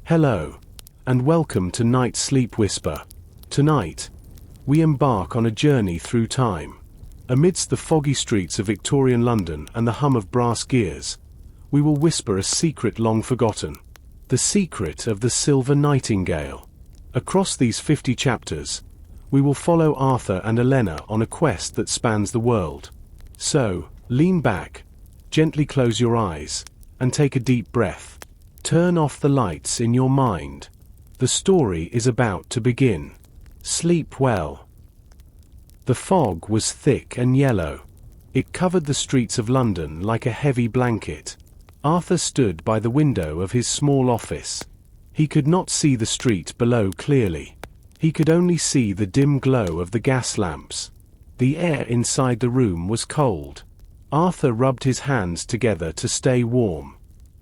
Hello, and welcome to NightSleepWhisper. Tonight, we embark on a journey through time. Amidst the foggy streets of Victorian London and the hum of brass gears, we will whisper a secret long forgotten. The secret of the Silver Nightingale. Across these 50 chapters, we will follow Arthur and Elena on a quest that spans the world. So, lean back, gently close your eyes, and take a deep breath. Turn off the lights in your mind. The story is about to begin. Sleep well. The fog was thick and yellow. It covered the streets of London like a heavy blanket. Arthur stood by the window of his small office. He could not see the street below clearly. He could only see the dim glow of the gas lamps. The air inside the room was cold. Arthur rubbed his hands together to stay warm.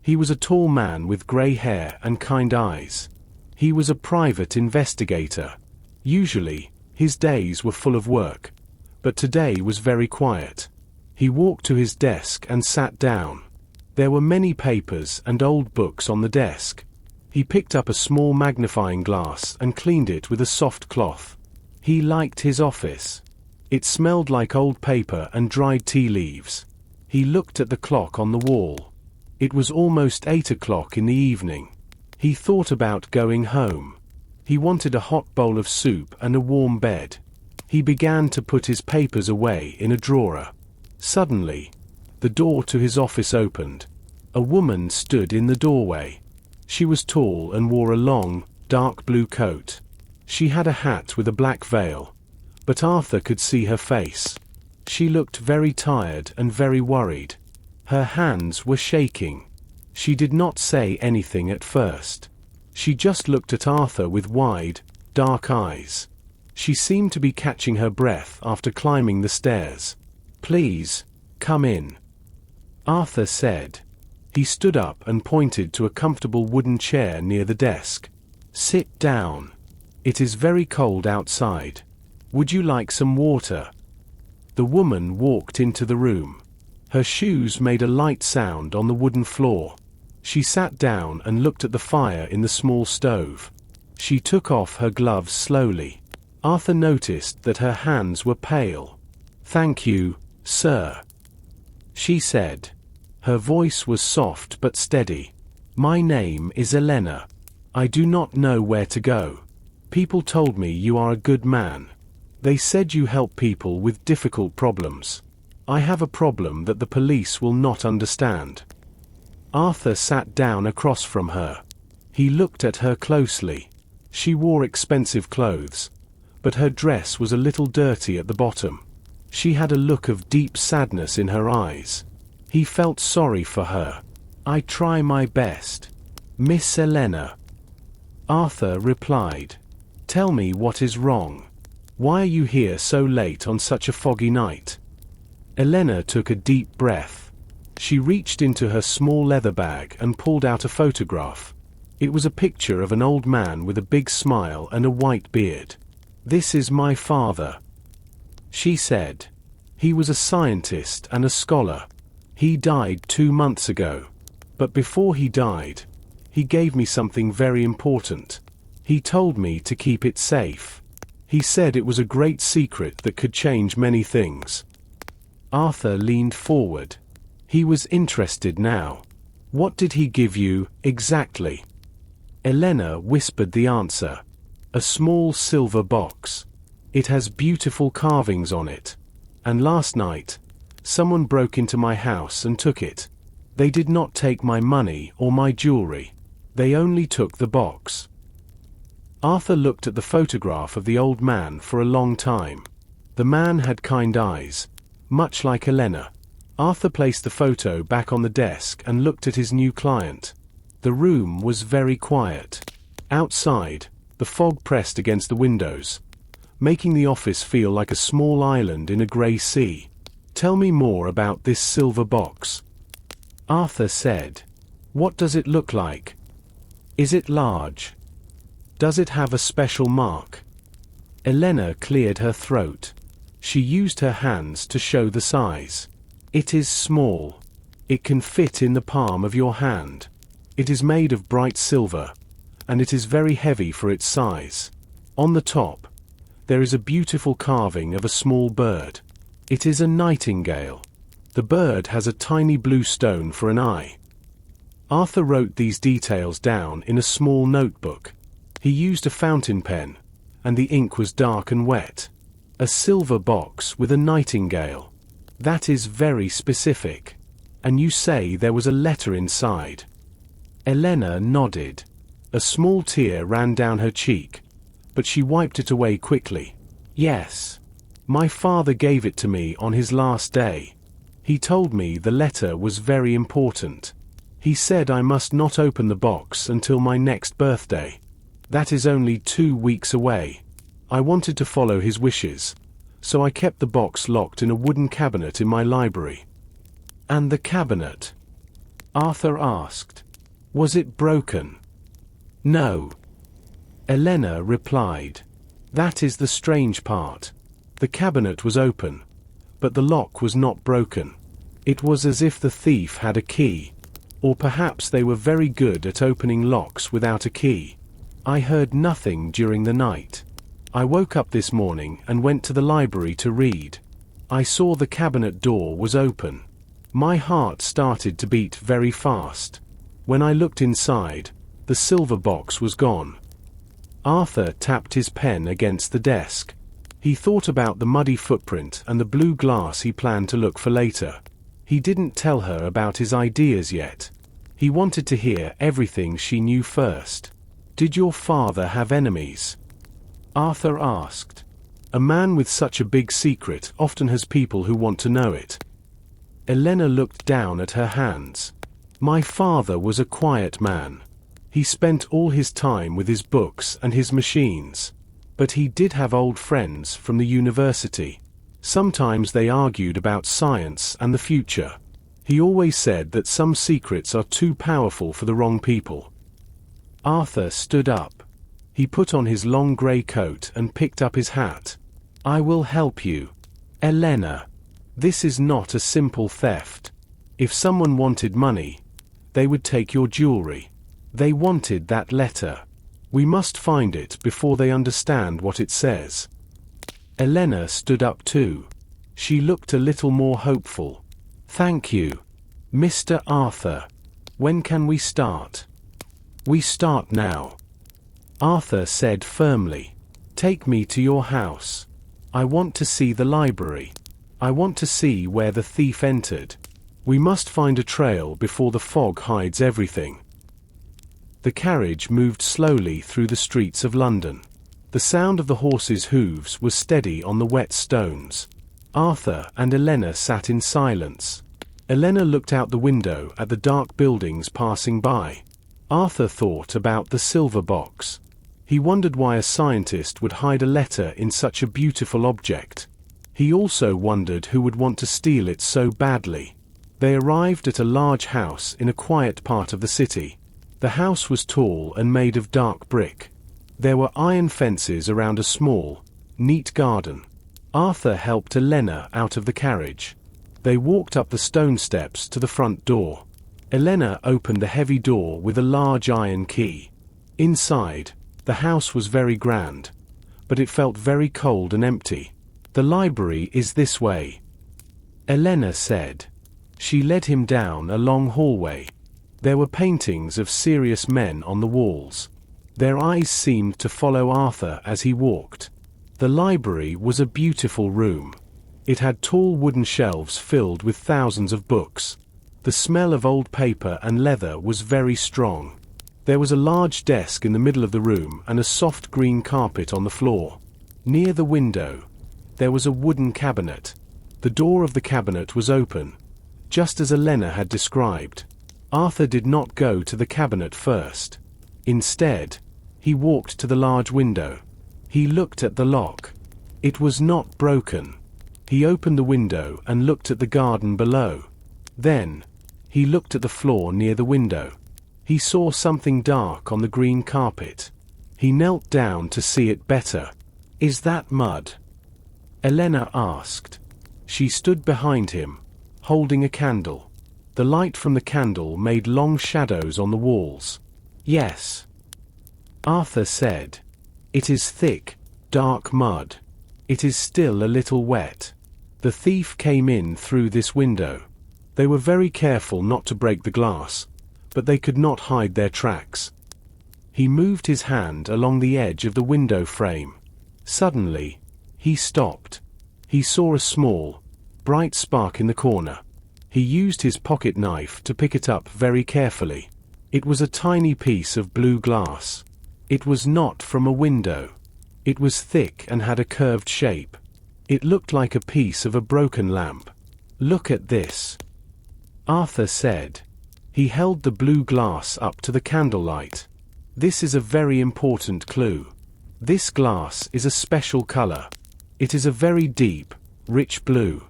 He was a tall man with grey hair and kind eyes. He was a private investigator. Usually, his days were full of work, but today was very quiet. He walked to his desk and sat down. There were many papers and old books on the desk. He picked up a small magnifying glass and cleaned it with a soft cloth. He liked his office. It smelled like old paper and dried tea leaves. He looked at the clock on the wall. It was almost 8 o'clock in the evening. He thought about going home. He wanted a hot bowl of soup and a warm bed. He began to put his papers away in a drawer. Suddenly, the door to his office opened. A woman stood in the doorway. She was tall and wore a long, dark blue coat. She had a hat with a black veil, but Arthur could see her face. She looked very tired and very worried. Her hands were shaking. She did not say anything at first. She just looked at Arthur with wide, dark eyes. She seemed to be catching her breath after climbing the stairs. "Please, come in," Arthur said. He stood up and pointed to a comfortable wooden chair near the desk. "Sit down. It is very cold outside. Would you like some water?" The woman walked into the room. Her shoes made a light sound on the wooden floor. She sat down and looked at the fire in the small stove. She took off her gloves slowly. Arthur noticed that her hands were pale. "Thank you, sir," she said. Her voice was soft but steady. "My name is Elena. I do not know where to go. People told me you are a good man. They said you help people with difficult problems. I have a problem that the police will not understand." Arthur sat down across from her. He looked at her closely. She wore expensive clothes, but her dress was a little dirty at the bottom. She had a look of deep sadness in her eyes. He felt sorry for her. "I try my best, Miss Elena," Arthur replied. "Tell me what is wrong. Why are you here so late on such a foggy night?" Elena took a deep breath. She reached into her small leather bag and pulled out a photograph. It was a picture of an old man with a big smile and a white beard. "This is my father," she said. "He was a scientist and a scholar. He died 2 months ago. But before he died, he gave me something very important. He told me to keep it safe. He said it was a great secret that could change many things." Arthur leaned forward. He was interested now. "What did he give you, exactly?" Elena whispered the answer. "A small silver box. It has beautiful carvings on it. And last night, someone broke into my house and took it. They did not take my money or my jewelry. They only took the box." Arthur looked at the photograph of the old man for a long time. The man had kind eyes, much like Elena. Arthur placed the photo back on the desk and looked at his new client. The room was very quiet. Outside, the fog pressed against the windows, making the office feel like a small island in a grey sea. "Tell me more about this silver box," Arthur said. "What does it look like? Is it large? Does it have a special mark?" Elena cleared her throat. She used her hands to show the size. "It is small. It can fit in the palm of your hand. It is made of bright silver, and it is very heavy for its size. On the top, there is a beautiful carving of a small bird. It is a nightingale. The bird has a tiny blue stone for an eye. Arthur wrote these details down in a small notebook. He used a fountain pen, and the ink was dark and wet. A silver box with a nightingale. That is very specific. And you say there was a letter inside. Elena nodded. A small tear ran down her cheek, but she wiped it away quickly. Yes. My father gave it to me on his last day. He told me the letter was very important. He said I must not open the box until my next birthday. That is only 2 weeks away. I wanted to follow his wishes, so I kept the box locked in a wooden cabinet in my library. And the cabinet? Arthur asked. Was it broken? No. Elena replied. That is the strange part. The cabinet was open, but the lock was not broken. It was as if the thief had a key, or perhaps they were very good at opening locks without a key. I heard nothing during the night. I woke up this morning and went to the library to read. I saw the cabinet door was open. My heart started to beat very fast. When I looked inside, the silver box was gone. Arthur tapped his pen against the desk. He thought about the muddy footprint and the blue glass he planned to look for later. He didn't tell her about his ideas yet. He wanted to hear everything she knew first. Did your father have enemies? Arthur asked. A man with such a big secret often has people who want to know it. Elena looked down at her hands. My father was a quiet man. He spent all his time with his books and his machines. But he did have old friends from the university. Sometimes they argued about science and the future. He always said that some secrets are too powerful for the wrong people. Arthur stood up. He put on his long grey coat and picked up his hat. I will help you. Elena. This is not a simple theft. If someone wanted money, they would take your jewelry. They wanted that letter. We must find it before they understand what it says. Elena stood up too. She looked a little more hopeful. Thank you, Mr. Arthur. When can we start? We start now. Arthur said firmly. Take me to your house. I want to see the library. I want to see where the thief entered. We must find a trail before the fog hides everything. The carriage moved slowly through the streets of London. The sound of the horses' hooves was steady on the wet stones. Arthur and Elena sat in silence. Elena looked out the window at the dark buildings passing by. Arthur thought about the silver box. He wondered why a scientist would hide a letter in such a beautiful object. He also wondered who would want to steal it so badly. They arrived at a large house in a quiet part of the city. The house was tall and made of dark brick. There were iron fences around a small, neat garden. Arthur helped Elena out of the carriage. They walked up the stone steps to the front door. Elena opened the heavy door with a large iron key. Inside, the house was very grand, but it felt very cold and empty. The library is this way, Elena said. She led him down a long hallway. There were paintings of serious men on the walls. Their eyes seemed to follow Arthur as he walked. The library was a beautiful room. It had tall wooden shelves filled with thousands of books. The smell of old paper and leather was very strong. There was a large desk in the middle of the room and a soft green carpet on the floor. Near the window, there was a wooden cabinet. The door of the cabinet was open, just as Elena had described. Arthur did not go to the cabinet first. Instead, he walked to the large window. He looked at the lock. It was not broken. He opened the window and looked at the garden below. Then, he looked at the floor near the window. He saw something dark on the green carpet. He knelt down to see it better. Is that mud? Elena asked. She stood behind him, holding a candle. The light from the candle made long shadows on the walls. Yes. Arthur said. "It is thick, dark mud. It is still a little wet. The thief came in through this window." They were very careful not to break the glass, but they could not hide their tracks. He moved his hand along the edge of the window frame. Suddenly, he stopped. He saw a small, bright spark in the corner. He used his pocket knife to pick it up very carefully. It was a tiny piece of blue glass. It was not from a window. It was thick and had a curved shape. It looked like a piece of a broken lamp. "Look at this," Arthur said. He held the blue glass up to the candlelight. "This is a very important clue. This glass is a special color. It is a very deep, rich blue.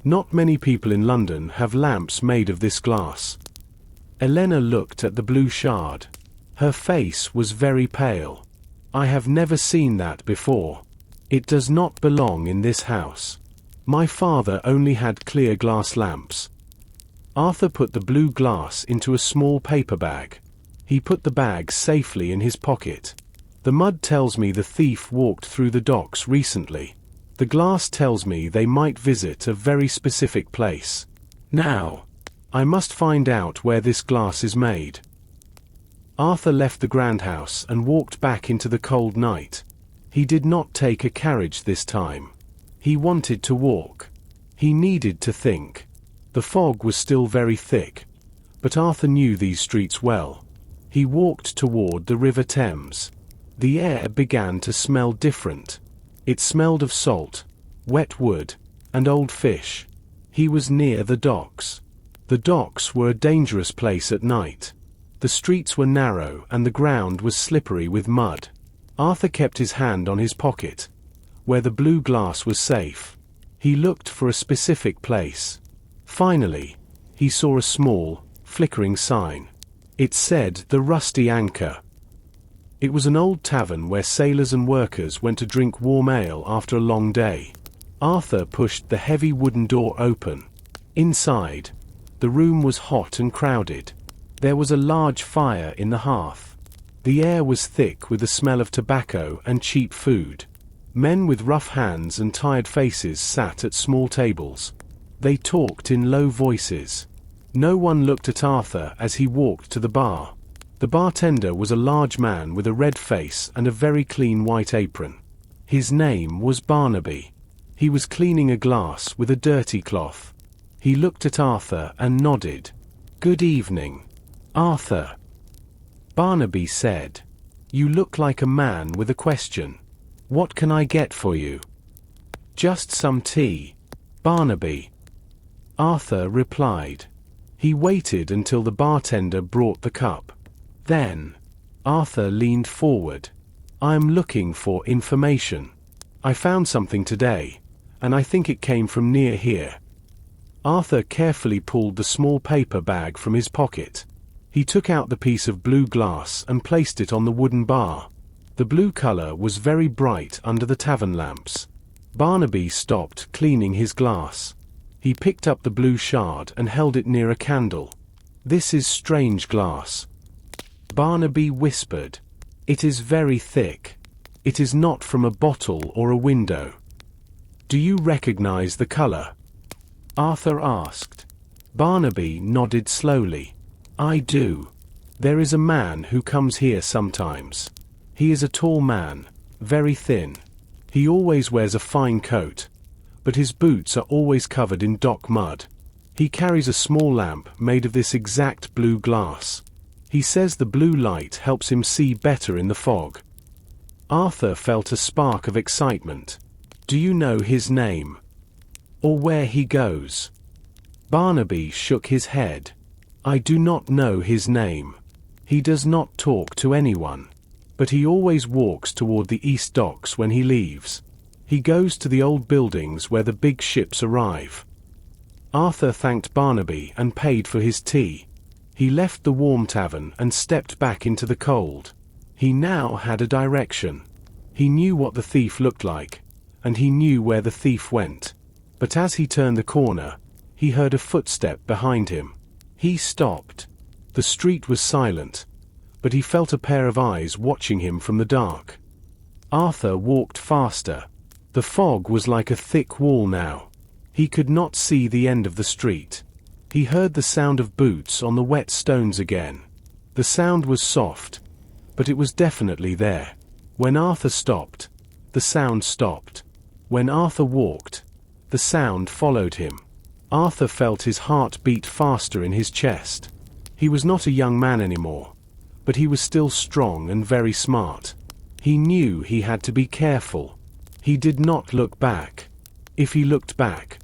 Not many people in London have lamps made of this glass." Elena looked at the blue shard. Her face was very pale. "I have never seen that before. It does not belong in this house. My father only had clear glass lamps." Arthur put the blue glass into a small paper bag. He put the bag safely in his pocket. "The mud tells me the thief walked through the docks recently. The glass tells me they might visit a very specific place. Now, I must find out where this glass is made." Arthur left the grand house and walked back into the cold night. He did not take a carriage this time. He wanted to walk. He needed to think. The fog was still very thick, but Arthur knew these streets well. He walked toward the River Thames. The air began to smell different. It smelled of salt, wet wood, and old fish. He was near the docks. The docks were a dangerous place at night. The streets were narrow and the ground was slippery with mud. Arthur kept his hand on his pocket, where the blue glass was safe. He looked for a specific place. Finally, he saw a small, flickering sign. It said "The Rusty Anchor." It was an old tavern where sailors and workers went to drink warm ale after a long day. Arthur pushed the heavy wooden door open. Inside, the room was hot and crowded. There was a large fire in the hearth. The air was thick with the smell of tobacco and cheap food. Men with rough hands and tired faces sat at small tables. They talked in low voices. No one looked at Arthur as he walked to the bar. The bartender was a large man with a red face and a very clean white apron. His name was Barnaby. He was cleaning a glass with a dirty cloth. He looked at Arthur and nodded. "Good evening, Arthur," Barnaby said. "You look like a man with a question. What can I get for you?" "Just some tea, Barnaby," Arthur replied. He waited until the bartender brought the cup. Then, Arthur leaned forward. "I am looking for information. I found something today, and I think it came from near here." Arthur carefully pulled the small paper bag from his pocket. He took out the piece of blue glass and placed it on the wooden bar. The blue color was very bright under the tavern lamps. Barnaby stopped cleaning his glass. He picked up the blue shard and held it near a candle. "This is strange glass," Barnaby whispered. "It is very thick. It is not from a bottle or a window." "Do you recognize the color?" Arthur asked. Barnaby nodded slowly. "I do. There is a man who comes here sometimes. He is a tall man, very thin. He always wears a fine coat, but his boots are always covered in dock mud. He carries a small lamp made of this exact blue glass. He says the blue light helps him see better in the fog." Arthur felt a spark of excitement. "Do you know his name? Or where he goes?" Barnaby shook his head. "I do not know his name. He does not talk to anyone. But he always walks toward the east docks when he leaves. He goes to the old buildings where the big ships arrive." Arthur thanked Barnaby and paid for his tea. He left the warm tavern and stepped back into the cold. He now had a direction. He knew what the thief looked like, and he knew where the thief went. But as he turned the corner, he heard a footstep behind him. He stopped. The street was silent, but he felt a pair of eyes watching him from the dark. Arthur walked faster. The fog was like a thick wall now. He could not see the end of the street. He heard the sound of boots on the wet stones again. The sound was soft, but it was definitely there. When Arthur stopped, the sound stopped. When Arthur walked, the sound followed him. Arthur felt his heart beat faster in his chest. He was not a young man anymore, but he was still strong and very smart. He knew he had to be careful. He did not look back. If he looked back,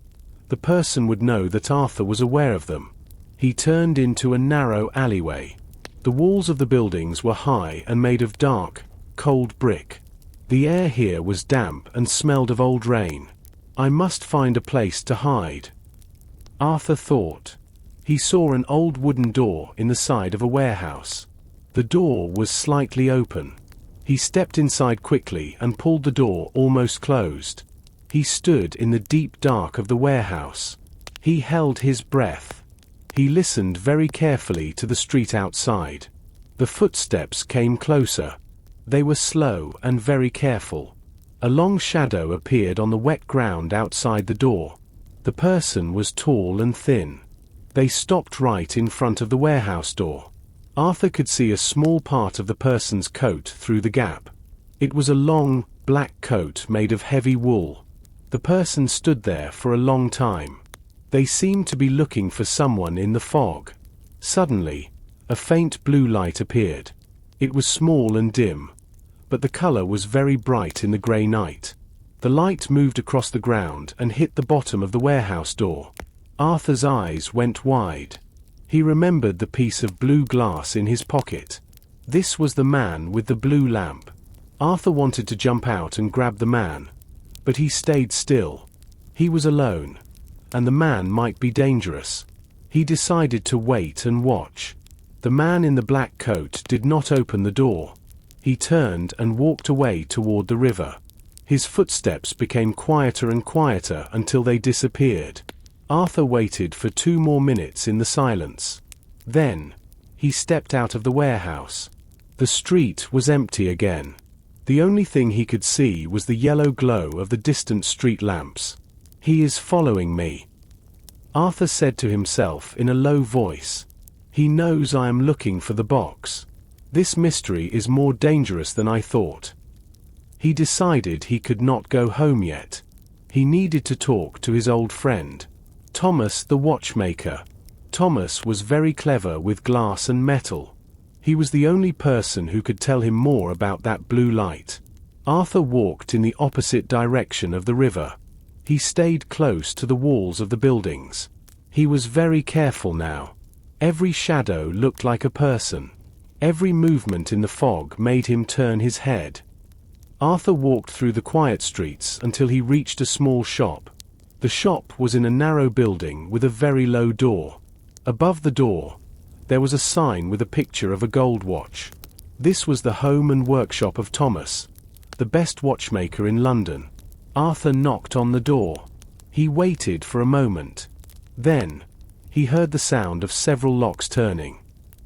the person would know that Arthur was aware of them. He turned into a narrow alleyway. The walls of the buildings were high and made of dark, cold brick. The air here was damp and smelled of old rain. I must find a place to hide, Arthur thought. He saw an old wooden door in the side of a warehouse. The door was slightly open. He stepped inside quickly and pulled the door almost closed. He stood in the deep dark of the warehouse. He held his breath. He listened very carefully to the street outside. The footsteps came closer. They were slow and very careful. A long shadow appeared on the wet ground outside the door. The person was tall and thin. They stopped right in front of the warehouse door. Arthur could see a small part of the person's coat through the gap. It was a long, black coat made of heavy wool. The person stood there for a long time. They seemed to be looking for someone in the fog. Suddenly, a faint blue light appeared. It was small and dim, but the color was very bright in the grey night. The light moved across the ground and hit the bottom of the warehouse door. Arthur's eyes went wide. He remembered the piece of blue glass in his pocket. This was the man with the blue lamp. Arthur wanted to jump out and grab the man, but he stayed still. He was alone, and the man might be dangerous. He decided to wait and watch. The man in the black coat did not open the door. He turned and walked away toward the river. His footsteps became quieter and quieter until they disappeared. Arthur waited for 2 more minutes in the silence. Then, he stepped out of the warehouse. The street was empty again. The only thing he could see was the yellow glow of the distant street lamps. "He is following me," Arthur said to himself in a low voice. "He knows I am looking for the box. This mystery is more dangerous than I thought." He decided he could not go home yet. He needed to talk to his old friend, Thomas the watchmaker. Thomas was very clever with glass and metal. He was the only person who could tell him more about that blue light. Arthur walked in the opposite direction of the river. He stayed close to the walls of the buildings. He was very careful now. Every shadow looked like a person. Every movement in the fog made him turn his head. Arthur walked through the quiet streets until he reached a small shop. The shop was in a narrow building with a very low door. Above the door, there was a sign with a picture of a gold watch. This was the home and workshop of Thomas, the best watchmaker in London. Arthur knocked on the door. He waited for a moment. Then, he heard the sound of several locks turning.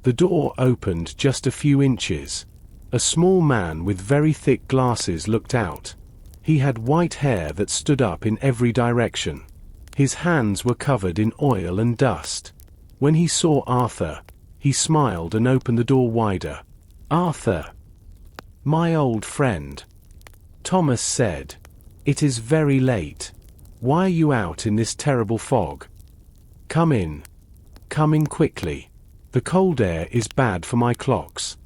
The door opened just a few inches. A small man with very thick glasses looked out. He had white hair that stood up in every direction. His hands were covered in oil and dust. When he saw Arthur, he smiled and opened the door wider. "Arthur, my old friend," Thomas said. "It is very late. Why are you out in this terrible fog? Come in. Come in quickly. The cold air is bad for my clocks."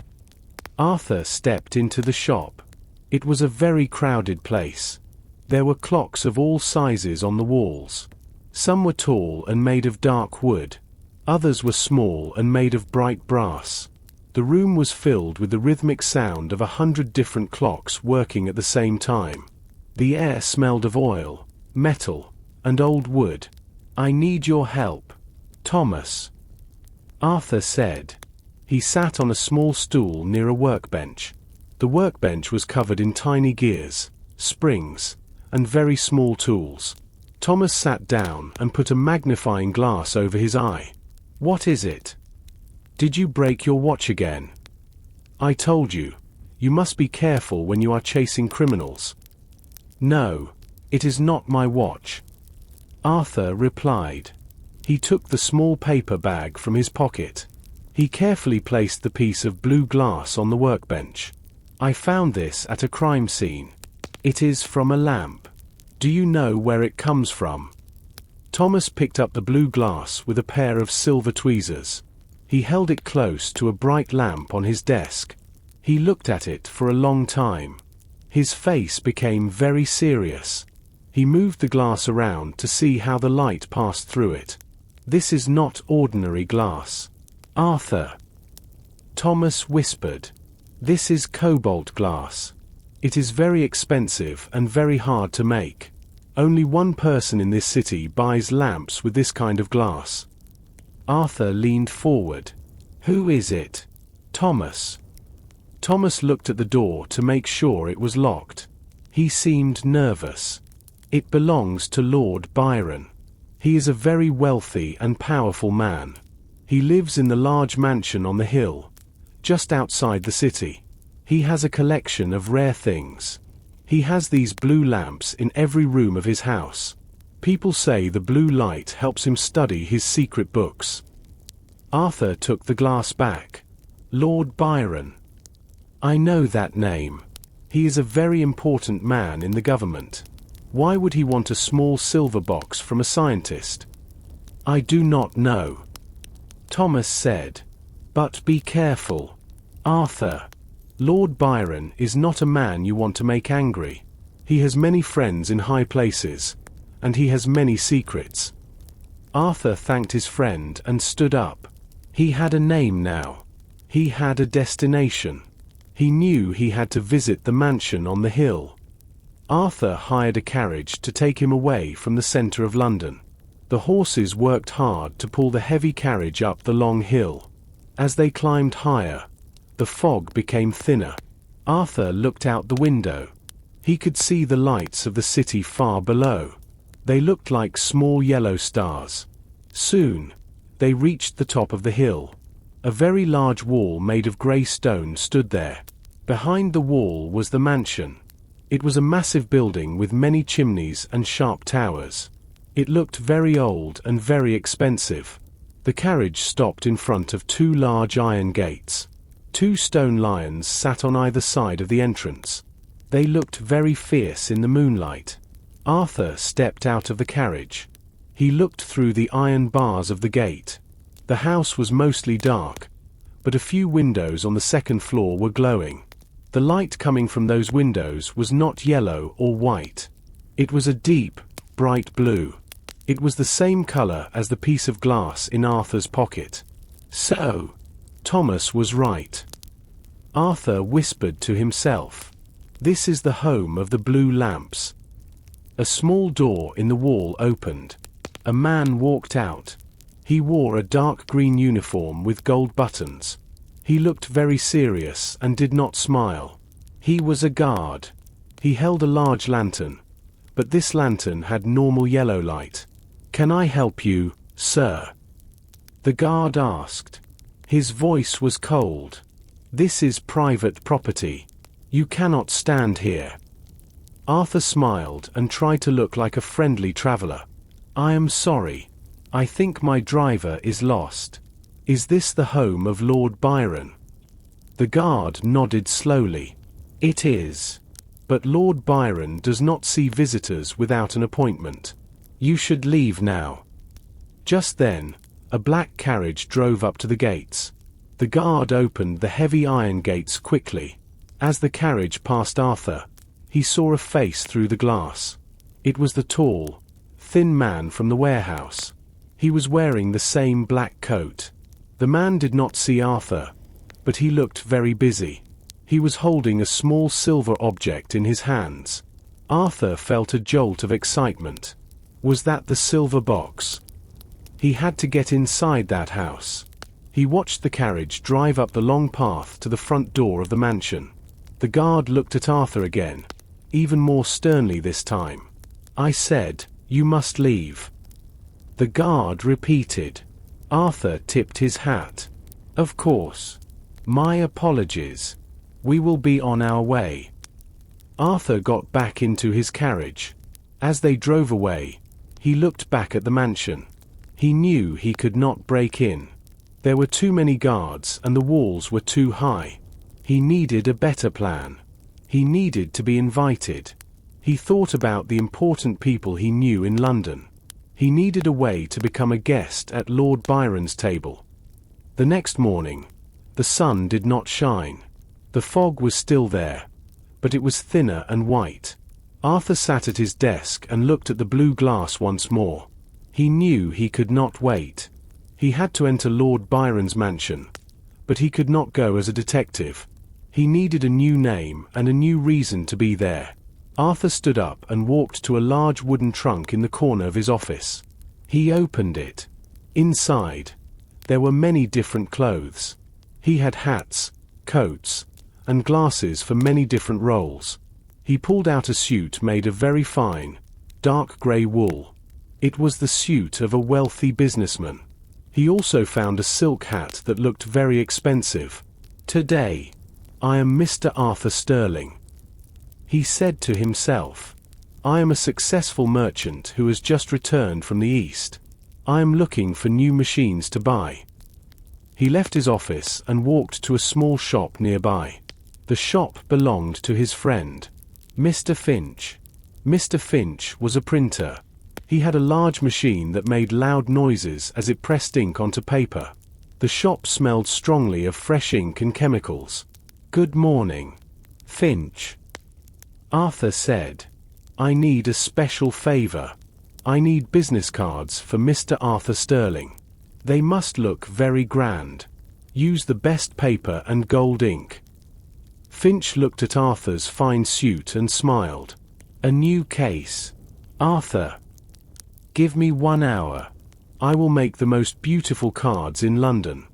Arthur stepped into the shop. It was a very crowded place. There were clocks of all sizes on the walls. Some were tall and made of dark wood. Others were small and made of bright brass. The room was filled with the rhythmic sound of 100 different clocks working at the same time. The air smelled of oil, metal, and old wood. "I need your help, Thomas," Arthur said. He sat on a small stool near a workbench. The workbench was covered in tiny gears, springs, and very small tools. Thomas sat down and put a magnifying glass over his eye. "What is it? Did you break your watch again?" I told you. You must be careful when you are chasing criminals. No, it is not my watch, Arthur replied. He took the small paper bag from his pocket. He carefully placed the piece of blue glass on the workbench. I found this at a crime scene. It is from a lamp. Do you know where it comes from? Thomas picked up the blue glass with a pair of silver tweezers. He held it close to a bright lamp on his desk. He looked at it for a long time. His face became very serious. He moved the glass around to see how the light passed through it. This is not ordinary glass, Arthur. Thomas whispered. This is cobalt glass. It is very expensive and very hard to make. Only one person in this city buys lamps with this kind of glass. Arthur leaned forward. Who is it? Thomas. Thomas looked at the door to make sure it was locked. He seemed nervous. It belongs to Lord Byron. He is a very wealthy and powerful man. He lives in the large mansion on the hill, just outside the city. He has a collection of rare things. He has these blue lamps in every room of his house. People say the blue light helps him study his secret books. Arthur took the glass back. Lord Byron. I know that name. He is a very important man in the government. Why would he want a small silver box from a scientist? I do not know, Thomas said. But be careful, Arthur. Lord Byron is not a man you want to make angry. He has many friends in high places, and he has many secrets. Arthur thanked his friend and stood up. He had a name now. He had a destination. He knew he had to visit the mansion on the hill. Arthur hired a carriage to take him away from the center of London. The horses worked hard to pull the heavy carriage up the long hill. As they climbed higher, the fog became thinner. Arthur looked out the window. He could see the lights of the city far below. They looked like small yellow stars. Soon, they reached the top of the hill. A very large wall made of grey stone stood there. Behind the wall was the mansion. It was a massive building with many chimneys and sharp towers. It looked very old and very expensive. The carriage stopped in front of two large iron gates. Two stone lions sat on either side of the entrance. They looked very fierce in the moonlight. Arthur stepped out of the carriage. He looked through the iron bars of the gate. The house was mostly dark, but a few windows on the second floor were glowing. The light coming from those windows was not yellow or white. It was a deep, bright blue. It was the same color as the piece of glass in Arthur's pocket. So, Thomas was right. Arthur whispered to himself. This is the home of the blue lamps. A small door in the wall opened. A man walked out. He wore a dark green uniform with gold buttons. He looked very serious and did not smile. He was a guard. He held a large lantern, but this lantern had normal yellow light. Can I help you, sir? The guard asked. His voice was cold. This is private property. You cannot stand here. Arthur smiled and tried to look like a friendly traveler. I am sorry. I think my driver is lost. Is this the home of Lord Byron? The guard nodded slowly. It is. But Lord Byron does not see visitors without an appointment. You should leave now. Just then, a black carriage drove up to the gates. The guard opened the heavy iron gates quickly. As the carriage passed Arthur, he saw a face through the glass. It was the tall, thin man from the warehouse. He was wearing the same black coat. The man did not see Arthur, but he looked very busy. He was holding a small silver object in his hands. Arthur felt a jolt of excitement. Was that the silver box? He had to get inside that house. He watched the carriage drive up the long path to the front door of the mansion. The guard looked at Arthur again, even more sternly this time. I said, you must leave. The guard repeated. Arthur tipped his hat. Of course. My apologies. We will be on our way." Arthur got back into his carriage. As they drove away, he looked back at the mansion. He knew he could not break in. There were too many guards and the walls were too high. He needed a better plan. He needed to be invited. He thought about the important people he knew in London. He needed a way to become a guest at Lord Byron's table. The next morning, the sun did not shine. The fog was still there, but it was thinner and white. Arthur sat at his desk and looked at the blue glass once more. He knew he could not wait. He had to enter Lord Byron's mansion, but he could not go as a detective. He needed a new name and a new reason to be there. Arthur stood up and walked to a large wooden trunk in the corner of his office. He opened it. Inside, there were many different clothes. He had hats, coats, and glasses for many different roles. He pulled out a suit made of very fine, dark grey wool. It was the suit of a wealthy businessman. He also found a silk hat that looked very expensive. "Today, I am Mr. Arthur Sterling," he said to himself. "I am a successful merchant who has just returned from the East. I am looking for new machines to buy." He left his office and walked to a small shop nearby. The shop belonged to his friend, Mr. Finch. Mr. Finch was a printer. He had a large machine that made loud noises as it pressed ink onto paper. The shop smelled strongly of fresh ink and chemicals. "Good morning, Finch," Arthur said. "I need a special favor. I need business cards for Mr. Arthur Sterling. They must look very grand. Use the best paper and gold ink." Finch looked at Arthur's fine suit and smiled. "A new case. Arthur, give me 1 hour. I will make the most beautiful cards in London."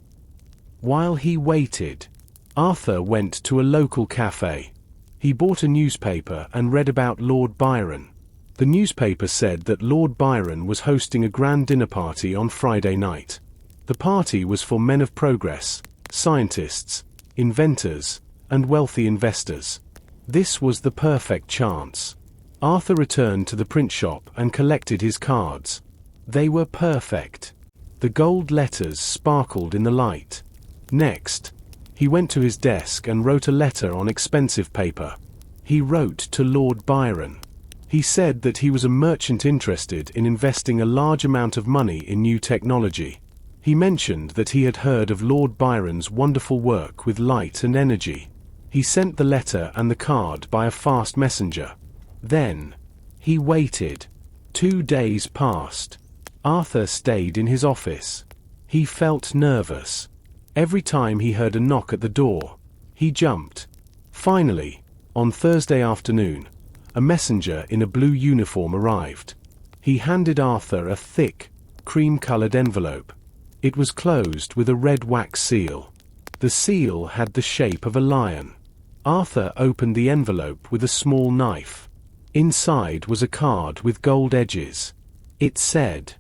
While he waited, Arthur went to a local cafe. He bought a newspaper and read about Lord Byron. The newspaper said that Lord Byron was hosting a grand dinner party on Friday night. The party was for men of progress, scientists, inventors, and wealthy investors. This was the perfect chance. Arthur returned to the print shop and collected his cards. They were perfect. The gold letters sparkled in the light. Next, he went to his desk and wrote a letter on expensive paper. He wrote to Lord Byron. He said that he was a merchant interested in investing a large amount of money in new technology. He mentioned that he had heard of Lord Byron's wonderful work with light and energy. He sent the letter and the card by a fast messenger. Then, he waited. 2 days passed. Arthur stayed in his office. He felt nervous. Every time he heard a knock at the door, he jumped. Finally, on Thursday afternoon, a messenger in a blue uniform arrived. He handed Arthur a thick, cream-colored envelope. It was closed with a red wax seal. The seal had the shape of a lion. Arthur opened the envelope with a small knife. Inside was a card with gold edges. It said,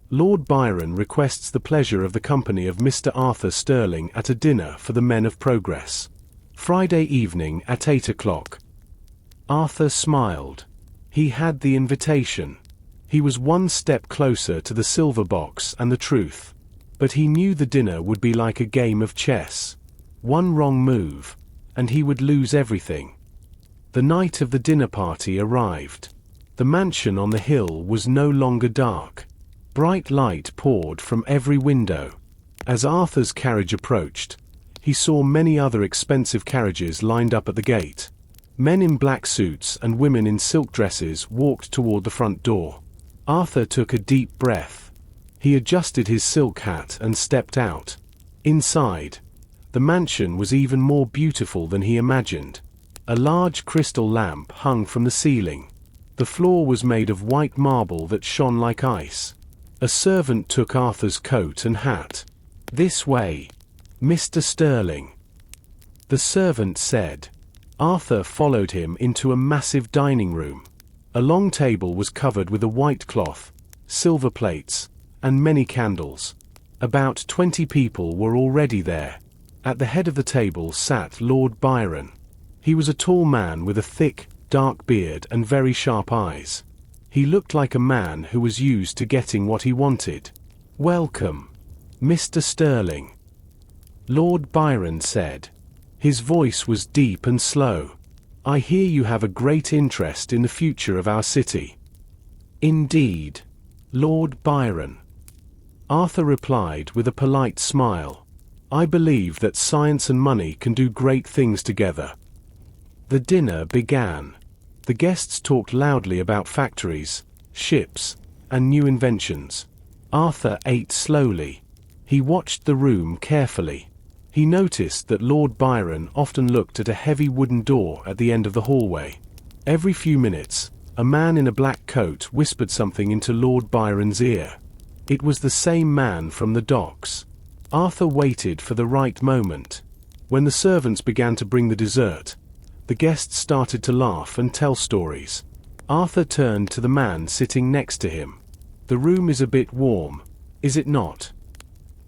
"Lord Byron requests the pleasure of the company of Mr. Arthur Sterling at a dinner for the men of progress. Friday evening at 8 o'clock. Arthur smiled. He had the invitation. He was 1 step closer to the silver box and the truth. But he knew the dinner would be like a game of chess. One wrong move, and he would lose everything. The night of the dinner party arrived. The mansion on the hill was no longer dark. Bright light poured from every window. As Arthur's carriage approached, he saw many other expensive carriages lined up at the gate. Men in black suits and women in silk dresses walked toward the front door. Arthur took a deep breath. He adjusted his silk hat and stepped out. Inside, the mansion was even more beautiful than he imagined. A large crystal lamp hung from the ceiling. The floor was made of white marble that shone like ice. A servant took Arthur's coat and hat. "This way, Mr. Sterling," the servant said. Arthur followed him into a massive dining room. A long table was covered with a white cloth, silver plates, and many candles. About 20 people were already there. At the head of the table sat Lord Byron. He was a tall man with a thick, dark beard and very sharp eyes. He looked like a man who was used to getting what he wanted. "Welcome, Mr. Sterling," Lord Byron said. His voice was deep and slow. "I hear you have a great interest in the future of our city." "Indeed, Lord Byron," Arthur replied with a polite smile. "I believe that science and money can do great things together." The dinner began. The guests talked loudly about factories, ships, and new inventions. Arthur ate slowly. He watched the room carefully. He noticed that Lord Byron often looked at a heavy wooden door at the end of the hallway. Every few minutes, a man in a black coat whispered something into Lord Byron's ear. It was the same man from the docks. Arthur waited for the right moment. When the servants began to bring the dessert, the guests started to laugh and tell stories. Arthur turned to the man sitting next to him. "The room is a bit warm, is it not?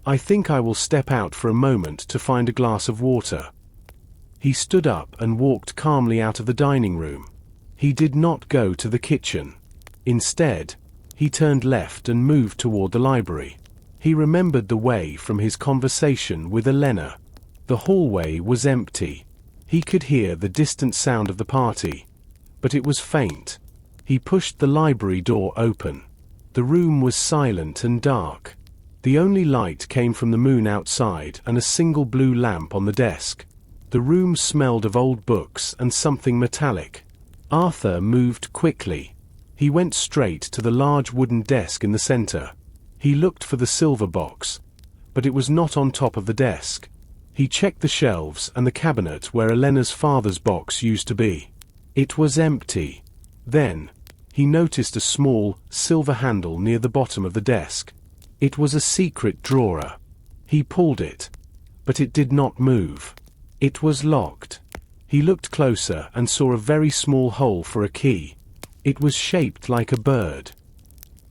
I think I will step out for a moment to find a glass of water." He stood up and walked calmly out of the dining room. He did not go to the kitchen. Instead, he turned left and moved toward the library. He remembered the way from his conversation with Elena. The hallway was empty. He could hear the distant sound of the party, but it was faint. He pushed the library door open. The room was silent and dark. The only light came from the moon outside and a single blue lamp on the desk. The room smelled of old books and something metallic. Arthur moved quickly. He went straight to the large wooden desk in the center. He looked for the silver box, but it was not on top of the desk. He checked the shelves and the cabinet where Elena's father's box used to be. It was empty. Then, he noticed a small, silver handle near the bottom of the desk. It was a secret drawer. He pulled it, but it did not move. It was locked. He looked closer and saw a very small hole for a key. It was shaped like a bird.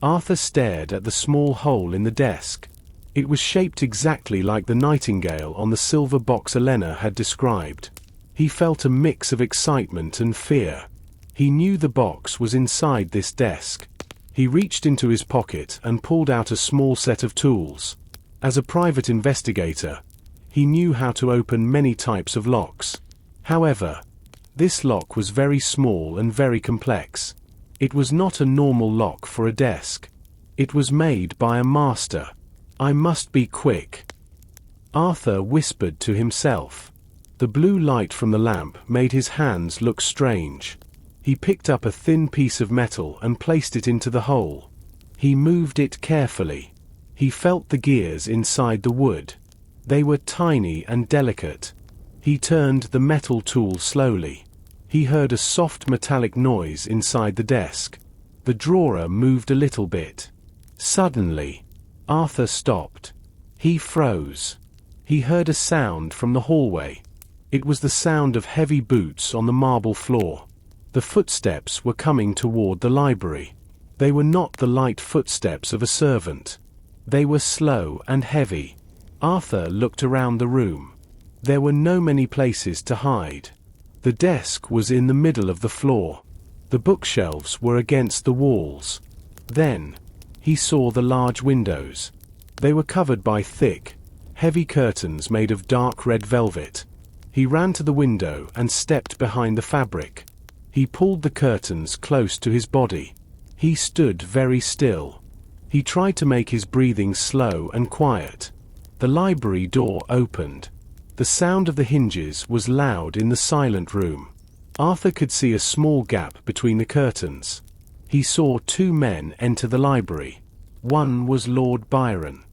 Arthur stared at the small hole in the desk. It was shaped exactly like the nightingale on the silver box Elena had described. He felt a mix of excitement and fear. He knew the box was inside this desk. He reached into his pocket and pulled out a small set of tools. As a private investigator, he knew how to open many types of locks. However, this lock was very small and very complex. It was not a normal lock for a desk. It was made by a master. "I must be quick," Arthur whispered to himself. The blue light from the lamp made his hands look strange. He picked up a thin piece of metal and placed it into the hole. He moved it carefully. He felt the gears inside the wood. They were tiny and delicate. He turned the metal tool slowly. He heard a soft metallic noise inside the desk. The drawer moved a little bit. Suddenly, Arthur stopped. He froze. He heard a sound from the hallway. It was the sound of heavy boots on the marble floor. The footsteps were coming toward the library. They were not the light footsteps of a servant. They were slow and heavy. Arthur looked around the room. There were no many places to hide. The desk was in the middle of the floor. The bookshelves were against the walls. Then, he saw the large windows. They were covered by thick, heavy curtains made of dark red velvet. He ran to the window and stepped behind the fabric. He pulled the curtains close to his body. He stood very still. He tried to make his breathing slow and quiet. The library door opened. The sound of the hinges was loud in the silent room. Arthur could see a small gap between the curtains. He saw two men enter the library. One was Lord Byron.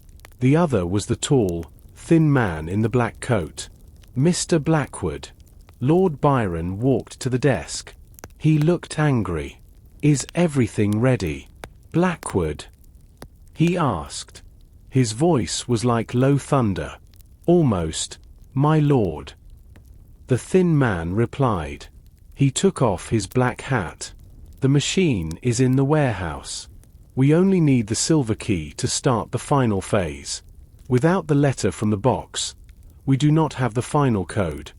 The other was the tall, thin man in the black coat. "Mr. Blackwood." Lord Byron walked to the desk. He looked angry. "Is everything ready, Blackwood?" he asked. His voice was like low thunder. "Almost, my lord," the thin man replied. He took off his black hat. "The machine is in the warehouse. We only need the silver key to start the final phase." Without the letter from the box, We do not have the final code.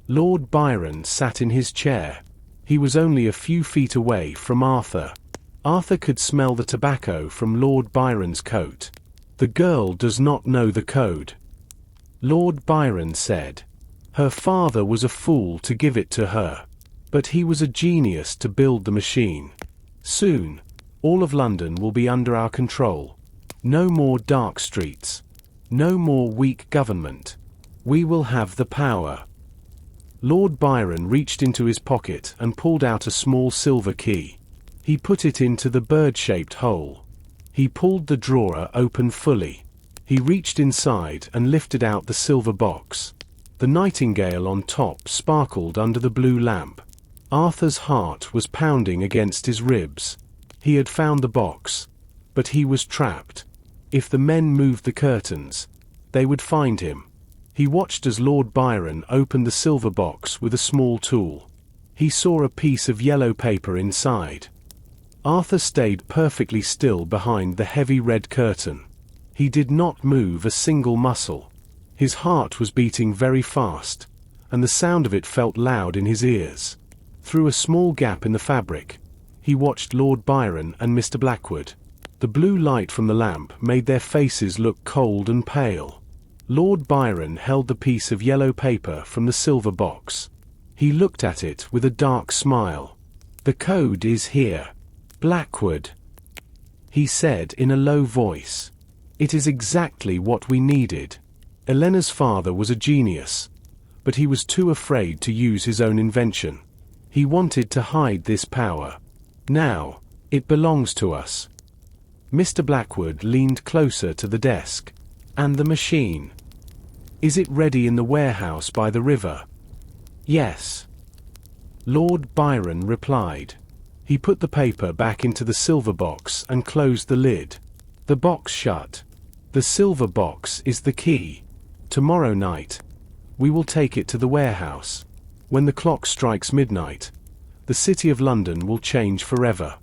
Lord Byron sat in his chair. He was only a few feet away from Arthur. Arthur could smell the tobacco from Lord Byron's coat. The girl does not know the code, Lord Byron said. Her father was a fool to give it to her. But he was a genius to build the machine. Soon, all of London will be under our control. No more dark streets. No more weak government. We will have the power. Lord Byron reached into his pocket and pulled out a small silver key. He put it into the bird-shaped hole. He pulled the drawer open fully. He reached inside and lifted out the silver box. The nightingale on top sparkled under the blue lamp. Arthur's heart was pounding against his ribs. He had found the box, but he was trapped. If the men moved the curtains, they would find him. He watched as Lord Byron opened the silver box with a small tool. He saw a piece of yellow paper inside. Arthur stayed perfectly still behind the heavy red curtain. He did not move a single muscle. His heart was beating very fast, and the sound of it felt loud in his ears. Through a small gap in the fabric, he watched Lord Byron and Mr. Blackwood. The blue light from the lamp made their faces look cold and pale. Lord Byron held the piece of yellow paper from the silver box. He looked at it with a dark smile. "The code is here, Blackwood," he said in a low voice. "It is exactly what we needed." Elena's father was a genius, but he was too afraid to use his own invention. He wanted to hide this power. Now, it belongs to us. Mr. Blackwood leaned closer to the desk. "And the machine? Is it ready in the warehouse by the river?" "Yes," Lord Byron replied. He put the paper back into the silver box and closed the lid. The box shut. "The silver box is the key. Tomorrow night, we will take it to the warehouse. When the clock strikes midnight, the city of London will change forever.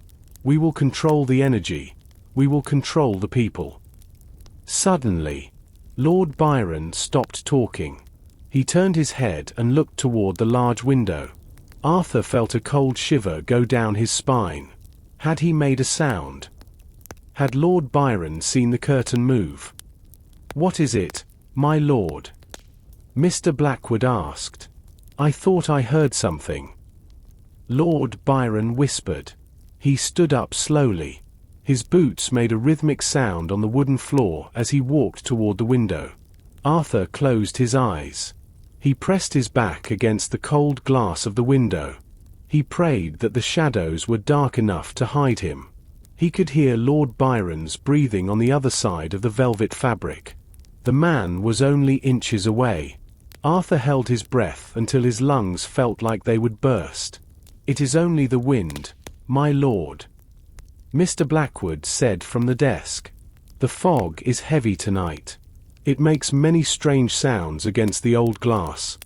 We will control the energy. We will control the people." Suddenly, Lord Byron stopped talking. He turned his head and looked toward the large window. Arthur felt a cold shiver go down his spine. Had he made a sound? Had Lord Byron seen the curtain move? "What is it, my lord?" Mr. Blackwood asked. "I thought I heard something," Lord Byron whispered. He stood up slowly. His boots made a rhythmic sound on the wooden floor as he walked toward the window. Arthur closed his eyes. He pressed his back against the cold glass of the window. He prayed that the shadows were dark enough to hide him. He could hear Lord Byron's breathing on the other side of the velvet fabric. The man was only inches away. Arthur held his breath until his lungs felt like they would burst. "It is only the wind, my lord," Mr. Blackwood said from the desk. "The fog is heavy tonight. It makes many strange sounds against the old glass."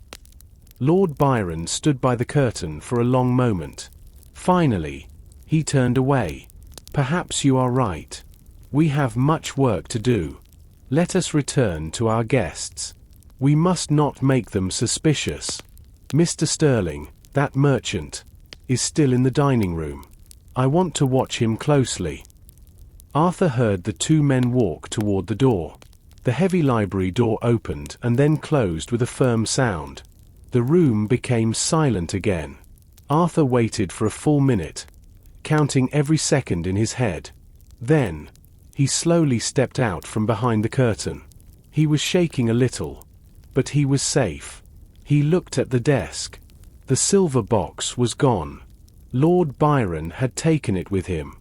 Lord Byron stood by the curtain for a long moment. Finally, he turned away. "Perhaps you are right. We have much work to do. Let us return to our guests. We must not make them suspicious. Mr. Sterling, that merchant, is still in the dining room. I want to watch him closely." Arthur heard the two men walk toward the door. The heavy library door opened and then closed with a firm sound. The room became silent again. Arthur waited for a full minute, counting every second in his head. Then, he slowly stepped out from behind the curtain. He was shaking a little, but he was safe. He looked at the desk. The silver box was gone. Lord Byron had taken it with him.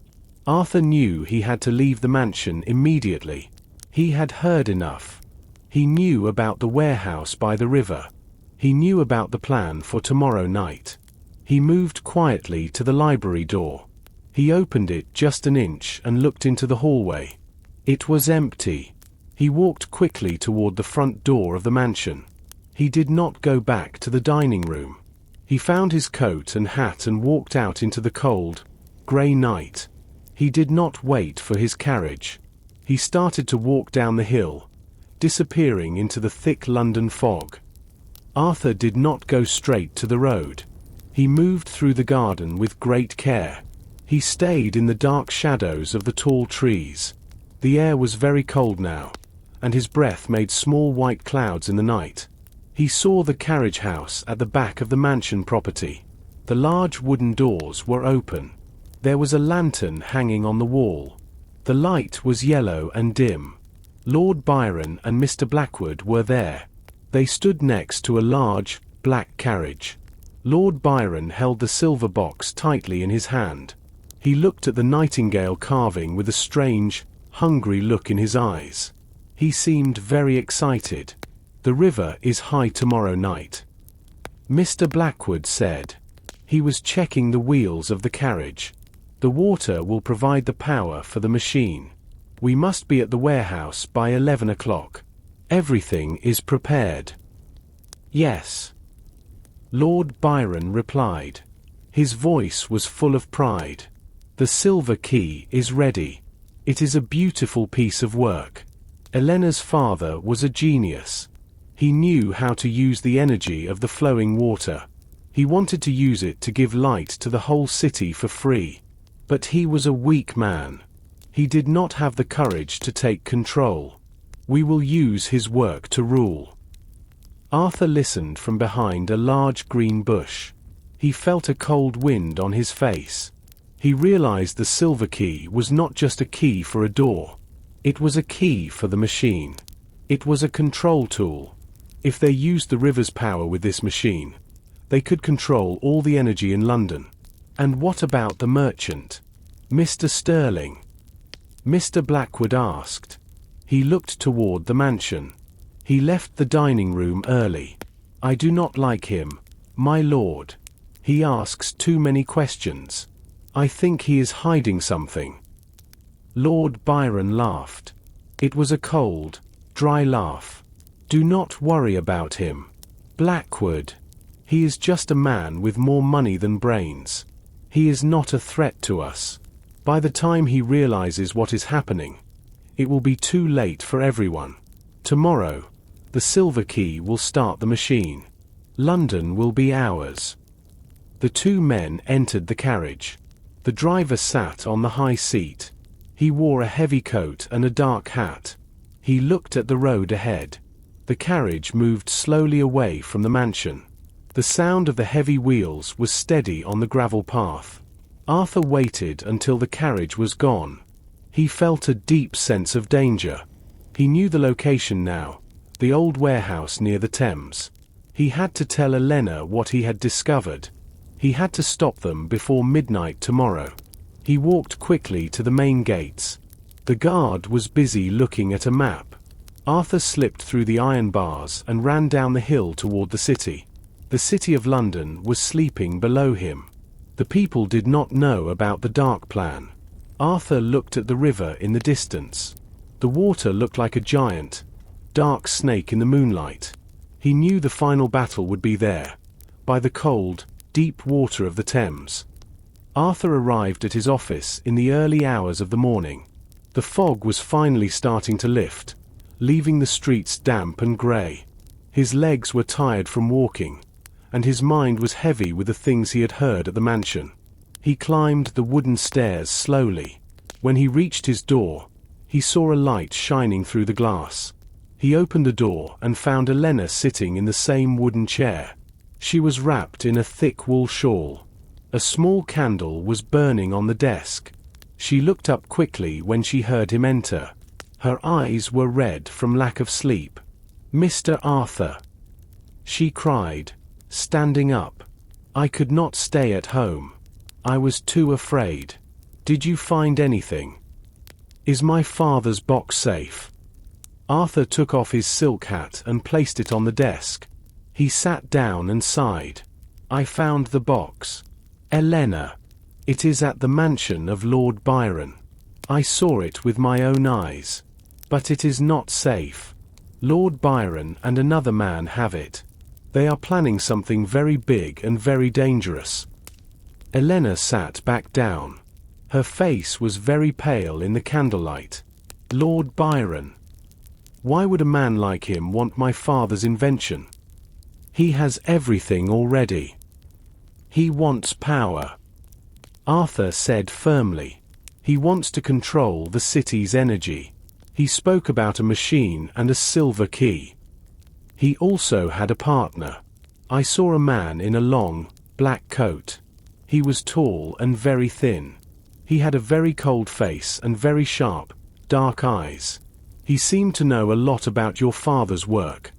Arthur knew he had to leave the mansion immediately. He had heard enough. He knew about the warehouse by the river. He knew about the plan for tomorrow night. He moved quietly to the library door. He opened it just an inch and looked into the hallway. It was empty. He walked quickly toward the front door of the mansion. He did not go back to the dining room. He found his coat and hat and walked out into the cold, grey night. He did not wait for his carriage. He started to walk down the hill, disappearing into the thick London fog. Arthur did not go straight to the road. He moved through the garden with great care. He stayed in the dark shadows of the tall trees. The air was very cold now, and his breath made small white clouds in the night. He saw the carriage house at the back of the mansion property. The large wooden doors were open. There was a lantern hanging on the wall. The light was yellow and dim. Lord Byron and Mr. Blackwood were there. They stood next to a large, black carriage. Lord Byron held the silver box tightly in his hand. He looked at the Nightingale carving with a strange, hungry look in his eyes. He seemed very excited. "The river is high tomorrow night," Mr. Blackwood said. He was checking the wheels of the carriage. "The water will provide the power for the machine. We must be at the warehouse by 11 o'clock. Everything is prepared." "Yes," Lord Byron replied. His voice was full of pride. "The silver key is ready. It is a beautiful piece of work. Elena's father was a genius. He knew how to use the energy of the flowing water. He wanted to use it to give light to the whole city for free. But he was a weak man. He did not have the courage to take control. We will use his work to rule." Arthur listened from behind a large green bush. He felt a cold wind on his face. He realized the silver key was not just a key for a door. It was a key for the machine. It was a control tool. If they used the river's power with this machine, they could control all the energy in London. And what about the merchant? Mr. Sterling? Mr. Blackwood asked. He looked toward the mansion. He left the dining room early. "I do not like him, my lord. He asks too many questions. I think he is hiding something." Lord Byron laughed. It was a cold, dry laugh. "Do not worry about him, Blackwood. He is just a man with more money than brains. He is not a threat to us. By the time he realizes what is happening, it will be too late for everyone. Tomorrow, the silver key will start the machine. London will be ours." The two men entered the carriage. The driver sat on the high seat. He wore a heavy coat and a dark hat. He looked at the road ahead. The carriage moved slowly away from the mansion. The sound of the heavy wheels was steady on the gravel path. Arthur waited until the carriage was gone. He felt a deep sense of danger. He knew the location now, the old warehouse near the Thames. He had to tell Elena what he had discovered. He had to stop them before midnight tomorrow. He walked quickly to the main gates. The guard was busy looking at a map. Arthur slipped through the iron bars and ran down the hill toward the city. The city of London was sleeping below him. The people did not know about the dark plan. Arthur looked at the river in the distance. The water looked like a giant, dark snake in the moonlight. He knew the final battle would be there, by the cold, deep water of the Thames. Arthur arrived at his office in the early hours of the morning. The fog was finally starting to lift, leaving the streets damp and grey. His legs were tired from walking, and his mind was heavy with the things he had heard at the mansion. He climbed the wooden stairs slowly. When he reached his door, he saw a light shining through the glass. He opened the door and found Elena sitting in the same wooden chair. She was wrapped in a thick wool shawl. A small candle was burning on the desk. She looked up quickly when she heard him enter. Her eyes were red from lack of sleep. "Mr. Arthur," she cried, standing up. "I could not stay at home. I was too afraid. Did you find anything? Is my father's box safe?" Arthur took off his silk hat and placed it on the desk. He sat down and sighed. "I found the box, Elena. It is at the mansion of Lord Byron. I saw it with my own eyes. But it is not safe. Lord Byron and another man have it. They are planning something very big and very dangerous." Elena sat back down. Her face was very pale in the candlelight. "Lord Byron? Why would a man like him want my father's invention? He has everything already. He wants power. Arthur said firmly. He wants to control the city's energy. He spoke about a machine and a silver key. He also had a partner. I saw a man in a long, black coat. He was tall and very thin. He had a very cold face and very sharp, dark eyes. He seemed to know a lot about your father's work.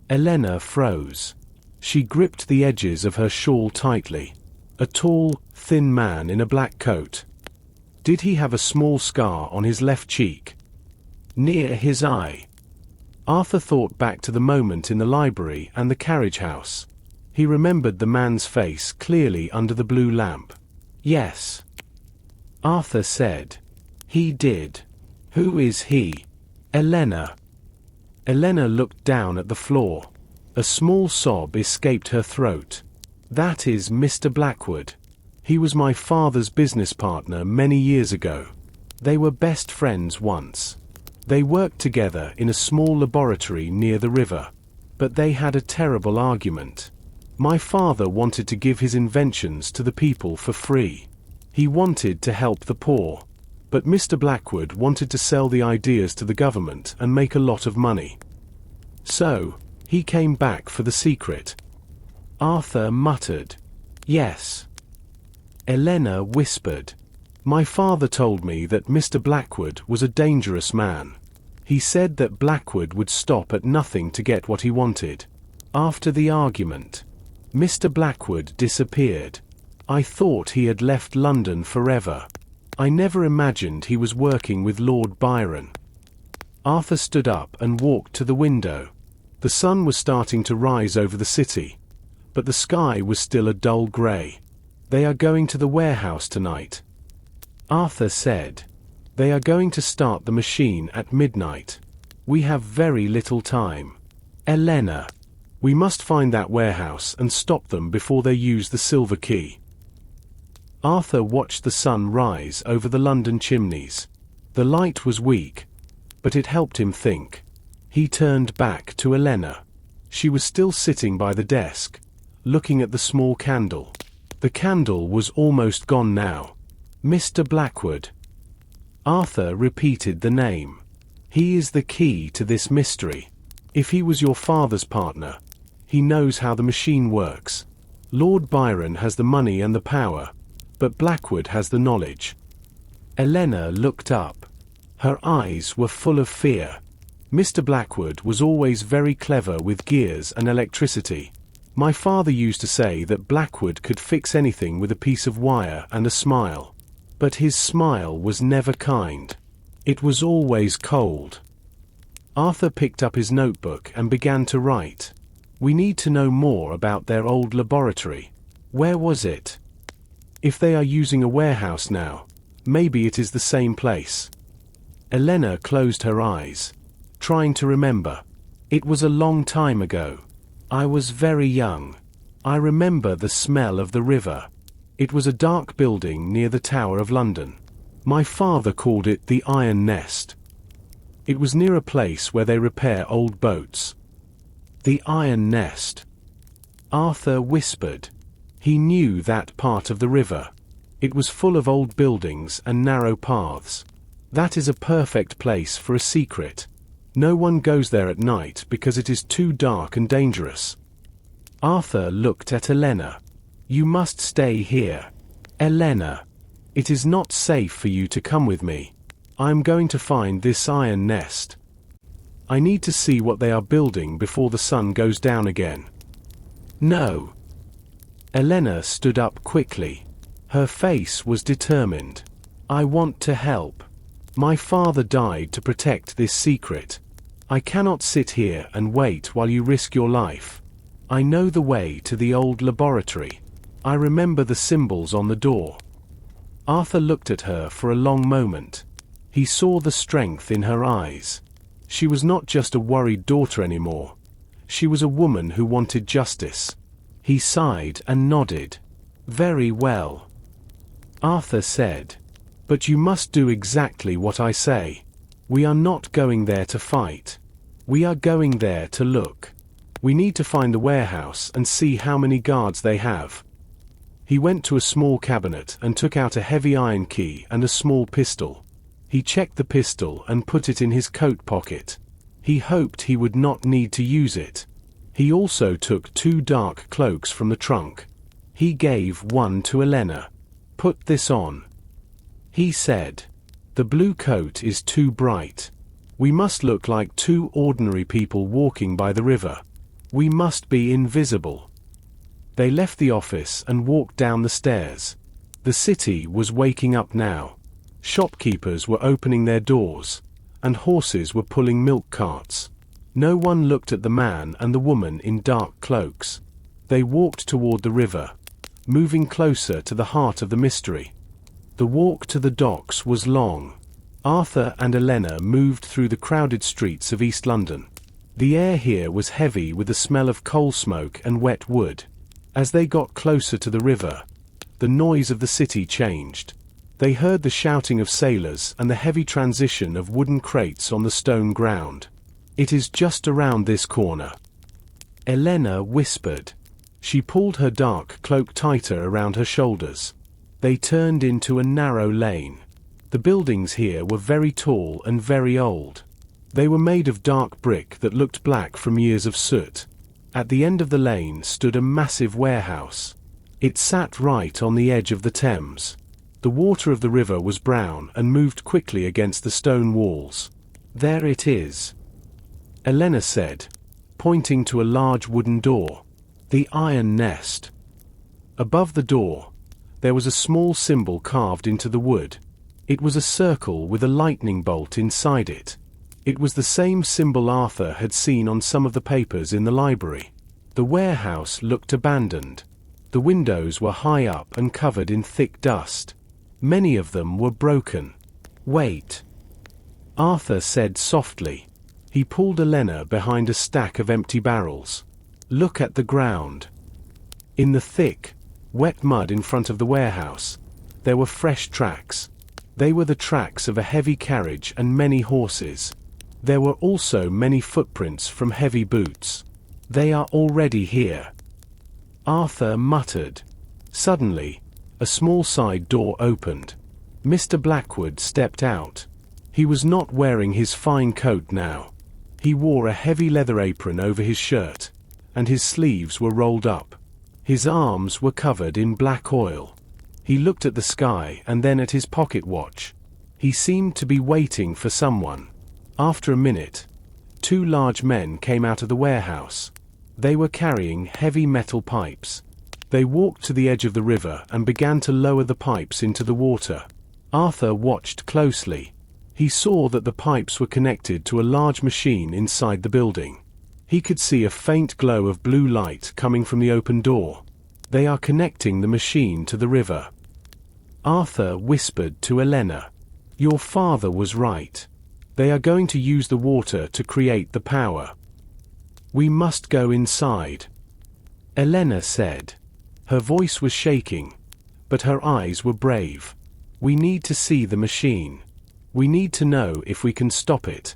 Elena froze. She gripped the edges of her shawl tightly. A tall, thin man in a black coat. Did he have a small scar on his left cheek? Near his eye. Arthur thought back to the moment in the library and the carriage house. He remembered the man's face clearly under the blue lamp. Yes. Arthur said. He did. Who is he? Elena. Elena looked down at the floor. A small sob escaped her throat. That is Mr. Blackwood. He was my father's business partner many years ago. They were best friends once. They worked together in a small laboratory near the river. But they had a terrible argument. My father wanted to give his inventions to the people for free. He wanted to help the poor. But Mr. Blackwood wanted to sell the ideas to the government and make a lot of money. So, he came back for the secret. Arthur muttered. Yes. Elena whispered. My father told me that Mr. Blackwood was a dangerous man. He said that Blackwood would stop at nothing to get what he wanted. After the argument, Mr. Blackwood disappeared. I thought he had left London forever. I never imagined he was working with Lord Byron. Arthur stood up and walked to the window. The sun was starting to rise over the city, but the sky was still a dull grey. They are going to the warehouse tonight. Arthur said. They are going to start the machine at midnight. We have very little time. Elena. We must find that warehouse and stop them before they use the silver key. Arthur watched the sun rise over the London chimneys. The light was weak, but it helped him think. He turned back to Elena. She was still sitting by the desk, looking at the small candle. The candle was almost gone now. Mr. Blackwood. Arthur repeated the name. He is the key to this mystery. If he was your father's partner, he knows how the machine works. Lord Byron has the money and the power, but Blackwood has the knowledge. Elena looked up. Her eyes were full of fear. Mr. Blackwood was always very clever with gears and electricity. My father used to say that Blackwood could fix anything with a piece of wire and a smile. But his smile was never kind. It was always cold. Arthur picked up his notebook and began to write. We need to know more about their old laboratory. Where was it? If they are using a warehouse now, maybe it is the same place. Elena closed her eyes, trying to remember. It was a long time ago. I was very young. I remember the smell of the river. It was a dark building near the Tower of London. My father called it the Iron Nest. It was near a place where they repair old boats. The Iron Nest. Arthur whispered. He knew that part of the river. It was full of old buildings and narrow paths. That is a perfect place for a secret. No one goes there at night because it is too dark and dangerous. Arthur looked at Elena. You must stay here. Elena. It is not safe for you to come with me. I am going to find this iron nest. I need to see what they are building before the sun goes down again. No. Elena stood up quickly. Her face was determined. I want to help. My father died to protect this secret. I cannot sit here and wait while you risk your life. I know the way to the old laboratory. I remember the symbols on the door. Arthur looked at her for a long moment. He saw the strength in her eyes. She was not just a worried daughter anymore. She was a woman who wanted justice. He sighed and nodded. Very well. Arthur said. But you must do exactly what I say. We are not going there to fight. We are going there to look. We need to find the warehouse and see how many guards they have. He went to a small cabinet and took out a heavy iron key and a small pistol. He checked the pistol and put it in his coat pocket. He hoped he would not need to use it. He also took 2 dark cloaks from the trunk. He gave one to Elena. "Put this on," he said. "The blue coat is too bright. We must look like 2 ordinary people walking by the river. We must be invisible." They left the office and walked down the stairs. The city was waking up now. Shopkeepers were opening their doors, and horses were pulling milk carts. No one looked at the man and the woman in dark cloaks. They walked toward the river, moving closer to the heart of the mystery. The walk to the docks was long. Arthur and Elena moved through the crowded streets of East London. The air here was heavy with the smell of coal smoke and wet wood. As they got closer to the river, the noise of the city changed. They heard the shouting of sailors and the heavy transition of wooden crates on the stone ground. "It is just around this corner," Elena whispered. She pulled her dark cloak tighter around her shoulders. They turned into a narrow lane. The buildings here were very tall and very old. They were made of dark brick that looked black from years of soot. At the end of the lane stood a massive warehouse. It sat right on the edge of the Thames. The water of the river was brown and moved quickly against the stone walls. "There it is," Elena said, pointing to a large wooden door. "The Iron Nest." Above the door, there was a small symbol carved into the wood. It was a circle with a lightning bolt inside it. It was the same symbol Arthur had seen on some of the papers in the library. The warehouse looked abandoned. The windows were high up and covered in thick dust. Many of them were broken. "Wait," Arthur said softly. He pulled Elena behind a stack of empty barrels. "Look at the ground." In the thick, wet mud in front of the warehouse, there were fresh tracks. They were the tracks of a heavy carriage and many horses. There were also many footprints from heavy boots. "They are already here," Arthur muttered. Suddenly, a small side door opened. Mr. Blackwood stepped out. He was not wearing his fine coat now. He wore a heavy leather apron over his shirt, and his sleeves were rolled up. His arms were covered in black oil. He looked at the sky and then at his pocket watch. He seemed to be waiting for someone. After a minute, 2 large men came out of the warehouse. They were carrying heavy metal pipes. They walked to the edge of the river and began to lower the pipes into the water. Arthur watched closely. He saw that the pipes were connected to a large machine inside the building. He could see a faint glow of blue light coming from the open door. "They are connecting the machine to the river," Arthur whispered to Elena. "Your father was right. They are going to use the water to create the power. We must go inside," Elena said. Her voice was shaking, but her eyes were brave. "We need to see the machine. We need to know if we can stop it."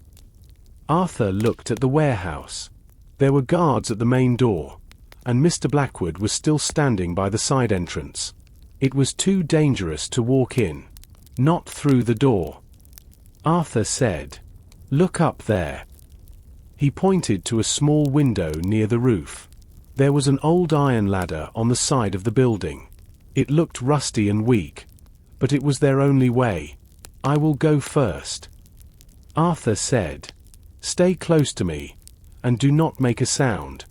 Arthur looked at the warehouse. There were guards at the main door, and Mr. Blackwood was still standing by the side entrance. It was too dangerous to walk in. "Not through the door," Arthur said. "Look up there." He pointed to a small window near the roof. There was an old iron ladder on the side of the building. It looked rusty and weak, but it was their only way. "I will go first," Arthur said. "Stay close to me, and do not make a sound.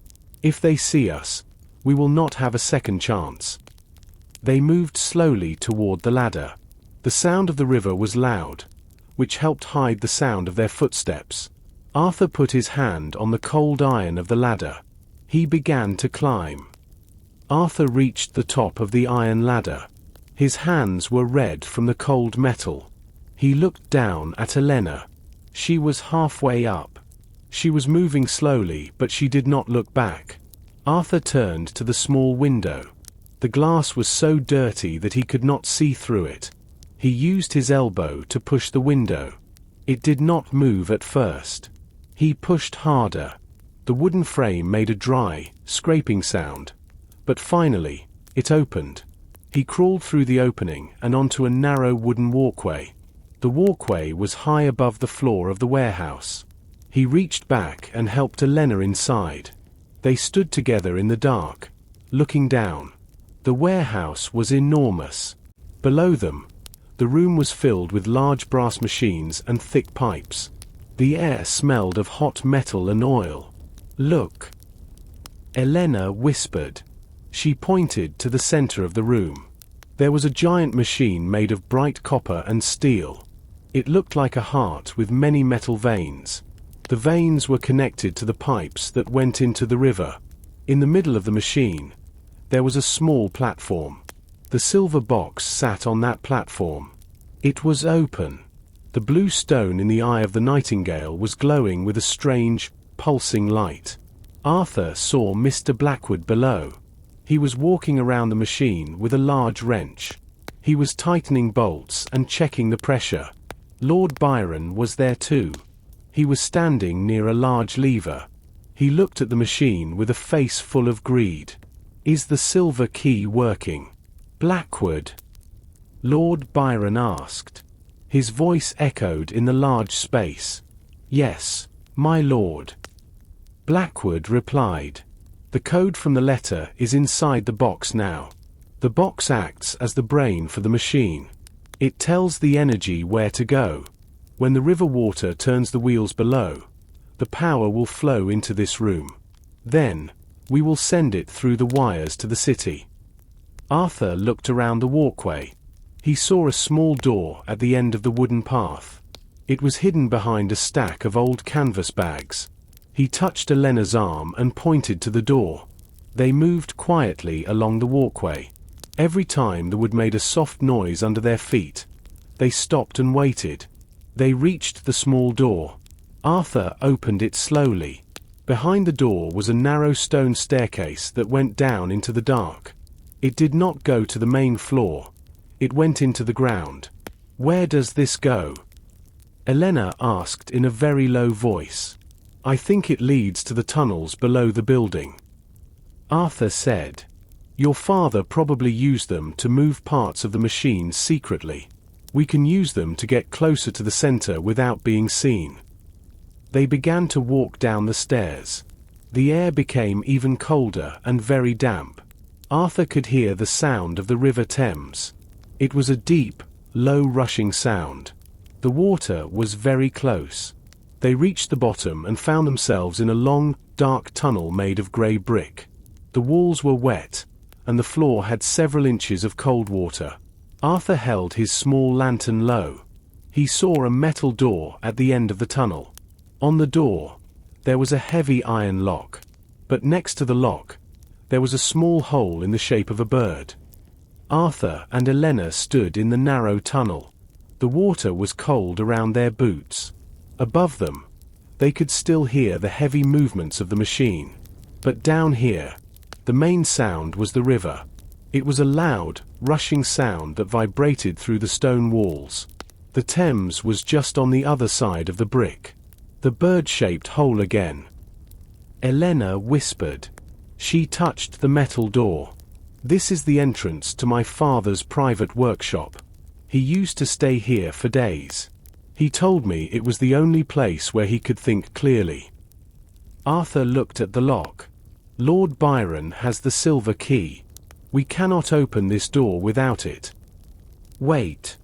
If they see us, we will not have a second chance." They moved slowly toward the ladder. The sound of the river was loud, which helped hide the sound of their footsteps. Arthur put his hand on the cold iron of the ladder. He began to climb. Arthur reached the top of the iron ladder. His hands were red from the cold metal. He looked down at Elena. She was halfway up. She was moving slowly, but she did not look back. Arthur turned to the small window. The glass was so dirty that he could not see through it. He used his elbow to push the window. It did not move at first. He pushed harder. The wooden frame made a dry, scraping sound. But finally, it opened. He crawled through the opening and onto a narrow wooden walkway. The walkway was high above the floor of the warehouse. He reached back and helped Elena inside. They stood together in the dark, looking down. The warehouse was enormous. Below them, the room was filled with large brass machines and thick pipes. The air smelled of hot metal and oil. "Look," Elena whispered. She pointed to the center of the room. There was a giant machine made of bright copper and steel. It looked like a heart with many metal veins. The veins were connected to the pipes that went into the river. In the middle of the machine, there was a small platform. The silver box sat on that platform. It was open. The blue stone in the eye of the Nightingale was glowing with a strange, pulsing light. Arthur saw Mr. Blackwood below. He was walking around the machine with a large wrench. He was tightening bolts and checking the pressure. Lord Byron was there too. He was standing near a large lever. He looked at the machine with a face full of greed. "Is the silver key working, Blackwood?" Lord Byron asked. His voice echoed in the large space. "Yes, my lord," Blackwood replied. "The code from the letter is inside the box now. The box acts as the brain for the machine. It tells the energy where to go. When the river water turns the wheels below, the power will flow into this room. Then, we will send it through the wires to the city." Arthur looked around the walkway. He saw a small door at the end of the wooden path. It was hidden behind a stack of old canvas bags. He touched Elena's arm and pointed to the door. They moved quietly along the walkway. Every time the wood made a soft noise under their feet, they stopped and waited. They reached the small door. Arthur opened it slowly. Behind the door was a narrow stone staircase that went down into the dark. It did not go to the main floor. It went into the ground. "Where does this go?" Elena asked in a very low voice. "I think it leads to the tunnels below the building," Arthur said. "Your father probably used them to move parts of the machine secretly. We can use them to get closer to the center without being seen." They began to walk down the stairs. The air became even colder and very damp. Arthur could hear the sound of the River Thames. It was a deep, low rushing sound. The water was very close. They reached the bottom and found themselves in a long, dark tunnel made of grey brick. The walls were wet, and the floor had several inches of cold water. Arthur held his small lantern low. He saw a metal door at the end of the tunnel. On the door, there was a heavy iron lock. But next to the lock, there was a small hole in the shape of a bird. Arthur and Elena stood in the narrow tunnel. The water was cold around their boots. Above them, they could still hear the heavy movements of the machine. But down here, the main sound was the river. It was a loud, rushing sound that vibrated through the stone walls. The Thames was just on the other side of the brick. The bird-shaped hole again. Elena whispered. She touched the metal door. "This is the entrance to my father's private workshop. He used to stay here for days. He told me it was the only place where he could think clearly." Arthur looked at the lock. "Lord Byron has the silver key. We cannot open this door without it." "Wait,"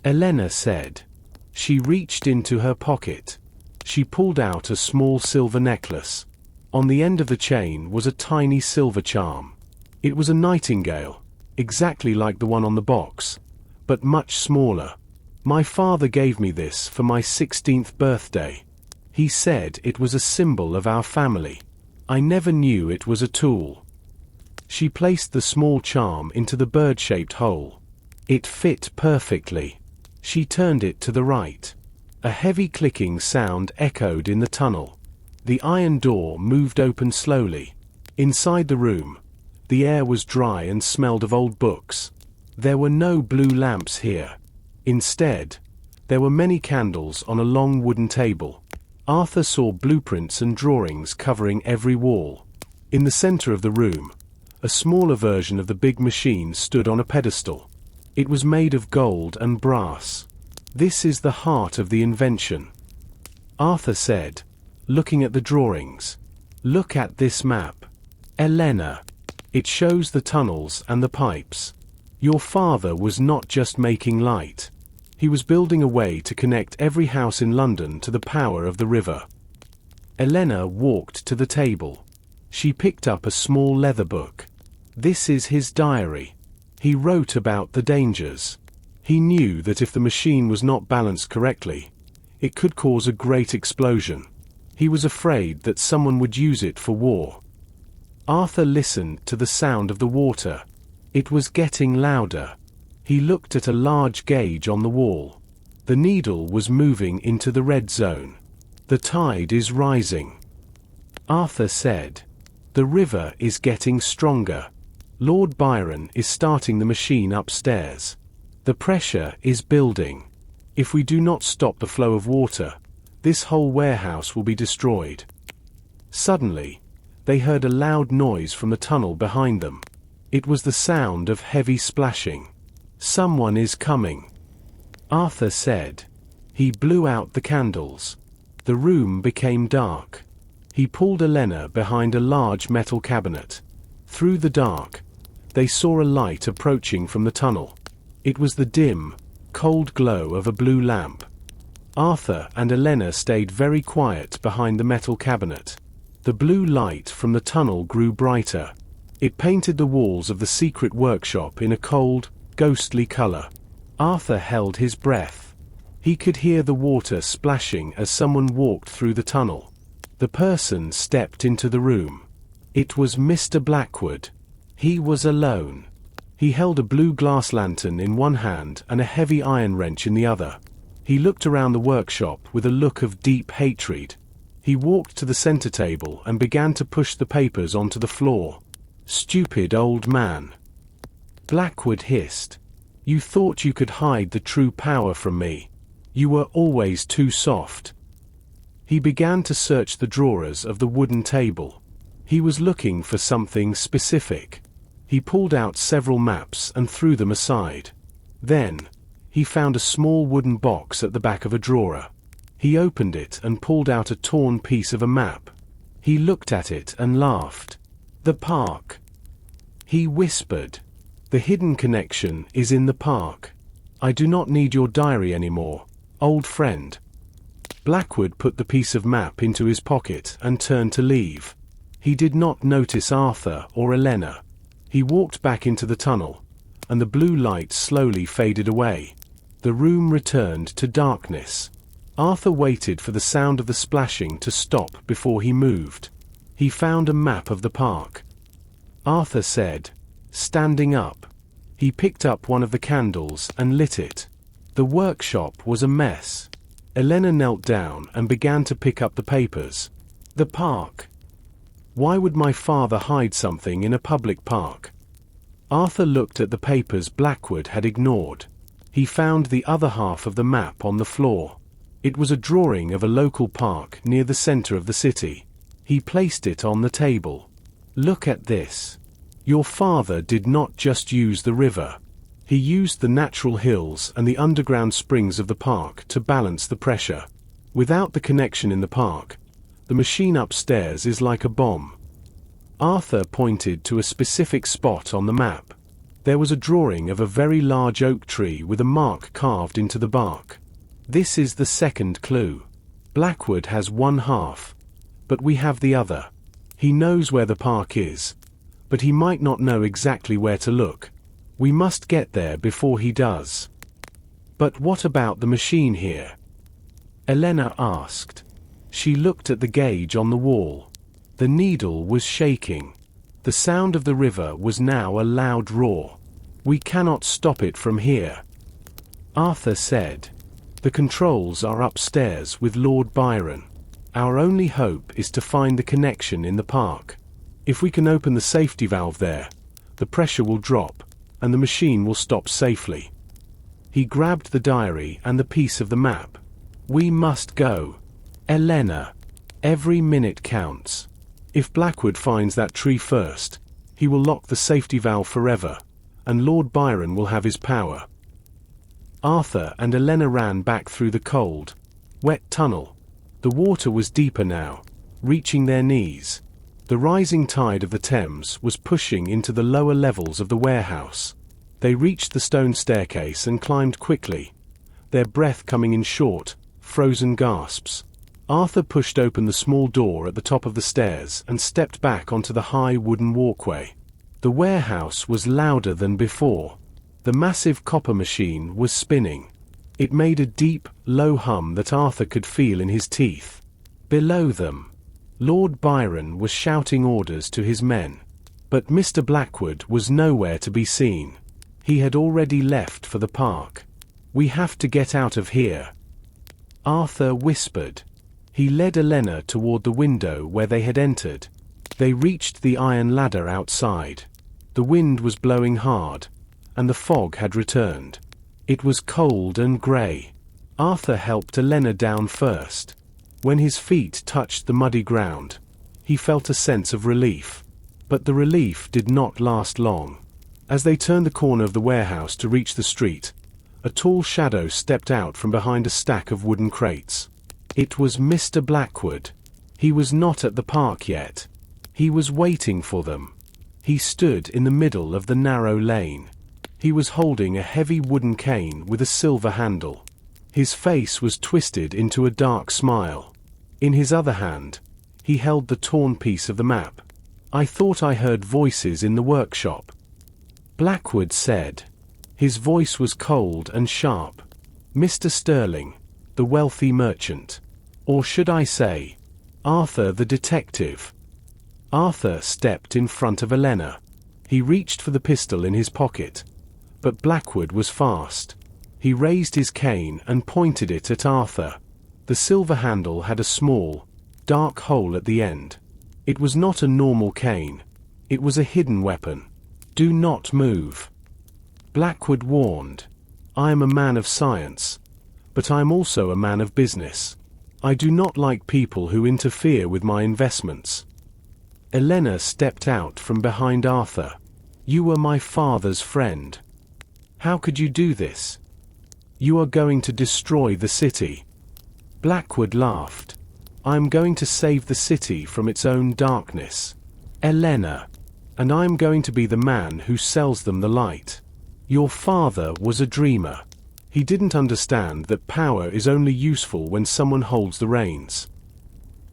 Elena said. She reached into her pocket. She pulled out a small silver necklace. On the end of the chain was a tiny silver charm. It was a nightingale, exactly like the one on the box, but much smaller. "My father gave me this for my 16th birthday. He said it was a symbol of our family. I never knew it was a tool." She placed the small charm into the bird-shaped hole. It fit perfectly. She turned it to the right. A heavy clicking sound echoed in the tunnel. The iron door moved open slowly. Inside the room, the air was dry and smelled of old books. There were no blue lamps here. Instead, there were many candles on a long wooden table. Arthur saw blueprints and drawings covering every wall. In the center of the room, a smaller version of the big machine stood on a pedestal. It was made of gold and brass. "This is the heart of the invention," Arthur said, looking at the drawings. "Look at this map, Elena. It shows the tunnels and the pipes. Your father was not just making light. He was building a way to connect every house in London to the power of the river." Elena walked to the table. She picked up a small leather book. "This is his diary. He wrote about the dangers. He knew that if the machine was not balanced correctly, it could cause a great explosion. He was afraid that someone would use it for war." Arthur listened to the sound of the water. It was getting louder. He looked at a large gauge on the wall. The needle was moving into the red zone. "The tide is rising," Arthur said. "The river is getting stronger. Lord Byron is starting the machine upstairs. The pressure is building. If we do not stop the flow of water, this whole warehouse will be destroyed." Suddenly, they heard a loud noise from the tunnel behind them. It was the sound of heavy splashing. "Someone is coming," Arthur said. He blew out the candles. The room became dark. He pulled Elena behind a large metal cabinet. Through the dark, they saw a light approaching from the tunnel. It was the dim, cold glow of a blue lamp. Arthur and Elena stayed very quiet behind the metal cabinet. The blue light from the tunnel grew brighter. It painted the walls of the secret workshop in a cold, ghostly color. Arthur held his breath. He could hear the water splashing as someone walked through the tunnel. The person stepped into the room. It was Mr. Blackwood. He was alone. He held a blue glass lantern in one hand and a heavy iron wrench in the other. He looked around the workshop with a look of deep hatred. He walked to the center table and began to push the papers onto the floor. "Stupid old man," Blackwood hissed. "You thought you could hide the true power from me. You were always too soft." He began to search the drawers of the wooden table. He was looking for something specific. He pulled out several maps and threw them aside. Then, he found a small wooden box at the back of a drawer. He opened it and pulled out a torn piece of a map. He looked at it and laughed. "The park," he whispered. "The hidden connection is in the park. I do not need your diary anymore, old friend." Blackwood put the piece of map into his pocket and turned to leave. He did not notice Arthur or Elena. He walked back into the tunnel, and the blue light slowly faded away. The room returned to darkness. Arthur waited for the sound of the splashing to stop before he moved. He found a map of the park. Arthur said, standing up. He picked up one of the candles and lit it. The workshop was a mess. Elena knelt down and began to pick up the papers. "The park. Why would my father hide something in a public park?" Arthur looked at the papers Blackwood had ignored. He found the other half of the map on the floor. It was a drawing of a local park near the center of the city. He placed it on the table. "Look at this. Your father did not just use the river. He used the natural hills and the underground springs of the park to balance the pressure. Without the connection in the park, the machine upstairs is like a bomb." Arthur pointed to a specific spot on the map. There was a drawing of a very large oak tree with a mark carved into the bark. "This is the second clue. Blackwood has one half, but we have the other. He knows where the park is, but he might not know exactly where to look. We must get there before he does." "But what about the machine here?" Elena asked. She looked at the gauge on the wall. The needle was shaking. The sound of the river was now a loud roar. "We cannot stop it from here," Arthur said. "The controls are upstairs with Lord Byron. Our only hope is to find the connection in the park. If we can open the safety valve there, the pressure will drop, and the machine will stop safely." He grabbed the diary and the piece of the map. "We must go. Elena. Every minute counts. If Blackwood finds that tree first, he will lock the safety valve forever, and Lord Byron will have his power. Arthur and Elena ran back through the cold, wet tunnel. The water was deeper now, reaching their knees. The rising tide of the Thames was pushing into the lower levels of the warehouse. They reached the stone staircase and climbed quickly, their breath coming in short, frozen gasps. Arthur pushed open the small door at the top of the stairs and stepped back onto the high wooden walkway. The warehouse was louder than before. The massive copper machine was spinning. It made a deep, low hum that Arthur could feel in his teeth. Below them, Lord Byron was shouting orders to his men. But Mr. Blackwood was nowhere to be seen. He had already left for the park. "We have to get out of here," Arthur whispered. He led Elena toward the window where they had entered. They reached the iron ladder outside. The wind was blowing hard, and the fog had returned. It was cold and grey. Arthur helped Elena down first. When his feet touched the muddy ground, he felt a sense of relief. But the relief did not last long. As they turned the corner of the warehouse to reach the street, a tall shadow stepped out from behind a stack of wooden crates. It was Mr. Blackwood. He was not at the park yet. He was waiting for them. He stood in the middle of the narrow lane. He was holding a heavy wooden cane with a silver handle. His face was twisted into a dark smile. In his other hand, he held the torn piece of the map. "I thought I heard voices in the workshop," Blackwood said. His voice was cold and sharp. "Mr. Sterling, the wealthy merchant. Or should I say, Arthur the detective." Arthur stepped in front of Elena. He reached for the pistol in his pocket. But Blackwood was fast. He raised his cane and pointed it at Arthur. The silver handle had a small, dark hole at the end. It was not a normal cane. It was a hidden weapon. "Do not move," Blackwood warned. "I am a man of science, but I am also a man of business. I do not like people who interfere with my investments." Elena stepped out from behind Arthur. "You were my father's friend. How could you do this? You are going to destroy the city." Blackwood laughed. "I am going to save the city from its own darkness, Elena. And I am going to be the man who sells them the light. Your father was a dreamer. He didn't understand that power is only useful when someone holds the reins."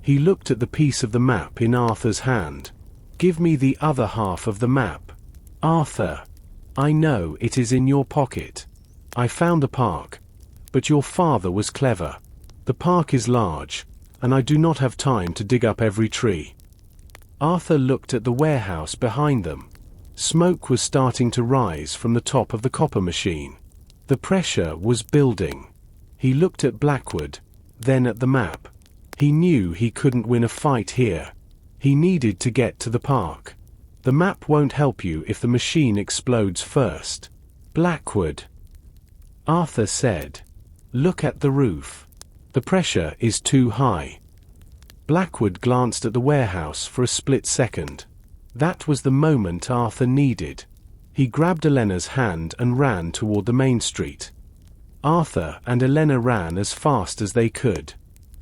He looked at the piece of the map in Arthur's hand. "Give me the other half of the map, Arthur. I know it is in your pocket. I found the park, but your father was clever. The park is large, and I do not have time to dig up every tree." Arthur looked at the warehouse behind them. Smoke was starting to rise from the top of the copper machine. The pressure was building. He looked at Blackwood, then at the map. He knew he couldn't win a fight here. He needed to get to the park. "The map won't help you if the machine explodes first, Blackwood," Arthur said. "Look at the roof. The pressure is too high." Blackwood glanced at the warehouse for a split second. That was the moment Arthur needed. He grabbed Elena's hand and ran toward the main street. Arthur and Elena ran as fast as they could.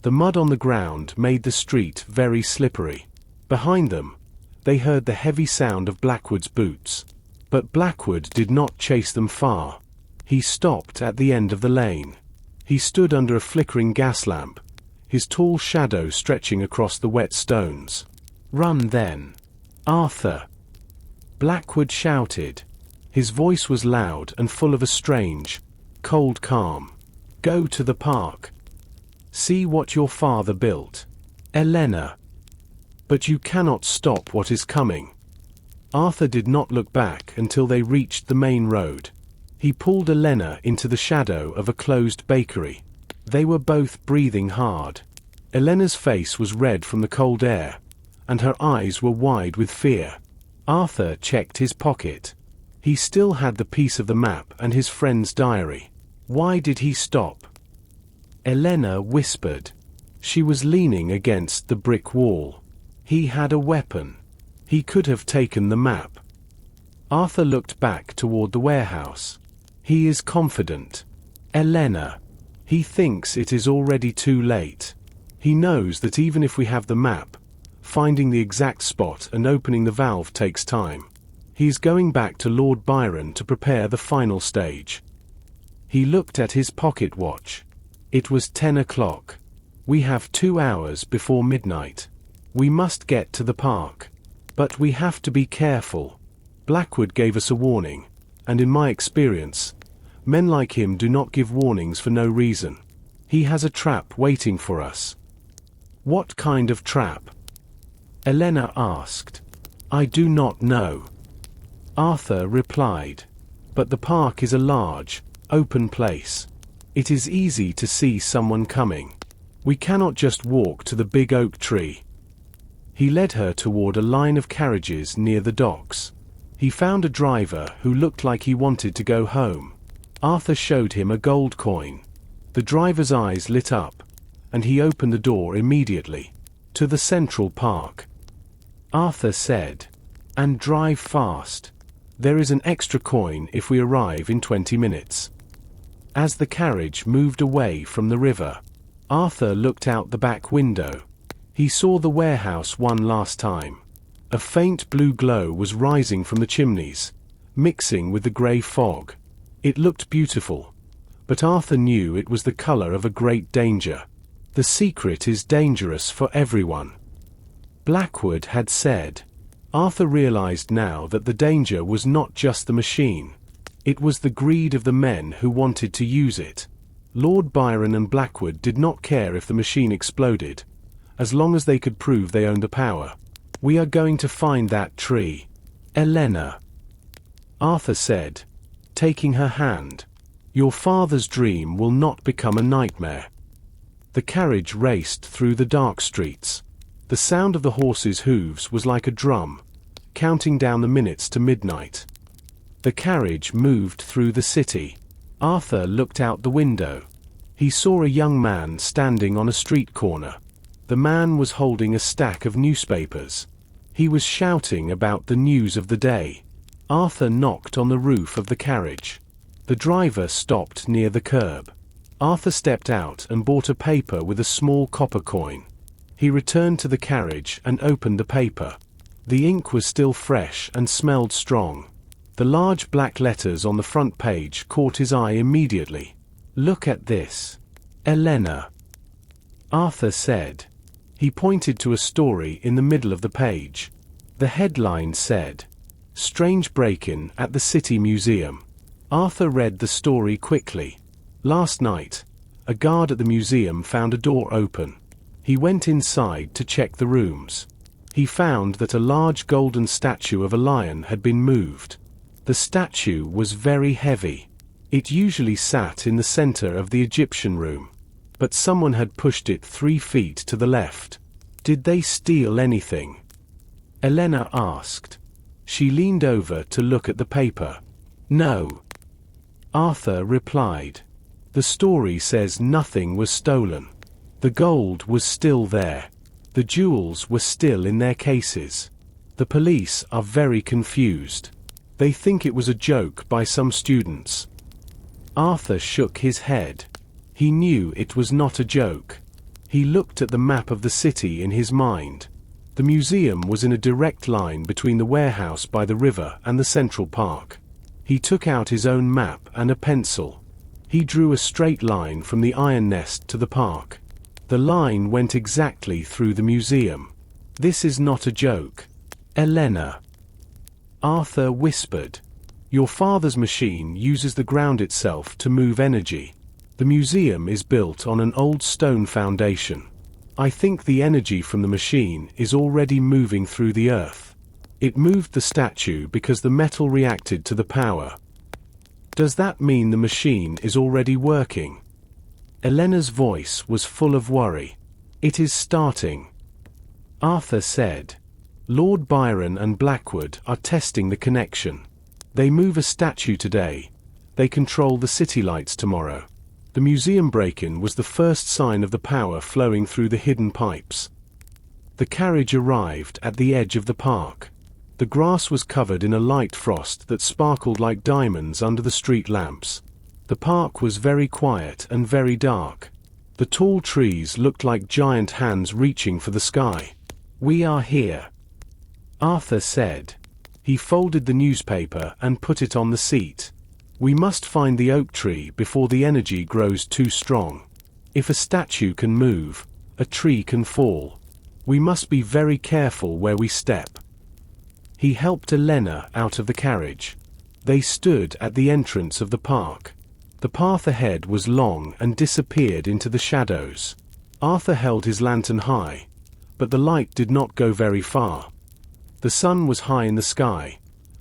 The mud on the ground made the street very slippery. Behind them, they heard the heavy sound of Blackwood's boots. But Blackwood did not chase them far. He stopped at the end of the lane. He stood under a flickering gas lamp, his tall shadow stretching across the wet stones. "Run then, Arthur," Blackwood shouted. His voice was loud and full of a strange, cold calm. "Go to the park. See what your father built, Elena. But you cannot stop what is coming." Arthur did not look back until they reached the main road. He pulled Elena into the shadow of a closed bakery. They were both breathing hard. Elena's face was red from the cold air, and her eyes were wide with fear. Arthur checked his pocket. He still had the piece of the map and his friend's diary. Why did he stop? Elena whispered. She was leaning against the brick wall. He had a weapon. He could have taken the map. Arthur looked back toward the warehouse. He is confident. Elena. He thinks it is already too late. He knows that even if we have the map, finding the exact spot and opening the valve takes time. He is going back to Lord Byron to prepare the final stage. He looked at his pocket watch. It was 10 o'clock. We have 2 hours before midnight. We must get to the park. But we have to be careful. Blackwood gave us a warning, and in my experience, men like him do not give warnings for no reason. He has a trap waiting for us. What kind of trap? Elena asked. I do not know. Arthur replied. But the park is a large, open place. It is easy to see someone coming. We cannot just walk to the big oak tree. He led her toward a line of carriages near the docks. He found a driver who looked like he wanted to go home. Arthur showed him a gold coin. The driver's eyes lit up, and he opened the door immediately. To the Central Park. Arthur said. And drive fast. There is an extra coin if we arrive in 20 minutes. As the carriage moved away from the river, Arthur looked out the back window. He saw the warehouse one last time. A faint blue glow was rising from the chimneys, mixing with the grey fog. It looked beautiful, but Arthur knew it was the color of a great danger. The secret is dangerous for everyone. Blackwood had said. Arthur realized now that the danger was not just the machine. It was the greed of the men who wanted to use it. Lord Byron and Blackwood did not care if the machine exploded, as long as they could prove they owned the power. We are going to find that tree. Elena. Arthur said, taking her hand. Your father's dream will not become a nightmare. The carriage raced through the dark streets. The sound of the horses' hooves was like a drum, counting down the minutes to midnight. The carriage moved through the city. Arthur looked out the window. He saw a young man standing on a street corner. The man was holding a stack of newspapers. He was shouting about the news of the day. Arthur knocked on the roof of the carriage. The driver stopped near the curb. Arthur stepped out and bought a paper with a small copper coin. He returned to the carriage and opened the paper. The ink was still fresh and smelled strong. The large black letters on the front page caught his eye immediately. Look at this. Elena. Arthur said. He pointed to a story in the middle of the page. The headline said, Strange break-in at the City Museum. Arthur read the story quickly. Last night, a guard at the museum found a door open. He went inside to check the rooms. He found that a large golden statue of a lion had been moved. The statue was very heavy. It usually sat in the center of the Egyptian room. But someone had pushed it 3 feet to the left. Did they steal anything? Elena asked. She leaned over to look at the paper. No. Arthur replied. The story says nothing was stolen. The gold was still there. The jewels were still in their cases. The police are very confused. They think it was a joke by some students. Arthur shook his head. He knew it was not a joke. He looked at the map of the city in his mind. The museum was in a direct line between the warehouse by the river and the Central Park. He took out his own map and a pencil. He drew a straight line from the iron nest to the park. The line went exactly through the museum. This is not a joke. Elena. Arthur whispered. Your father's machine uses the ground itself to move energy. The museum is built on an old stone foundation. I think the energy from the machine is already moving through the earth. It moved the statue because the metal reacted to the power. Does that mean the machine is already working? Elena's voice was full of worry. It is starting. Arthur said. Lord Byron and Blackwood are testing the connection. They move a statue today. They control the city lights tomorrow. The museum break-in was the first sign of the power flowing through the hidden pipes. The carriage arrived at the edge of the park. The grass was covered in a light frost that sparkled like diamonds under the street lamps. The park was very quiet and very dark. The tall trees looked like giant hands reaching for the sky. "We are here," Arthur said. He folded the newspaper and put it on the seat. "We must find the oak tree before the energy grows too strong. If a statue can move, a tree can fall. We must be very careful where we step." He helped Elena out of the carriage. They stood at the entrance of the park. The path ahead was long and disappeared into the shadows. Arthur held his lantern high, but the light did not go very far. The sun was high in the sky,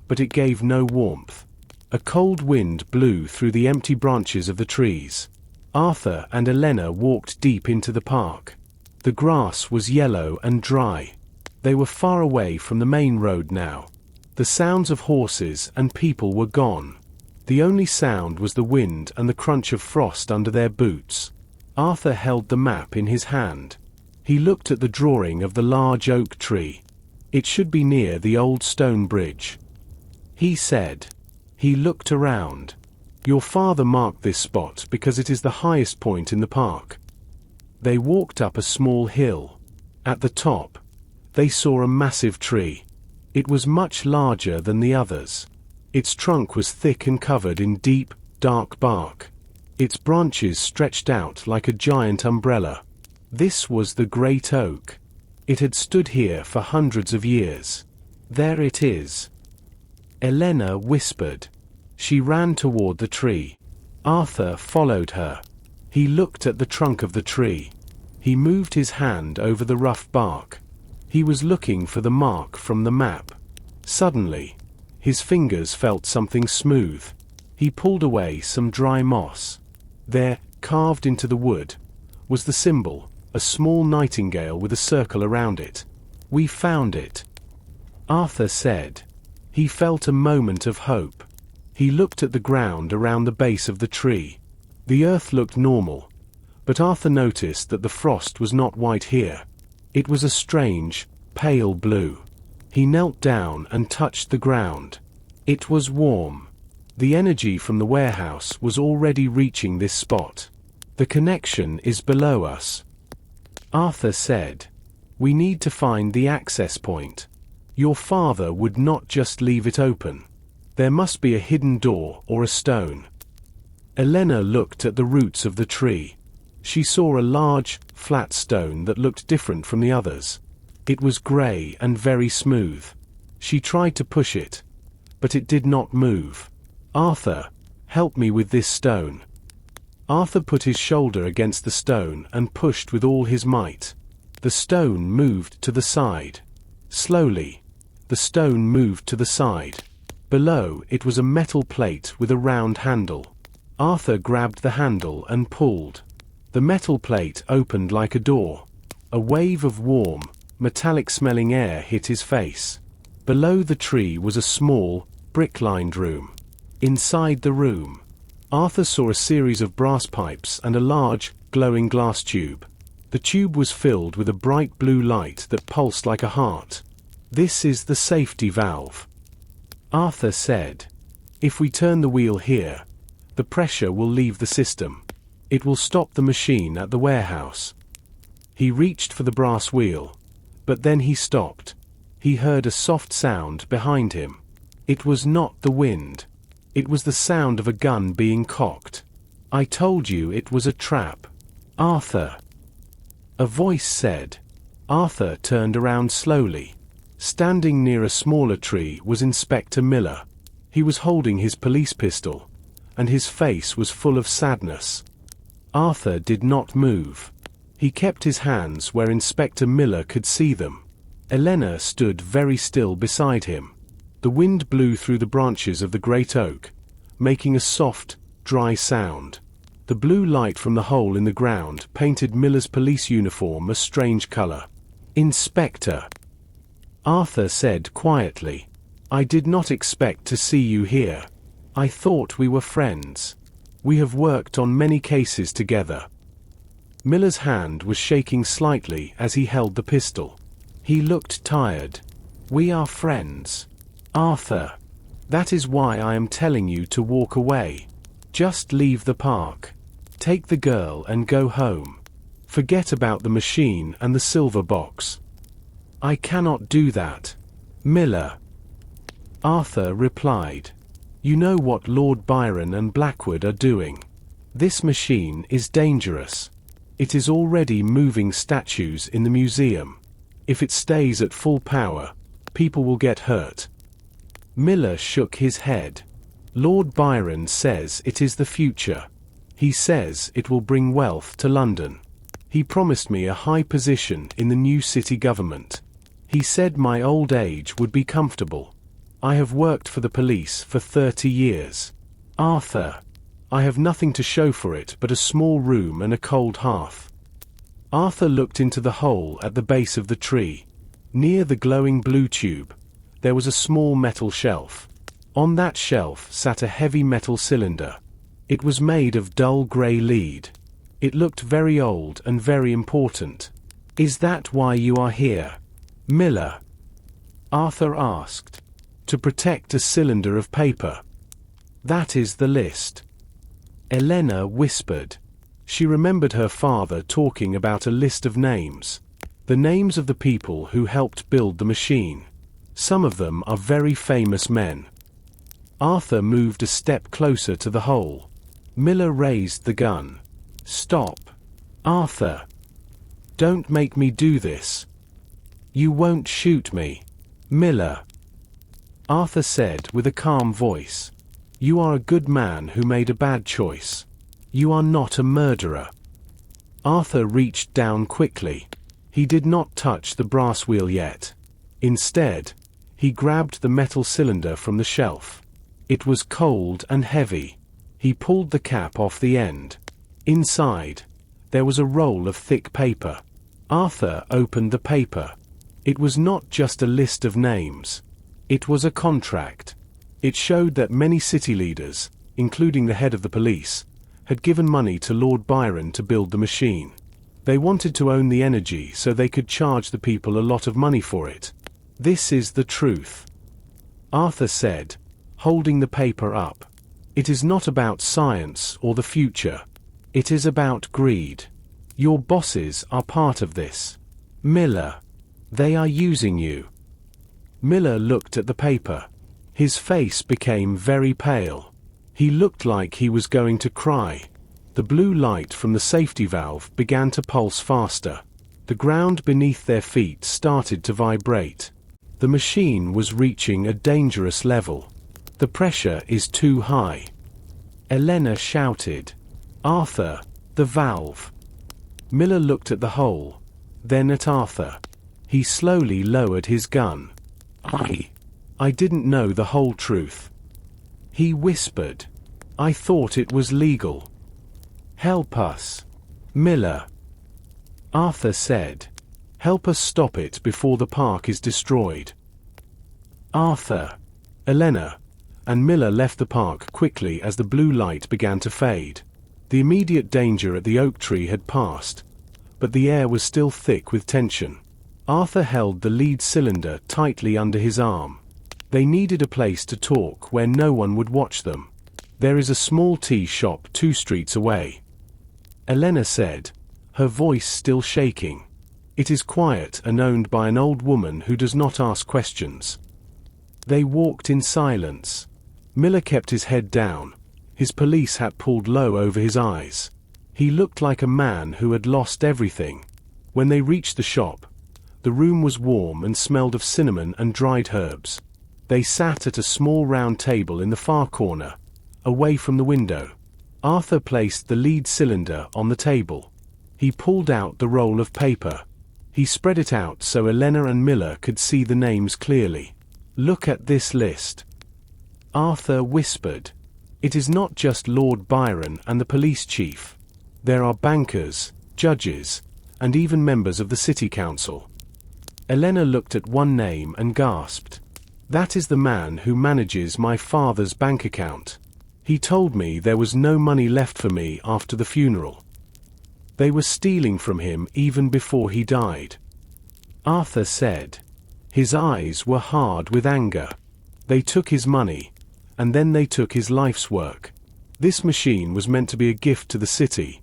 but it gave no warmth. A cold wind blew through the empty branches of the trees. Arthur and Elena walked deep into the park. The grass was yellow and dry. They were far away from the main road now. The sounds of horses and people were gone. The only sound was the wind and the crunch of frost under their boots. Arthur held the map in his hand. He looked at the drawing of the large oak tree. It should be near the old stone bridge, he said. He looked around. "Your father marked this spot because it is the highest point in the park." They walked up a small hill. At the top, they saw a massive tree. It was much larger than the others. Its trunk was thick and covered in deep, dark bark. Its branches stretched out like a giant umbrella. This was the great oak. It had stood here for hundreds of years. "There it is," Elena whispered. She ran toward the tree. Arthur followed her. He looked at the trunk of the tree. He moved his hand over the rough bark. He was looking for the mark from the map. Suddenly, his fingers felt something smooth. He pulled away some dry moss. There, carved into the wood, was the symbol, a small nightingale with a circle around it. "We found it," Arthur said. He felt a moment of hope. He looked at the ground around the base of the tree. The earth looked normal, but Arthur noticed that the frost was not white here. It was a strange, pale blue. He knelt down and touched the ground. It was warm. The energy from the warehouse was already reaching this spot. "The connection is below us," Arthur said. "We need to find the access point. Your father would not just leave it open. There must be a hidden door or a stone." Elena looked at the roots of the tree. She saw a large, flat stone that looked different from the others. It was grey and very smooth. She tried to push it, but it did not move. "Arthur, help me with this stone." Arthur put his shoulder against the stone and pushed with all his might. The stone moved to the side. Slowly, the stone moved to the side. Below it was a metal plate with a round handle. Arthur grabbed the handle and pulled. The metal plate opened like a door. A wave of warm, metallic-smelling air hit his face. Below the tree was a small, brick-lined room. Inside the room, Arthur saw a series of brass pipes and a large, glowing glass tube. The tube was filled with a bright blue light that pulsed like a heart. "This is the safety valve," Arthur said. "If we turn the wheel here, the pressure will leave the system. It will stop the machine at the warehouse." He reached for the brass wheel, but then he stopped. He heard a soft sound behind him. It was not the wind. It was the sound of a gun being cocked. "I told you it was a trap, Arthur," a voice said. Arthur turned around slowly. Standing near a smaller tree was Inspector Miller. He was holding his police pistol, and his face was full of sadness. Arthur did not move. He kept his hands where Inspector Miller could see them. Elena stood very still beside him. The wind blew through the branches of the great oak, making a soft, dry sound. The blue light from the hole in the ground painted Miller's police uniform a strange color. "Inspector," Arthur said quietly, "I did not expect to see you here. I thought we were friends. We have worked on many cases together." Miller's hand was shaking slightly as he held the pistol. He looked tired. "We are friends, Arthur. That is why I am telling you to walk away. Just leave the park. Take the girl and go home. Forget about the machine and the silver box." "I cannot do that, Miller," Arthur replied. "You know what Lord Byron and Blackwood are doing. This machine is dangerous. It is already moving statues in the museum. If it stays at full power, people will get hurt." Miller shook his head. "Lord Byron says it is the future. He says it will bring wealth to London. He promised me a high position in the new city government. He said my old age would be comfortable. I have worked for the police for 30 years. Arthur, I have nothing to show for it but a small room and a cold hearth." Arthur looked into the hole at the base of the tree. Near the glowing blue tube, there was a small metal shelf. On that shelf sat a heavy metal cylinder. It was made of dull grey lead. It looked very old and very important. "Is that why you are here, Miller?" Arthur asked. "To protect a cylinder of paper. That is the list." Elena whispered. She remembered her father talking about a list of names. The names of the people who helped build the machine. Some of them are very famous men. Arthur moved a step closer to the hole. Miller raised the gun. "Stop, Arthur. Don't make me do this. You won't shoot me, Miller," Arthur said with a calm voice. "You are a good man who made a bad choice. You are not a murderer." Arthur reached down quickly. He did not touch the brass wheel yet. Instead, he grabbed the metal cylinder from the shelf. It was cold and heavy. He pulled the cap off the end. Inside, there was a roll of thick paper. Arthur opened the paper. It was not just a list of names. It was a contract. It showed that many city leaders, including the head of the police, had given money to Lord Byron to build the machine. They wanted to own the energy so they could charge the people a lot of money for it. "This is the truth," Arthur said, holding the paper up. "It is not about science or the future. It is about greed. Your bosses are part of this, Miller. They are using you." Miller looked at the paper. His face became very pale. He looked like he was going to cry. The blue light from the safety valve began to pulse faster. The ground beneath their feet started to vibrate. The machine was reaching a dangerous level. "The pressure is too high," Elena shouted. "Arthur, the valve." Miller looked at the hole, then at Arthur. He slowly lowered his gun. I didn't know the whole truth," he whispered. "I thought it was legal." "Help us, Miller," Arthur said. "Help us stop it before the park is destroyed." Arthur, Elena, and Miller left the park quickly as the blue light began to fade. The immediate danger at the oak tree had passed, but the air was still thick with tension. Arthur held the lead cylinder tightly under his arm. They needed a place to talk where no one would watch them. "There is a small tea shop 2 streets away," Elena said, her voice still shaking. "It is quiet and owned by an old woman who does not ask questions." They walked in silence. Miller kept his head down, his police hat pulled low over his eyes. He looked like a man who had lost everything. When they reached the shop, the room was warm and smelled of cinnamon and dried herbs. They sat at a small round table in the far corner, away from the window. Arthur placed the lead cylinder on the table. He pulled out the roll of paper. He spread it out so Elena and Miller could see the names clearly. "Look at this list," Arthur whispered. "It is not just Lord Byron and the police chief. There are bankers, judges, and even members of the city council." Elena looked at one name and gasped. "That is the man who manages my father's bank account. He told me there was no money left for me after the funeral. They were stealing from him even before he died. Arthur said. His eyes were hard with anger. They took his money, and then they took his life's work. This machine was meant to be a gift to the city,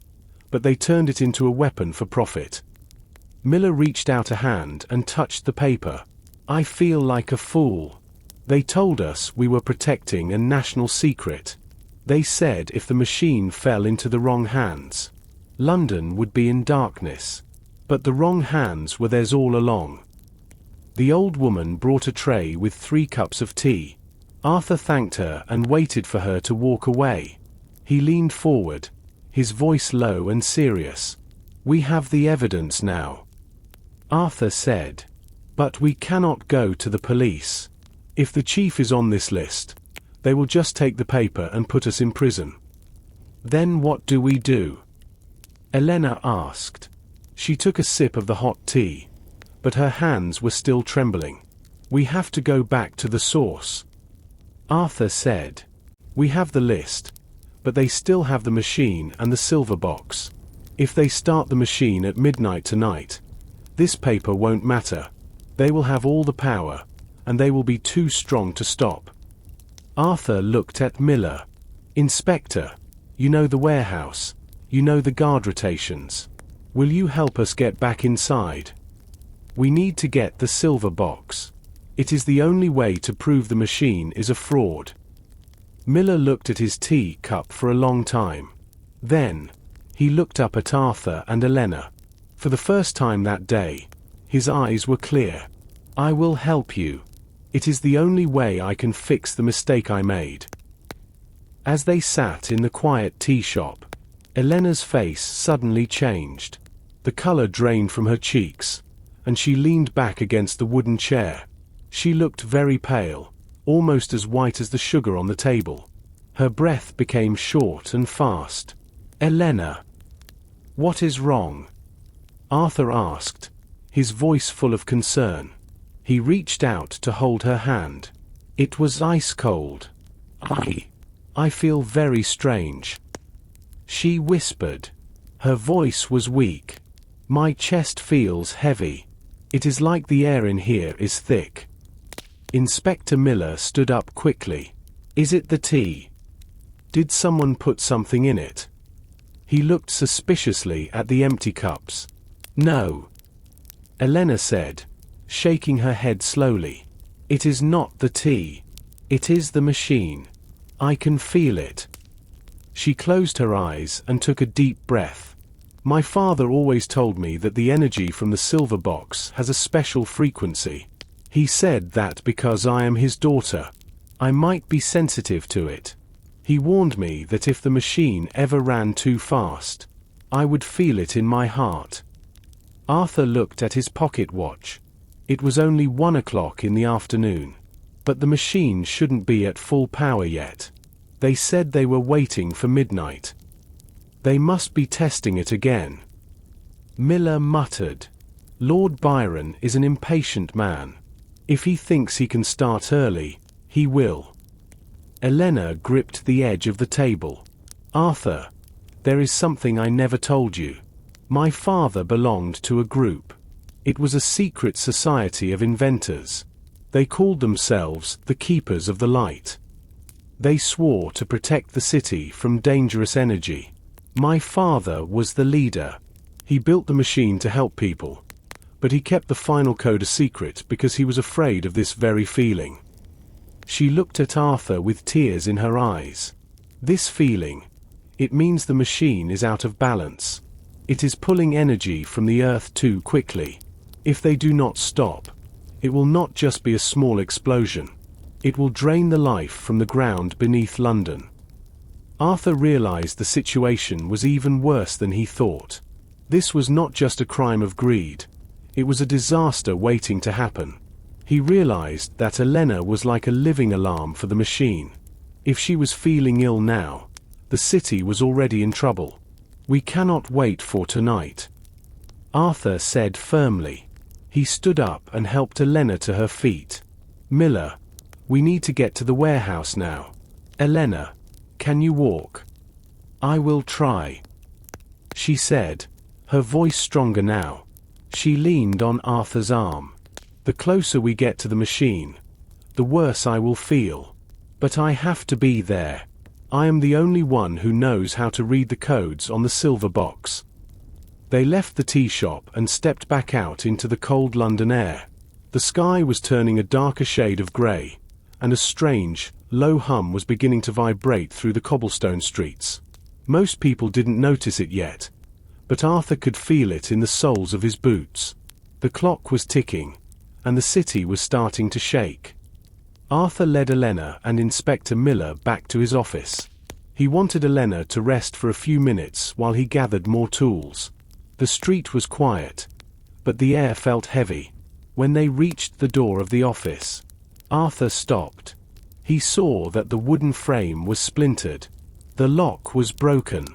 but they turned it into a weapon for profit. Miller reached out a hand and touched the paper. I feel like a fool. They told us we were protecting a national secret. They said if the machine fell into the wrong hands, London would be in darkness. But the wrong hands were theirs all along. The old woman brought a tray with 3 cups of tea. Arthur thanked her and waited for her to walk away. He leaned forward, his voice low and serious. We have the evidence now. Arthur said. But we cannot go to the police. If the chief is on this list, they will just take the paper and put us in prison. Then what do we do? Elena asked. She took a sip of the hot tea, but her hands were still trembling. We have to go back to the source. Arthur said. We have the list, but they still have the machine and the silver box. If they start the machine at midnight tonight, this paper won't matter. They will have all the power, and they will be too strong to stop. Arthur looked at Miller. Inspector, you know the warehouse, you know the guard rotations. Will you help us get back inside? We need to get the silver box. It is the only way to prove the machine is a fraud. Miller looked at his tea cup for a long time. Then, he looked up at Arthur and Elena. For the first time that day, his eyes were clear. I will help you. It is the only way I can fix the mistake I made. As they sat in the quiet tea shop, Elena's face suddenly changed. The color drained from her cheeks, and she leaned back against the wooden chair. She looked very pale, almost as white as the sugar on the table. Her breath became short and fast. Elena. What is wrong? Arthur asked, his voice full of concern. He reached out to hold her hand. It was ice cold. I feel very strange. She whispered. Her voice was weak. My chest feels heavy. It is like the air in here is thick. Inspector Miller stood up quickly. Is it the tea? Did someone put something in it? He looked suspiciously at the empty cups. No. Elena said, shaking her head slowly. It is not the tea. It is the machine. I can feel it. She closed her eyes and took a deep breath. My father always told me that the energy from the silver box has a special frequency. He said that because I am his daughter, I might be sensitive to it. He warned me that if the machine ever ran too fast, I would feel it in my heart. Arthur looked at his pocket watch. It was only 1 o'clock in the afternoon. But the machine shouldn't be at full power yet. They said they were waiting for midnight. They must be testing it again. Miller muttered. Lord Byron is an impatient man. If he thinks he can start early, he will. Elena gripped the edge of the table. Arthur, there is something I never told you. My father belonged to a group. It was a secret society of inventors. They called themselves the Keepers of the Light. They swore to protect the city from dangerous energy. My father was the leader. He built the machine to help people, but he kept the final code a secret because he was afraid of this very feeling. She looked at Arthur with tears in her eyes. This feeling, it means the machine is out of balance. It is pulling energy from the earth too quickly. If they do not stop, it will not just be a small explosion. It will drain the life from the ground beneath London. Arthur realized the situation was even worse than he thought. This was not just a crime of greed. It was a disaster waiting to happen. He realized that Elena was like a living alarm for the machine. If she was feeling ill now, the city was already in trouble. We cannot wait for tonight, Arthur said firmly. He stood up and helped Elena to her feet. Miller, we need to get to the warehouse now. Elena, Can you walk? I will try, she said, her voice stronger now. She leaned on Arthur's arm. The closer we get to the machine, the worse I will feel. But I have to be there. I am the only one who knows how to read the codes on the silver box. They left the tea shop and stepped back out into the cold London air. The sky was turning a darker shade of grey, and a strange, low hum was beginning to vibrate through the cobblestone streets. Most people didn't notice it yet, but Arthur could feel it in the soles of his boots. The clock was ticking, and the city was starting to shake. Arthur led Elena and Inspector Miller back to his office. He wanted Elena to rest for a few minutes while he gathered more tools. The street was quiet, but the air felt heavy. When they reached the door of the office, Arthur stopped. He saw that the wooden frame was splintered. The lock was broken.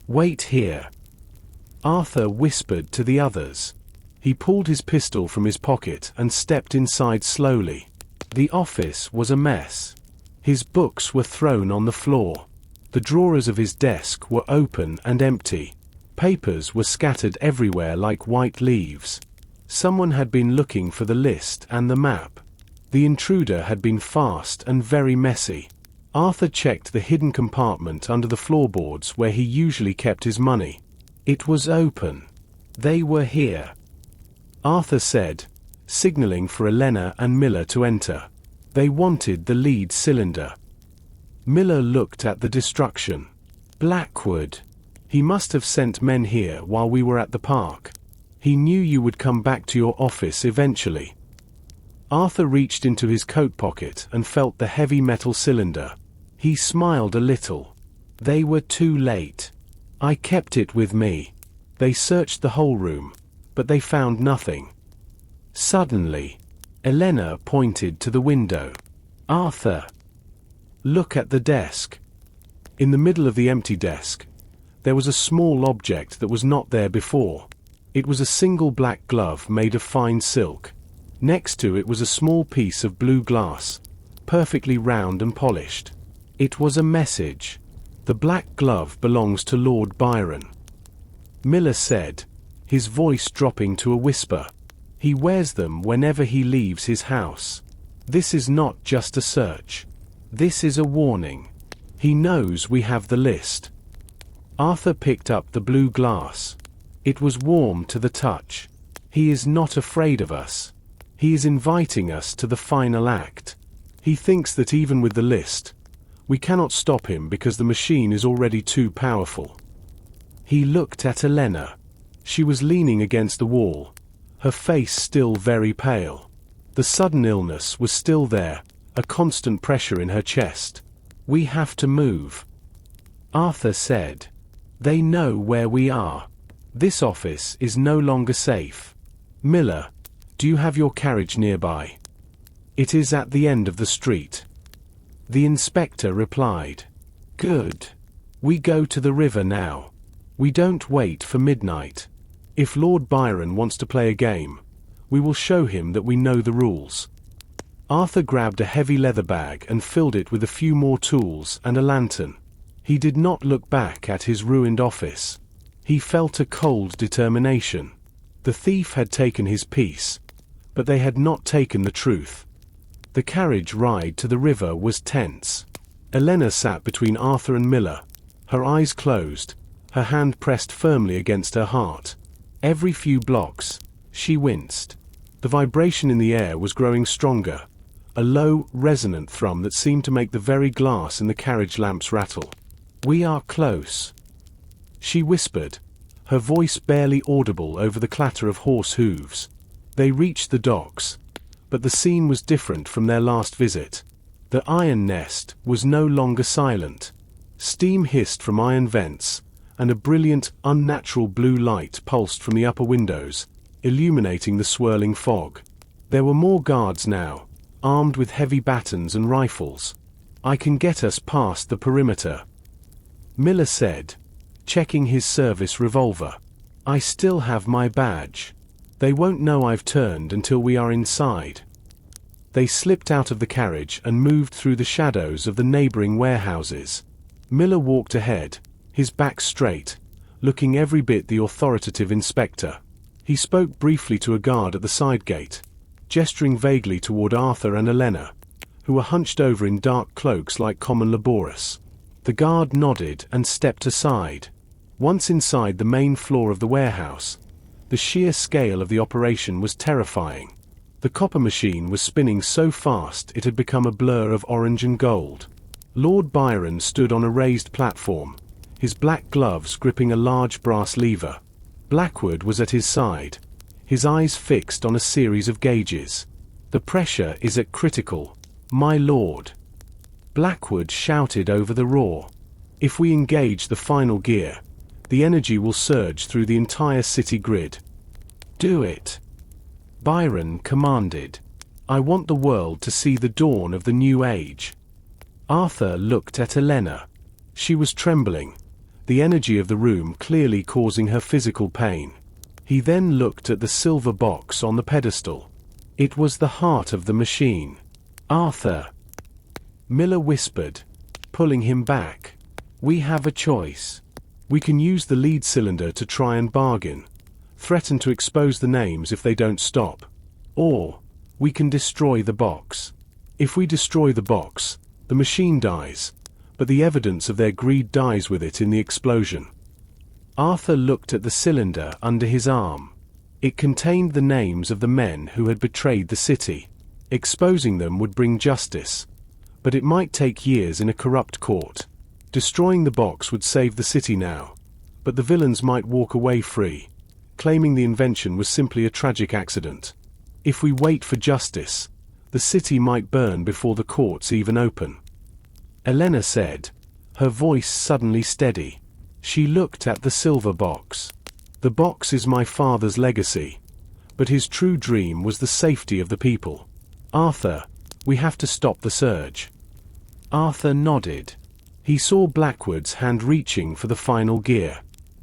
"Wait here," Arthur whispered to the others. He pulled his pistol from his pocket and stepped inside slowly. The office was a mess. His books were thrown on the floor. The drawers of his desk were open and empty. Papers were scattered everywhere like white leaves. Someone had been looking for the list and the map. The intruder had been fast and very messy. Arthur checked the hidden compartment under the floorboards where he usually kept his money. It was open. They were here, Arthur said, signaling for Elena and Miller to enter. They wanted the lead cylinder. Miller looked at the destruction. Blackwood. He must have sent men here while we were at the park. He knew you would come back to your office eventually. Arthur reached into his coat pocket and felt the heavy metal cylinder. He smiled a little. They were too late. I kept it with me. They searched the whole room, but they found nothing. Suddenly, Elena pointed to the window. Arthur, look at the desk. In the middle of the empty desk, there was a small object that was not there before. It was a single black glove made of fine silk. Next to it was a small piece of blue glass, perfectly round and polished. It was a message. The black glove belongs to Lord Byron, Miller said, his voice dropping to a whisper. He wears them whenever he leaves his house. This is not just a search. This is a warning. He knows we have the list. Arthur picked up the blue glass. It was warm to the touch. He is not afraid of us. He is inviting us to the final act. He thinks that even with the list, we cannot stop him because the machine is already too powerful. He looked at Elena. She was leaning against the wall, her face still very pale. The sudden illness was still there, a constant pressure in her chest. We have to move, Arthur said. They know where we are. This office is no longer safe. Miller, do you have your carriage nearby? It is at the end of the street. The inspector replied. Good. We go to the river now. We don't wait for midnight. If Lord Byron wants to play a game, we will show him that we know the rules. Arthur grabbed a heavy leather bag and filled it with a few more tools and a lantern. He did not look back at his ruined office. He felt a cold determination. The thief had taken his piece, but they had not taken the truth. The carriage ride to the river was tense. Elena sat between Arthur and Miller, her eyes closed, her hand pressed firmly against her heart. Every few blocks, she winced. The vibration in the air was growing stronger, a low, resonant thrum that seemed to make the very glass in the carriage lamps rattle. We are close, she whispered, her voice barely audible over the clatter of horse hooves. They reached the docks, but the scene was different from their last visit. The iron nest was no longer silent. Steam hissed from iron vents, and a brilliant, unnatural blue light pulsed from the upper windows, illuminating the swirling fog. There were more guards now, armed with heavy batons and rifles. I can get us past the perimeter, Miller said, checking his service revolver. I still have my badge. They won't know I've turned until we are inside. They slipped out of the carriage and moved through the shadows of the neighboring warehouses. Miller walked ahead, his back straight, looking every bit the authoritative inspector. He spoke briefly to a guard at the side gate, gesturing vaguely toward Arthur and Elena, who were hunched over in dark cloaks like common laborers. The guard nodded and stepped aside. Once inside the main floor of the warehouse, the sheer scale of the operation was terrifying. The copper machine was spinning so fast it had become a blur of orange and gold. Lord Byron stood on a raised platform, his black gloves gripping a large brass lever. Blackwood was at his side, his eyes fixed on a series of gauges. "The pressure is at critical, my lord," Blackwood shouted over the roar. "If we engage the final gear, the energy will surge through the entire city grid." "Do it," Byron commanded. "I want the world to see the dawn of the new age." Arthur looked at Elena. She was trembling, the energy of the room clearly causing her physical pain. He then looked at the silver box on the pedestal. It was the heart of the machine. "Arthur," Miller whispered, pulling him back. "We have a choice. We can use the lead cylinder to try and bargain, threaten to expose the names if they don't stop. Or, we can destroy the box. If we destroy the box, the machine dies, but the evidence of their greed dies with it in the explosion." Arthur looked at the cylinder under his arm. It contained the names of the men who had betrayed the city. Exposing them would bring justice, but it might take years in a corrupt court. Destroying the box would save the city now, but the villains might walk away free, claiming the invention was simply a tragic accident. If we wait for justice, the city might burn before the courts even open. Elena said, her voice suddenly steady. She looked at the silver box. "The box is my father's legacy, but his true dream was the safety of the people. Arthur, we have to stop the surge." Arthur nodded. He saw Blackwood's hand reaching for the final gear.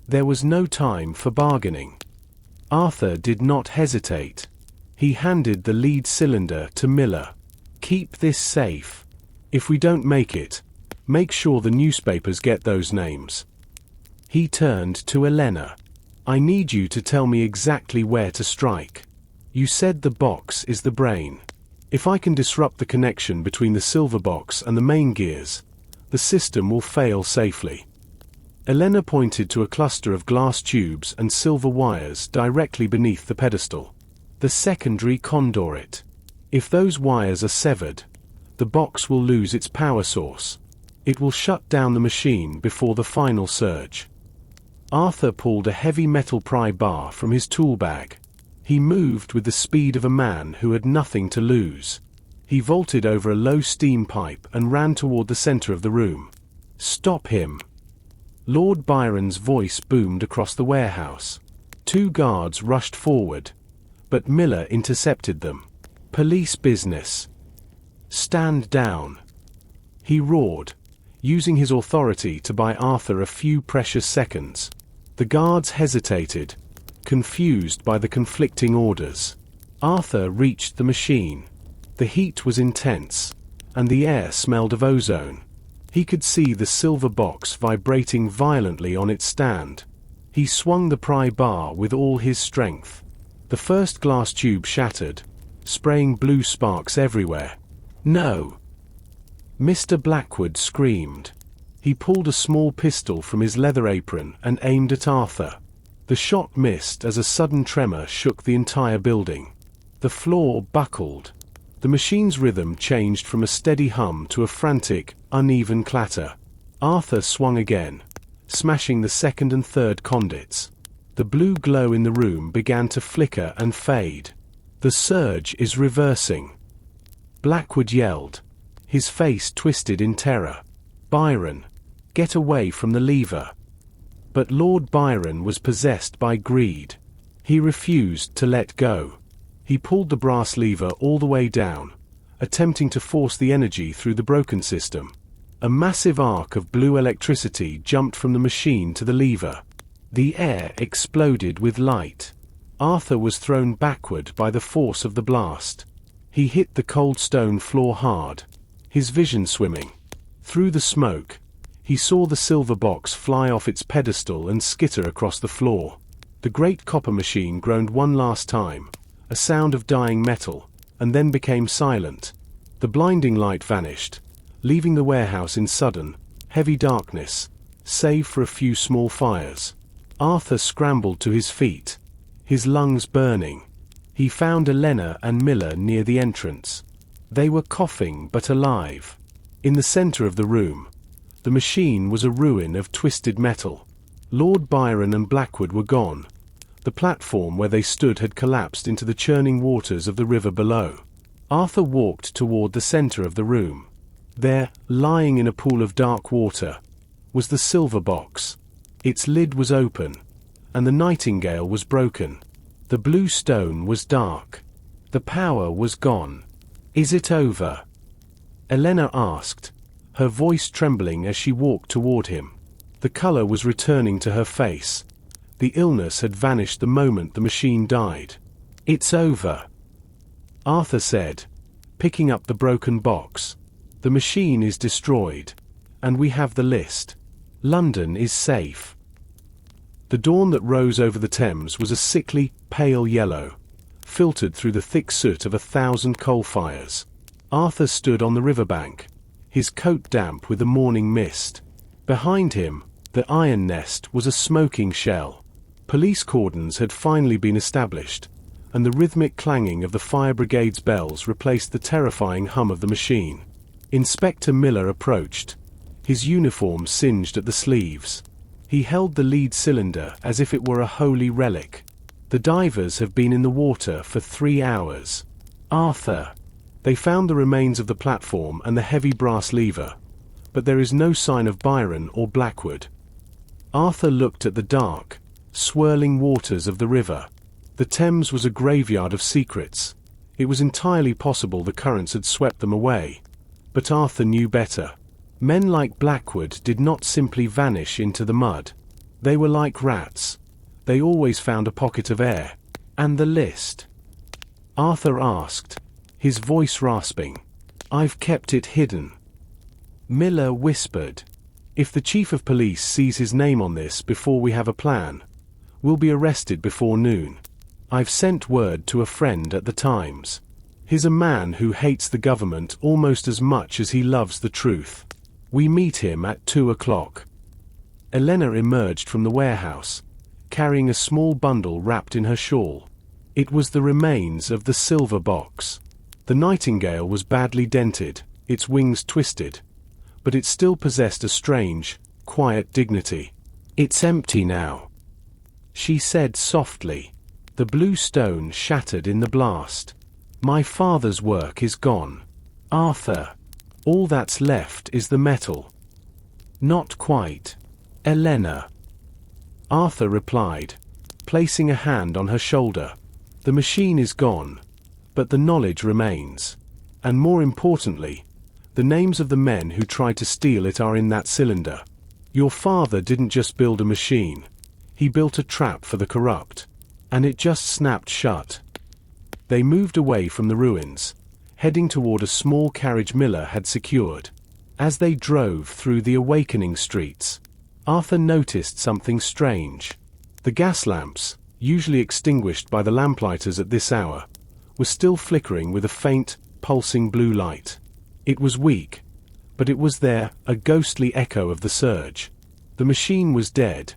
There was no time for bargaining. Arthur did not hesitate. He handed the lead cylinder to Miller. "Keep this safe. If we don't make it, make sure the newspapers get those names." He turned to Elena. "I need you to tell me exactly where to strike. You said the box is the brain. If I can disrupt the connection between the silver box and the main gears, the system will fail safely." Elena pointed to a cluster of glass tubes and silver wires directly beneath the pedestal. "The secondary conduit. If those wires are severed, the box will lose its power source. It will shut down the machine before the final surge." Arthur pulled a heavy metal pry bar from his tool bag. He moved with the speed of a man who had nothing to lose. He vaulted over a low steam pipe and ran toward the center of the room. "Stop him!" Lord Byron's voice boomed across the warehouse. Two guards rushed forward, but Miller intercepted them. "Police business. Stand down," he roared, using his authority to buy Arthur a few precious seconds. The guards hesitated, confused by the conflicting orders. Arthur reached the machine. The heat was intense, and the air smelled of ozone. He could see the silver box vibrating violently on its stand. He swung the pry bar with all his strength. The first glass tube shattered, spraying blue sparks everywhere. "No!" Mr. Blackwood screamed. He pulled a small pistol from his leather apron and aimed at Arthur. The shot missed as a sudden tremor shook the entire building. The floor buckled. The machine's rhythm changed from a steady hum to a frantic, uneven clatter. Arthur swung again, smashing the second and third conduits. The blue glow in the room began to flicker and fade. "The surge is reversing," Blackwood yelled, his face twisted in terror. "Byron, get away from the lever." But Lord Byron was possessed by greed. He refused to let go. He pulled the brass lever all the way down, attempting to force the energy through the broken system. A massive arc of blue electricity jumped from the machine to the lever. The air exploded with light. Arthur was thrown backward by the force of the blast. He hit the cold stone floor hard, his vision swimming. Through the smoke, He saw the silver box fly off its pedestal and skitter across the floor. The great copper machine groaned one last time, a sound of dying metal, and then became silent. The blinding light vanished, leaving the warehouse in sudden, heavy darkness, save for a few small fires. Arthur scrambled to his feet, his lungs burning. He found Elena and Miller near the entrance. They were coughing but alive. In the center of the room, the machine was a ruin of twisted metal. Lord Byron and Blackwood were gone. The platform where they stood had collapsed into the churning waters of the river below. Arthur walked toward the center of the room. There, lying in a pool of dark water, was the silver box. Its lid was open, and the Nightingale was broken. The blue stone was dark. The power was gone. "Is it over?" Elena asked, her voice trembling as she walked toward him. The color was returning to her face. The illness had vanished the moment the machine died. "It's over," Arthur said, picking up the broken box. "The machine is destroyed, and we have the list. London is safe." The dawn that rose over the Thames was a sickly, pale yellow, filtered through the thick soot of 1,000 coal fires. Arthur stood on the riverbank, his coat damp with the morning mist. Behind him, the iron nest was a smoking shell. Police cordons had finally been established, and the rhythmic clanging of the fire brigade's bells replaced the terrifying hum of the machine. Inspector Miller approached, his uniform singed at the sleeves. He held the lead cylinder as if it were a holy relic. "The divers have been in the water for 3 hours. Arthur." They found the remains of the platform and the heavy brass lever, but there is no sign of Byron or Blackwood. Arthur looked at the dark, swirling waters of the river. The Thames was a graveyard of secrets. It was entirely possible the currents had swept them away. But Arthur knew better. Men like Blackwood did not simply vanish into the mud. They were like rats. They always found a pocket of air. "And the list?" Arthur asked, his voice rasping. "I've kept it hidden." Miller whispered, "If the chief of police sees his name on this before we have a plan, we'll be arrested before noon. I've sent word to a friend at the Times. He's a man who hates the government almost as much as he loves the truth. We meet him at 2 o'clock. Elena emerged from the warehouse, carrying a small bundle wrapped in her shawl. It was the remains of the silver box. The Nightingale was badly dented, its wings twisted, but it still possessed a strange, quiet dignity. "It's empty now," she said softly. The blue stone shattered in the blast. "My father's work is gone. Arthur. All that's left is the metal." "Not quite, Elena," Arthur replied, placing a hand on her shoulder. "The machine is gone, but the knowledge remains. And more importantly, the names of the men who tried to steal it are in that cylinder. Your father didn't just build a machine. He built a trap for the corrupt. And it just snapped shut." They moved away from the ruins, heading toward a small carriage Miller had secured. As they drove through the awakening streets, Arthur noticed something strange. The gas lamps, usually extinguished by the lamplighters at this hour, were still flickering with a faint, pulsing blue light. It was weak, but it was there, a ghostly echo of the surge. The machine was dead,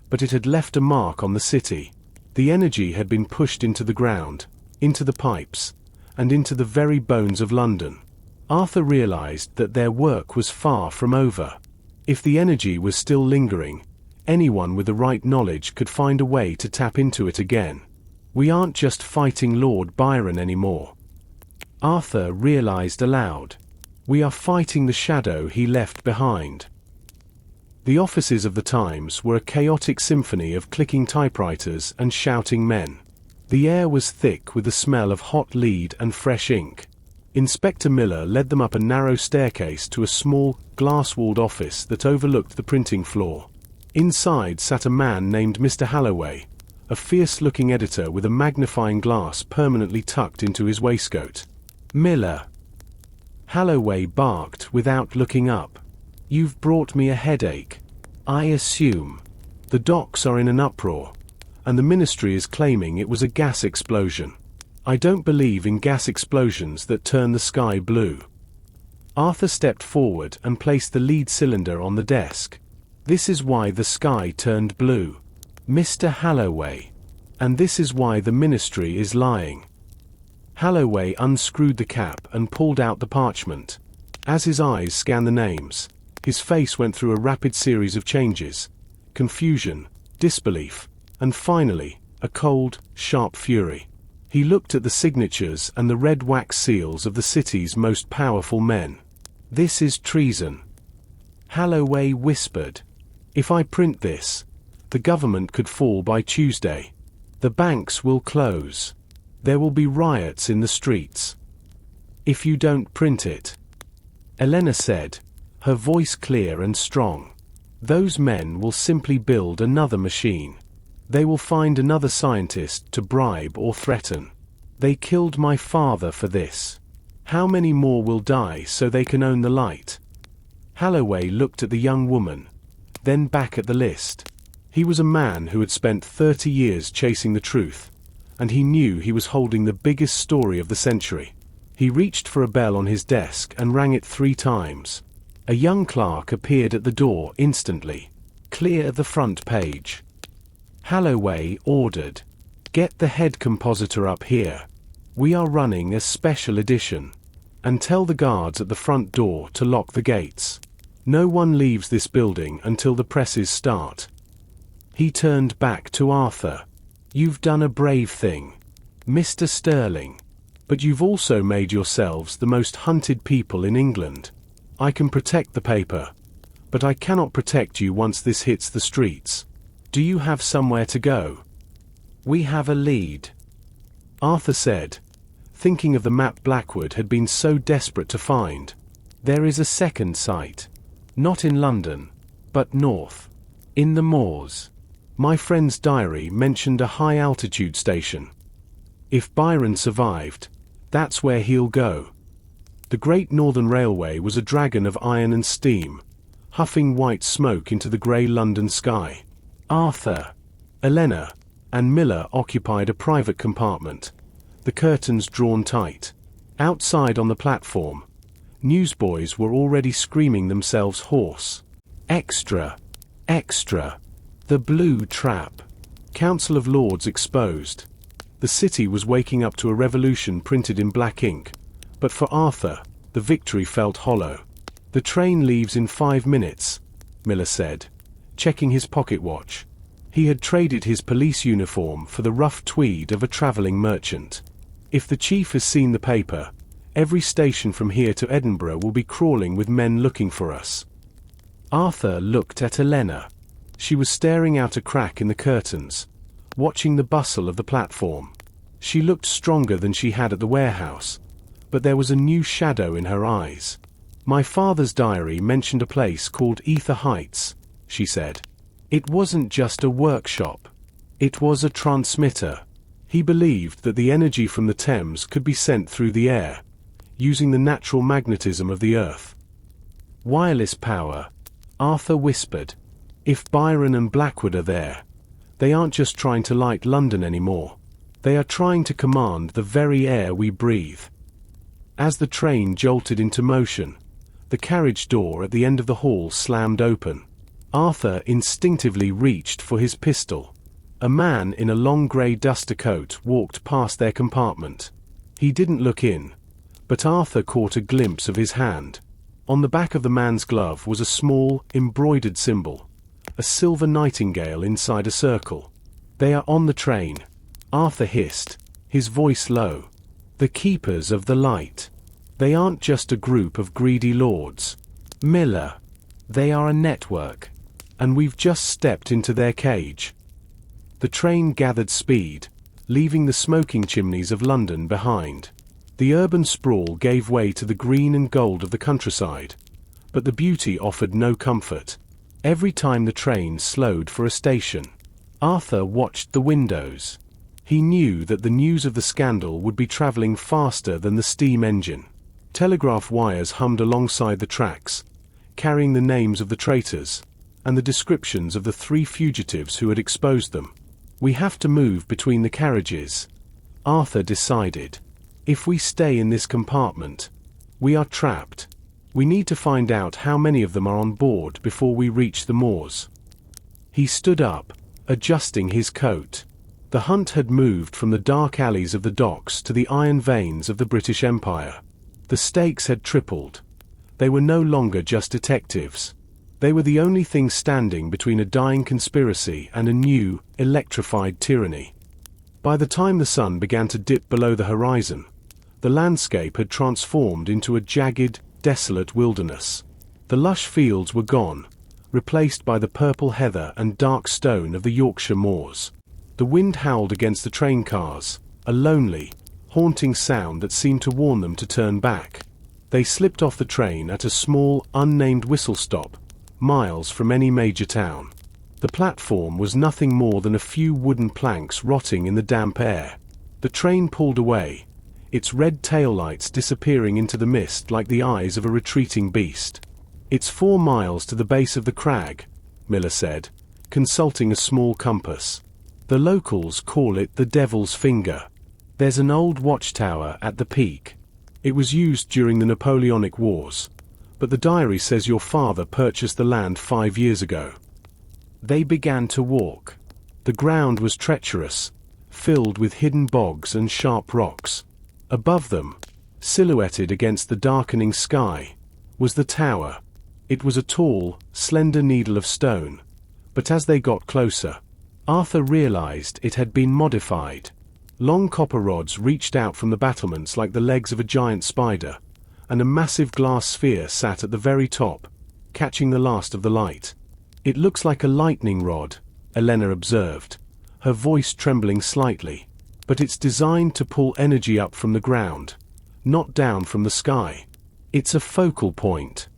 but it had left a mark on the city. The energy had been pushed into the ground, into the pipes, and into the very bones of London. Arthur realized that their work was far from over. If the energy was still lingering, anyone with the right knowledge could find a way to tap into it again. "We aren't just fighting Lord Byron anymore," Arthur realized aloud. "We are fighting the shadow he left behind." The offices of the Times were a chaotic symphony of clicking typewriters and shouting men. The air was thick with the smell of hot lead and fresh ink. Inspector Miller led them up a narrow staircase to a small, glass-walled office that overlooked the printing floor. Inside sat a man named Mr. Halloway, a fierce-looking editor with a magnifying glass permanently tucked into his waistcoat. "Miller," Halloway barked without looking up. You've brought me a headache. I assume. The docks are in an uproar, and the ministry is claiming it was a gas explosion. I don't believe in gas explosions that turn the sky blue. Arthur stepped forward and placed the lead cylinder on the desk. This is why the sky turned blue, Mr. Halloway. And this is why the ministry is lying. Halloway unscrewed the cap and pulled out the parchment. As his eyes scanned the names, his face went through a rapid series of changes. Confusion, disbelief, and finally, a cold, sharp fury. He looked at the signatures and the red wax seals of the city's most powerful men. This is treason. Halloway whispered. If I print this, the government could fall by Tuesday. The banks will close. There will be riots in the streets. If you don't print it. Elena said, her voice clear and strong. Those men will simply build another machine. They will find another scientist to bribe or threaten. They killed my father for this. How many more will die so they can own the light? Halloway looked at the young woman, then back at the list. He was a man who had spent 30 years chasing the truth, and he knew he was holding the biggest story of the century. He reached for a bell on his desk and rang it 3 times. A young clerk appeared at the door instantly. Clear the front page. Halloway ordered. Get the head compositor up here. We are running a special edition. And tell the guards at the front door to lock the gates. No one leaves this building until the presses start. He turned back to Arthur. You've done a brave thing, Mr. Sterling. But you've also made yourselves the most hunted people in England. I can protect the paper, but I cannot protect you once this hits the streets. Do you have somewhere to go? We have a lead, Arthur said, thinking of the map Blackwood had been so desperate to find. There is a second site. Not in London, but north. In the moors. My friend's diary mentioned a high-altitude station. If Byron survived, that's where he'll go. The Great Northern Railway was a dragon of iron and steam, huffing white smoke into the grey London sky. Arthur, Elena, and Miller occupied a private compartment, the curtains drawn tight. Outside on the platform, newsboys were already screaming themselves hoarse. Extra! Extra! The Blue Trap! Council of Lords exposed. The city was waking up to a revolution printed in black ink, but for Arthur, the victory felt hollow. The train leaves in 5 minutes, Miller said, checking his pocket watch. He had traded his police uniform for the rough tweed of a travelling merchant. If the chief has seen the paper, every station from here to Edinburgh will be crawling with men looking for us. Arthur looked at Elena. She was staring out a crack in the curtains, watching the bustle of the platform. She looked stronger than she had at the warehouse, but there was a new shadow in her eyes. My father's diary mentioned a place called Ether Heights, she said. It wasn't just a workshop. It was a transmitter. He believed that the energy from the Thames could be sent through the air, using the natural magnetism of the earth. Wireless power, Arthur whispered. If Byron and Blackwood are there, they aren't just trying to light London anymore. They are trying to command the very air we breathe. As the train jolted into motion, the carriage door at the end of the hall slammed open. Arthur instinctively reached for his pistol. A man in a long grey duster coat walked past their compartment. He didn't look in, but Arthur caught a glimpse of his hand. On the back of the man's glove was a small, embroidered symbol, a silver nightingale inside a circle. They are on the train, Arthur hissed, his voice low. The keepers of the light. They aren't just a group of greedy lords, Miller. They are a network, and we've just stepped into their cage. The train gathered speed, leaving the smoking chimneys of London behind. The urban sprawl gave way to the green and gold of the countryside, but the beauty offered no comfort. Every time the train slowed for a station, Arthur watched the windows. He knew that the news of the scandal would be travelling faster than the steam engine. Telegraph wires hummed alongside the tracks, carrying the names of the traitors, and the descriptions of the 3 fugitives who had exposed them. "We have to move between the carriages," Arthur decided. "If we stay in this compartment, we are trapped. We need to find out how many of them are on board before we reach the moors." He stood up, adjusting his coat. The hunt had moved from the dark alleys of the docks to the iron veins of the British Empire. The stakes had tripled. They were no longer just detectives. They were the only thing standing between a dying conspiracy and a new, electrified tyranny. By the time the sun began to dip below the horizon, the landscape had transformed into a jagged, desolate wilderness. The lush fields were gone, replaced by the purple heather and dark stone of the Yorkshire moors. The wind howled against the train cars, a lonely, haunting sound that seemed to warn them to turn back. They slipped off the train at a small, unnamed whistle stop, miles from any major town. The platform was nothing more than a few wooden planks rotting in the damp air. The train pulled away, its red taillights disappearing into the mist like the eyes of a retreating beast. "It's 4 miles to the base of the crag," Miller said, consulting a small compass. "The locals call it the Devil's Finger. There's an old watchtower at the peak. It was used during the Napoleonic Wars, but the diary says your father purchased the land 5 years ago." They began to walk. The ground was treacherous, filled with hidden bogs and sharp rocks. Above them, silhouetted against the darkening sky, was the tower. It was a tall, slender needle of stone, but as they got closer, Arthur realized it had been modified. Long copper rods reached out from the battlements like the legs of a giant spider, and a massive glass sphere sat at the very top, catching the last of the light. "It looks like a lightning rod," Elena observed, her voice trembling slightly, "but it's designed to pull energy up from the ground, not down from the sky. It's a focal point."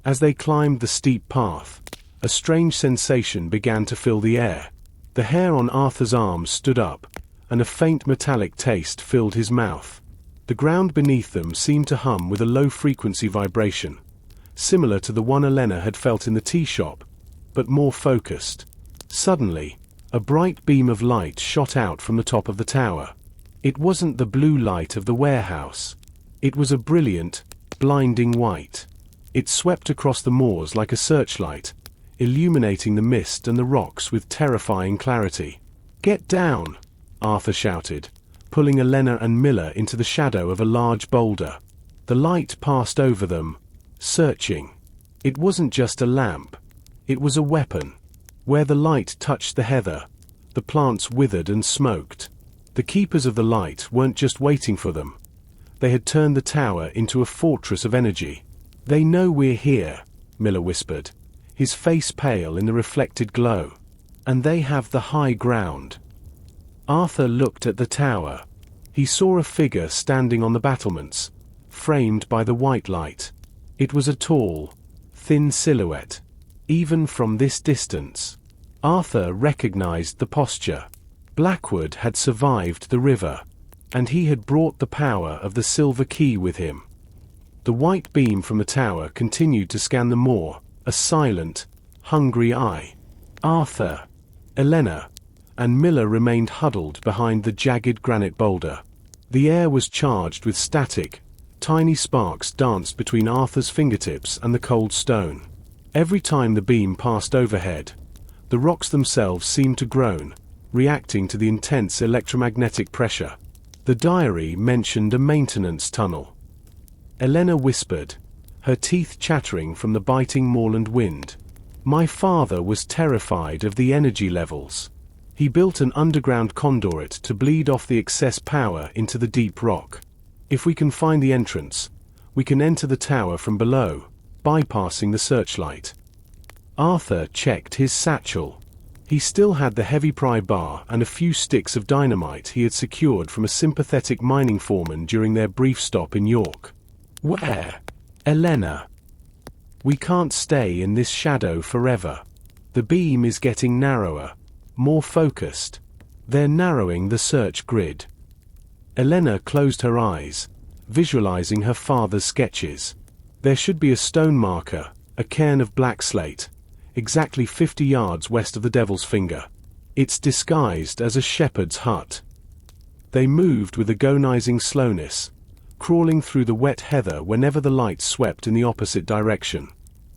As they climbed the steep path, a strange sensation began to fill the air. The hair on Arthur's arms stood up, and a faint metallic taste filled his mouth. The ground beneath them seemed to hum with a low-frequency vibration, similar to the one Elena had felt in the tea shop, but more focused. Suddenly, a bright beam of light shot out from the top of the tower. It wasn't the blue light of the warehouse. It was a brilliant, blinding white. It swept across the moors like a searchlight, illuminating the mist and the rocks with terrifying clarity. "Get down!" Arthur shouted, pulling Elena and Miller into the shadow of a large boulder. The light passed over them, searching. It wasn't just a lamp. It was a weapon. Where the light touched the heather, the plants withered and smoked. The keepers of the light weren't just waiting for them. They had turned the tower into a fortress of energy. "They know we're here," Miller whispered, his face pale in the reflected glow. "And they have the high ground." Arthur looked at the tower. He saw a figure standing on the battlements, framed by the white light. It was a tall, thin silhouette. Even from this distance, Arthur recognized the posture. Blackwood had survived the river, and he had brought the power of the silver key with him. The white beam from the tower continued to scan the moor, a silent, hungry eye. Arthur, Elena, and Miller remained huddled behind the jagged granite boulder. The air was charged with static. Tiny sparks danced between Arthur's fingertips and the cold stone. Every time the beam passed overhead, the rocks themselves seemed to groan, reacting to the intense electromagnetic pressure. The diary mentioned a maintenance tunnel. Elena whispered, her teeth chattering from the biting moorland wind. "My father was terrified of the energy levels. He built an underground conduit to bleed off the excess power into the deep rock. If we can find the entrance, we can enter the tower from below, bypassing the searchlight." Arthur checked his satchel. He still had the heavy pry bar and a few sticks of dynamite he had secured from a sympathetic mining foreman during their brief stop in York. "Where? Elena. We can't stay in this shadow forever. The beam is getting narrower, more focused. They're narrowing the search grid." Elena closed her eyes, visualizing her father's sketches. "There should be a stone marker, a cairn of black slate, exactly 50 yards west of the Devil's Finger. It's disguised as a shepherd's hut. They moved with agonizing slowness, crawling through the wet heather whenever the light swept in the opposite direction.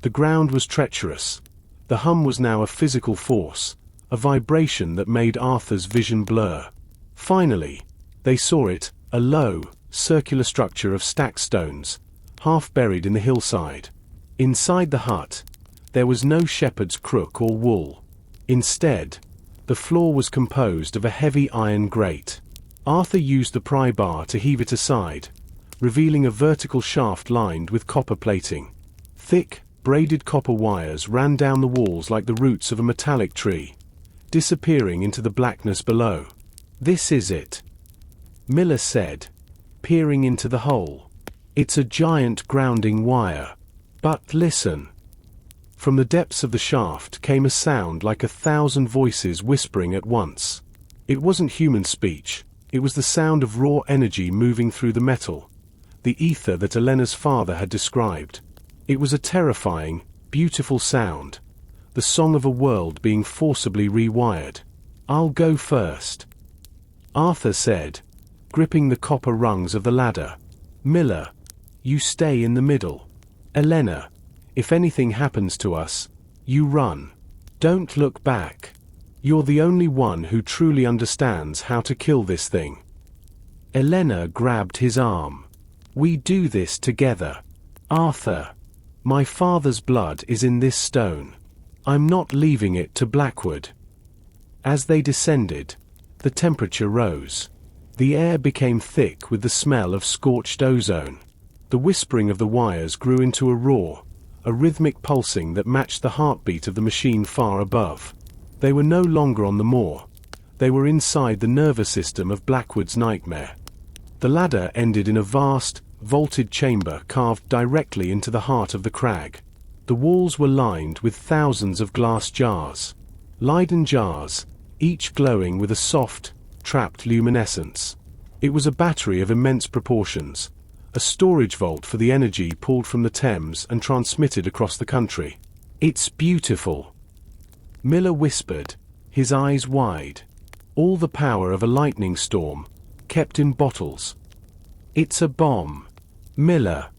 The ground was treacherous. The hum was now a physical force, a vibration that made Arthur's vision blur. Finally, they saw it, a low, circular structure of stacked stones, half buried in the hillside. Inside the hut, there was no shepherd's crook or wool. Instead, the floor was composed of a heavy iron grate. Arthur used the pry bar to heave it aside, revealing a vertical shaft lined with copper plating. Thick, braided copper wires ran down the walls like the roots of a metallic tree, disappearing into the blackness below. "This is it," Miller said, peering into the hole. "It's a giant grounding wire. But listen." From the depths of the shaft came a sound like 1,000 voices whispering at once. It wasn't human speech. It was the sound of raw energy moving through the metal, the ether that Elena's father had described. It was a terrifying, beautiful sound, the song of a world being forcibly rewired. "I'll go first," Arthur said, gripping the copper rungs of the ladder. "Miller, you stay in the middle. Elena, if anything happens to us, you run. Don't look back. You're the only one who truly understands how to kill this thing." Elena grabbed his arm. "We do this together. Arthur, my father's blood is in this stone. I'm not leaving it to Blackwood." As they descended, the temperature rose. The air became thick with the smell of scorched ozone. The whispering of the wires grew into a roar, a rhythmic pulsing that matched the heartbeat of the machine far above. They were no longer on the moor. They were inside the nervous system of Blackwood's nightmare. The ladder ended in a vast, vaulted chamber carved directly into the heart of the crag. The walls were lined with thousands of glass jars. Leyden jars, each glowing with a soft, trapped luminescence. It was a battery of immense proportions, a storage vault for the energy pulled from the Thames and transmitted across the country. "It's beautiful," Miller whispered, his eyes wide. "All the power of a lightning storm, kept in bottles." "It's a bomb, Miller,"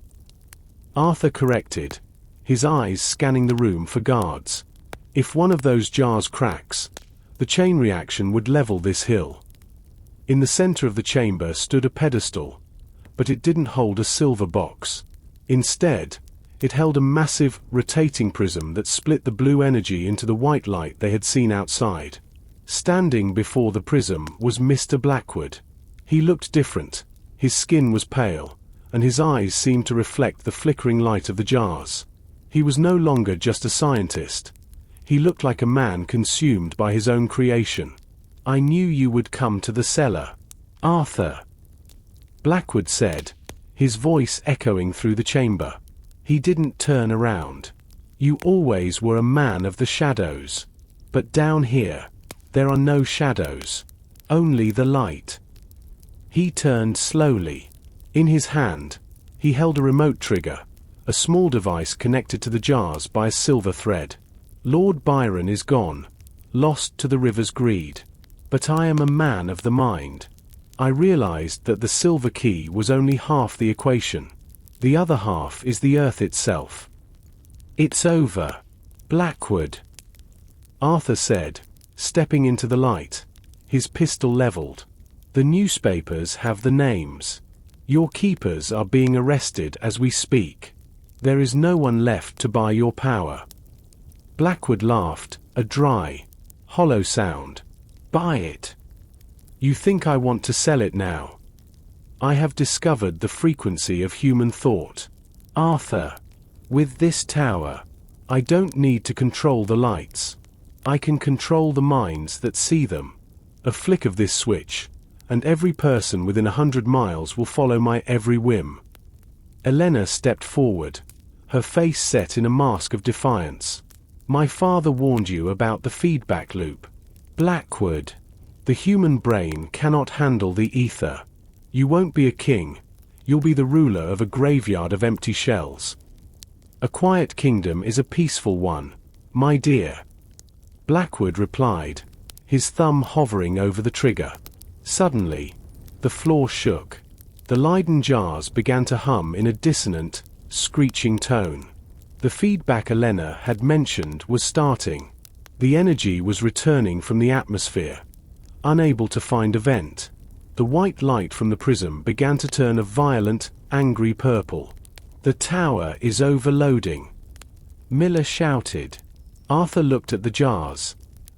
Arthur corrected, his eyes scanning the room for guards. "If one of those jars cracks, the chain reaction would level this hill." In the center of the chamber stood a pedestal, but it didn't hold a silver box. Instead, it held a massive, rotating prism that split the blue energy into the white light they had seen outside. Standing before the prism was Mr. Blackwood. He looked different. His skin was pale, and his eyes seemed to reflect the flickering light of the jars. He was no longer just a scientist. He looked like a man consumed by his own creation. "I knew you would come to the cellar, Arthur," Blackwood said, his voice echoing through the chamber. He didn't turn around. "You always were a man of the shadows. But down here, there are no shadows. Only the light." He turned slowly. In his hand, he held a remote trigger, a small device connected to the jars by a silver thread. "Lord Byron is gone, lost to the river's greed. But I am a man of the mind. I realized that the silver key was only half the equation. The other half is the earth itself." "It's over, Blackwood," Arthur said, stepping into the light, his pistol leveled. "The newspapers have the names. Your keepers are being arrested as we speak. There is no one left to buy your power." Blackwood laughed, a dry, hollow sound. "Buy it? You think I want to sell it now? I have discovered the frequency of human thought, Arthur. With this tower, I don't need to control the lights. I can control the minds that see them. A flick of this switch, and every person within 100 miles will follow my every whim." Elena stepped forward, her face set in a mask of defiance. "My father warned you about the feedback loop, Blackwood. The human brain cannot handle the ether. You won't be a king. You'll be the ruler of a graveyard of empty shells." A quiet kingdom is a peaceful one, my dear. Blackwood replied, his thumb hovering over the trigger. Suddenly, the floor shook. The Leyden jars began to hum in a dissonant, screeching tone. The feedback Elena had mentioned was starting. The energy was returning from the atmosphere. Unable to find a vent, the white light from the prism began to turn a violent, angry purple. The tower is overloading, Miller shouted. Arthur looked at the jars,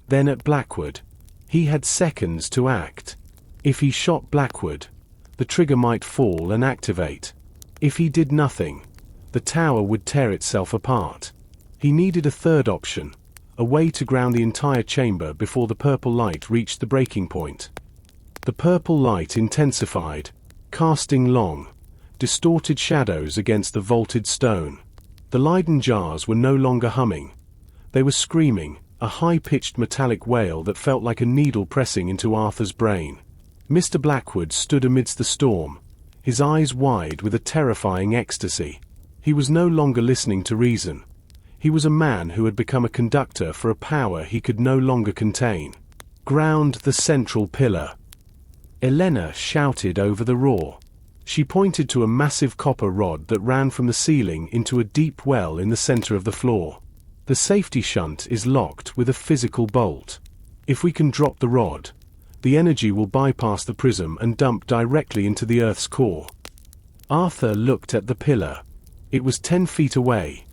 then at Blackwood. He had seconds to act. If he shot Blackwood, the trigger might fall and activate. If he did nothing, the tower would tear itself apart. He needed a third option, a way to ground the entire chamber before the purple light reached the breaking point. The purple light intensified, casting long, distorted shadows against the vaulted stone. The Leyden jars were no longer humming. They were screaming, a high-pitched metallic wail that felt like a needle pressing into Arthur's brain. Mr. Blackwood stood amidst the storm, his eyes wide with a terrifying ecstasy. He was no longer listening to reason. He was a man who had become a conductor for a power he could no longer contain. Ground the central pillar, Elena shouted over the roar. She pointed to a massive copper rod that ran from the ceiling into a deep well in the center of the floor. The safety shunt is locked with a physical bolt. If we can drop the rod, the energy will bypass the prism and dump directly into the Earth's core. Arthur looked at the pillar. It was 10 feet away,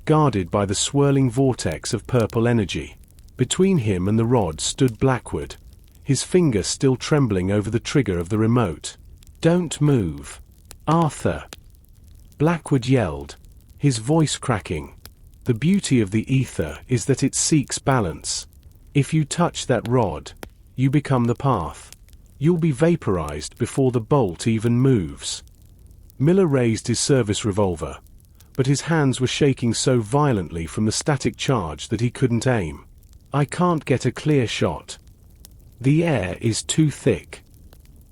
guarded by the swirling vortex of purple energy. Between him and the rod stood Blackwood, his finger still trembling over the trigger of the remote. "Don't move, Arthur," Blackwood yelled, his voice cracking. The beauty of the ether is that it seeks balance. If you touch that rod, you become the path. You'll be vaporized before the bolt even moves. Miller raised his service revolver, but his hands were shaking so violently from the static charge that he couldn't aim. "I can't get a clear shot. The air is too thick."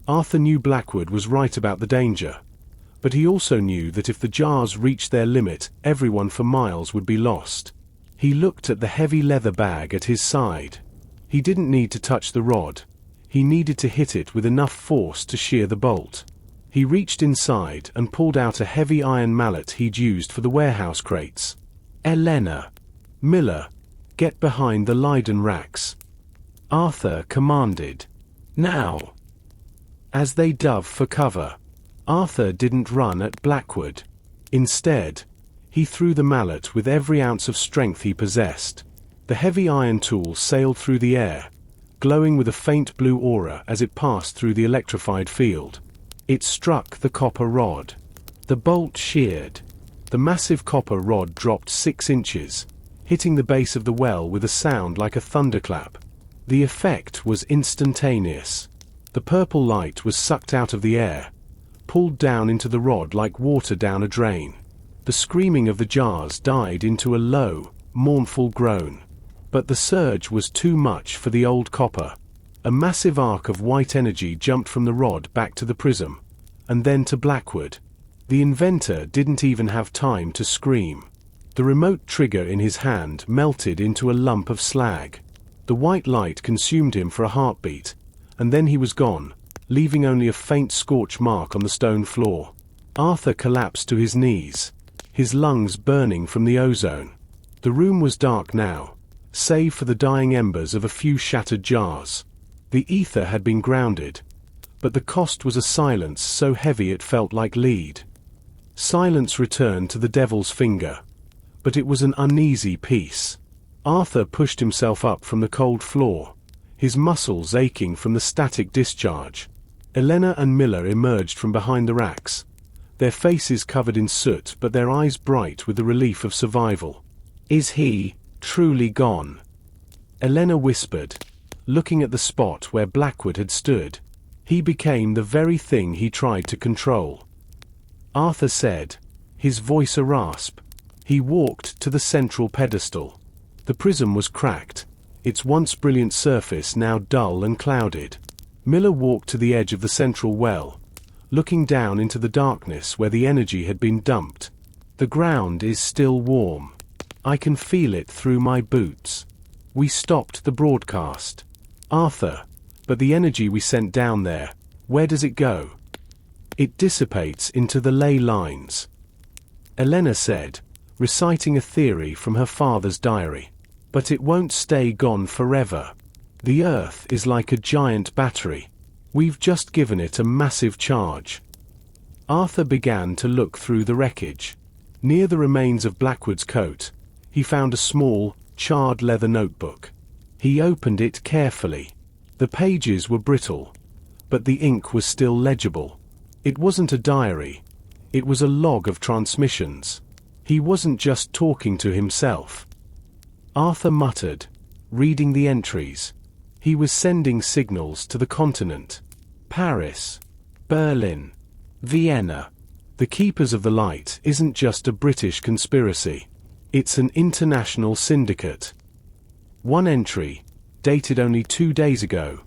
Arthur knew Blackwood was right about the danger, but he also knew that if the jars reached their limit, everyone for miles would be lost. He looked at the heavy leather bag at his side. He didn't need to touch the rod. He needed to hit it with enough force to shear the bolt. He reached inside and pulled out a heavy iron mallet he'd used for the warehouse crates. "Elena, Miller, get behind the Leyden racks," Arthur commanded. "Now." As they dove for cover, Arthur didn't run at Blackwood. Instead, he threw the mallet with every ounce of strength he possessed. The heavy iron tool sailed through the air, glowing with a faint blue aura as it passed through the electrified field. It struck the copper rod. The bolt sheared. The massive copper rod dropped 6 inches, hitting the base of the well with a sound like a thunderclap. The effect was instantaneous. The purple light was sucked out of the air, pulled down into the rod like water down a drain. The screaming of the jars died into a low, mournful groan. But the surge was too much for the old copper. A massive arc of white energy jumped from the rod back to the prism, and then to Blackwood. The inventor didn't even have time to scream. The remote trigger in his hand melted into a lump of slag. The white light consumed him for a heartbeat, and then he was gone, leaving only a faint scorch mark on the stone floor. Arthur collapsed to his knees, his lungs burning from the ozone. The room was dark now, save for the dying embers of a few shattered jars. The ether had been grounded, but the cost was a silence so heavy it felt like lead. Silence returned to the devil's finger, but it was an uneasy peace. Arthur pushed himself up from the cold floor, his muscles aching from the static discharge. Elena and Miller emerged from behind the racks, their faces covered in soot but their eyes bright with the relief of survival. "Is he truly gone?" Elena whispered, looking at the spot where Blackwood had stood. "He became the very thing he tried to control," Arthur said, his voice a rasp. He walked to the central pedestal. The prism was cracked, its once brilliant surface now dull and clouded. Miller walked to the edge of the central well, looking down into the darkness where the energy had been dumped. The ground is still warm. I can feel it through my boots. We stopped the broadcast. Arthur, but the energy we sent down there, where does it go? It dissipates into the ley lines. Elena said, reciting a theory from her father's diary. But it won't stay gone forever. The Earth is like a giant battery. We've just given it a massive charge. Arthur began to look through the wreckage. Near the remains of Blackwood's coat, he found a small, charred leather notebook. He opened it carefully. The pages were brittle, but the ink was still legible. It wasn't a diary. It was a log of transmissions. He wasn't just talking to himself. Arthur muttered, reading the entries. He was sending signals to the continent. Paris, Berlin, Vienna. The Keepers of the Light isn't just a British conspiracy. It's an international syndicate. One entry, dated only 2 days ago,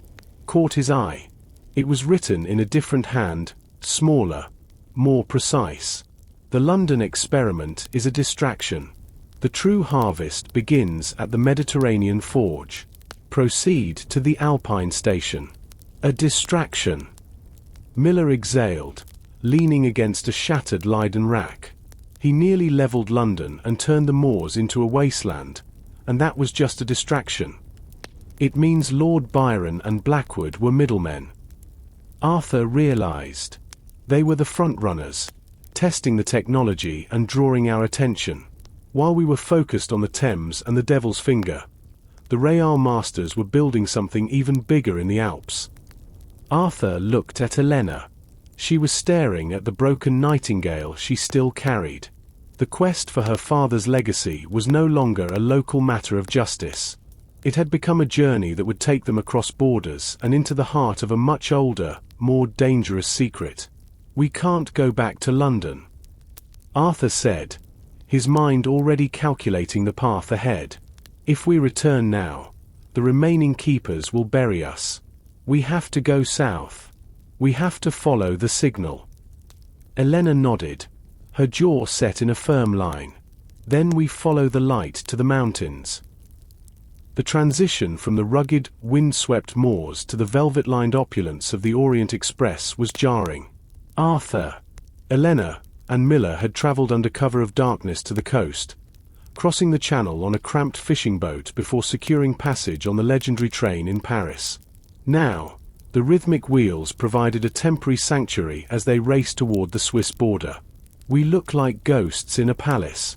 caught his eye. It was written in a different hand, smaller, more precise. The London experiment is a distraction. The true harvest begins at the Mediterranean forge. Proceed to the Alpine station. A distraction. Miller exhaled, leaning against a shattered Leiden rack. He nearly leveled London and turned the moors into a wasteland, and that was just a distraction. It means Lord Byron and Blackwood were middlemen. Arthur realized. They were the front-runners, testing the technology and drawing our attention. While we were focused on the Thames and the Devil's Finger, the Real Masters were building something even bigger in the Alps. Arthur looked at Elena. She was staring at the broken Nightingale she still carried. The quest for her father's legacy was no longer a local matter of justice. It had become a journey that would take them across borders and into the heart of a much older, more dangerous secret. We can't go back to London, Arthur said, his mind already calculating the path ahead. If we return now, the remaining keepers will bury us. We have to go south. We have to follow the signal. Elena nodded, her jaw set in a firm line. Then we follow the light to the mountains. The transition from the rugged, wind-swept moors to the velvet-lined opulence of the Orient Express was jarring. Arthur, Elena, and Miller had traveled under cover of darkness to the coast, crossing the channel on a cramped fishing boat before securing passage on the legendary train in Paris. Now, the rhythmic wheels provided a temporary sanctuary as they raced toward the Swiss border. We look like ghosts in a palace,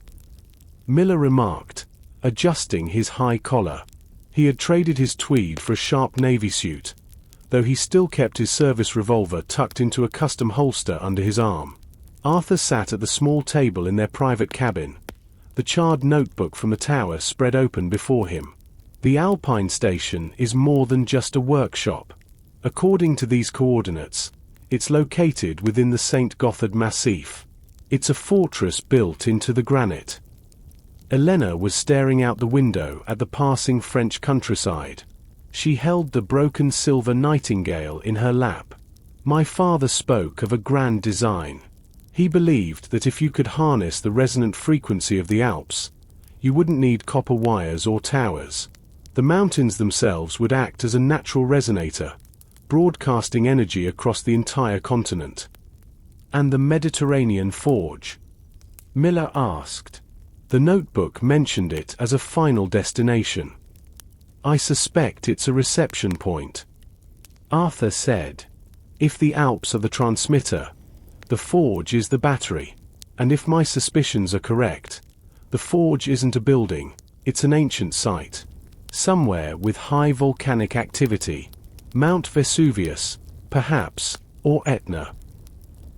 Miller remarked, adjusting his high collar. He had traded his tweed for a sharp navy suit, though he still kept his service revolver tucked into a custom holster under his arm. Arthur sat at the small table in their private cabin, the charred notebook from the tower spread open before him. The Alpine station is more than just a workshop. According to these coordinates, it's located within the St. Gothard Massif. It's a fortress built into the granite. Elena was staring out the window at the passing French countryside. She held the broken silver Nightingale in her lap. My father spoke of a grand design. He believed that if you could harness the resonant frequency of the Alps, you wouldn't need copper wires or towers. The mountains themselves would act as a natural resonator, broadcasting energy across the entire continent. And the Mediterranean forge? Miller asked. The notebook mentioned it as a final destination. I suspect it's a reception point, Arthur said. If the Alps are the transmitter, the forge is the battery. And if my suspicions are correct, the forge isn't a building, it's an ancient site. Somewhere with high volcanic activity. Mount Vesuvius, perhaps, or Etna.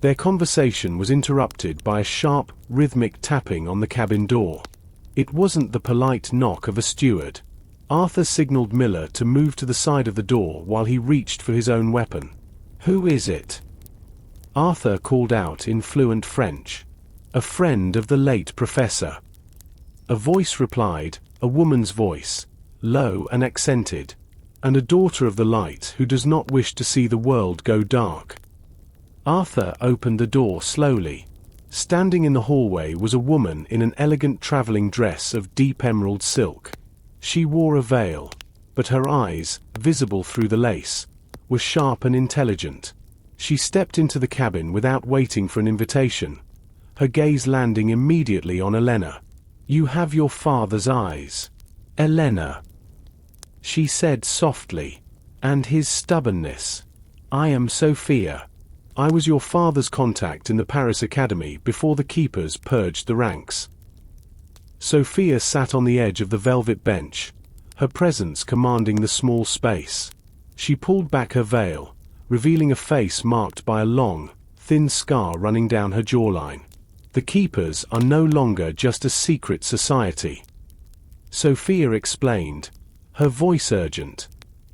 Their conversation was interrupted by a sharp, rhythmic tapping on the cabin door. It wasn't the polite knock of a steward. Arthur signaled Miller to move to the side of the door while he reached for his own weapon. Who is it? Arthur called out in fluent French. A friend of the late professor. A voice replied, a woman's voice, low and accented. And a daughter of the light who does not wish to see the world go dark. Arthur opened the door slowly, Standing in the hallway was a woman in an elegant traveling dress of deep emerald silk. She wore a veil, but her eyes, visible through the lace, were sharp and intelligent. She stepped into the cabin without waiting for an invitation, her gaze landing immediately on Elena. "You have your father's eyes, Elena," she said softly, "and his stubbornness. I am Sophia. I was your father's contact in the Paris Academy before the keepers purged the ranks." Sophia sat on the edge of the velvet bench, her presence commanding the small space. She pulled back her veil, revealing a face marked by a long, thin scar running down her jawline. The keepers are no longer just a secret society, Sophia explained, her voice urgent.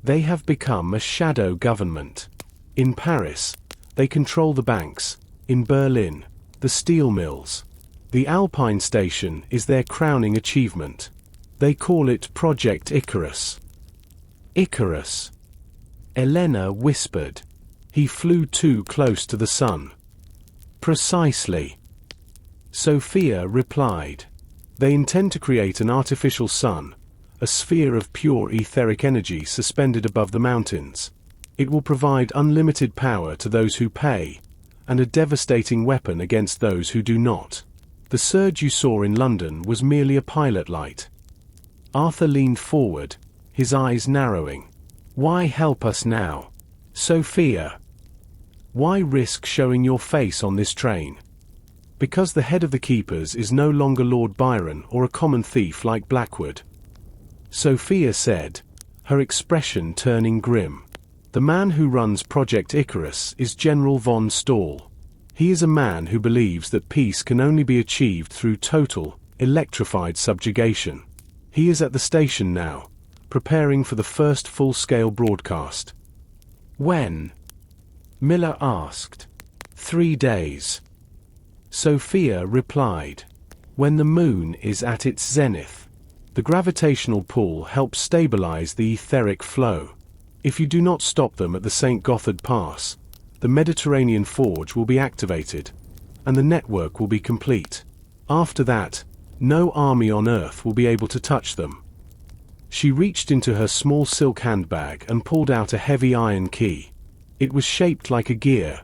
They have become a shadow government. In Paris, they control the banks. In Berlin, the steel mills. The Alpine station is their crowning achievement. They call it Project Icarus. Icarus, Elena whispered. He flew too close to the sun. Precisely, Sophia replied. They intend to create an artificial sun, a sphere of pure etheric energy suspended above the mountains. It will provide unlimited power to those who pay, and a devastating weapon against those who do not. The surge you saw in London was merely a pilot light. Arthur leaned forward, his eyes narrowing. Why help us now, Sophia? Why risk showing your face on this train? Because the head of the keepers is no longer Lord Byron or a common thief like Blackwood, Sophia said, her expression turning grim. The man who runs Project Icarus is General von Stahl. He is a man who believes that peace can only be achieved through total, electrified subjugation. He is at the station now, preparing for the first full-scale broadcast. When? Miller asked. 3 days. Sophia replied. When the moon is at its zenith. The gravitational pull helps stabilize the etheric flow. If you do not stop them at the St. Gothard Pass, the Mediterranean Forge will be activated, and the network will be complete. After that, no army on Earth will be able to touch them. She reached into her small silk handbag and pulled out a heavy iron key. It was shaped like a gear,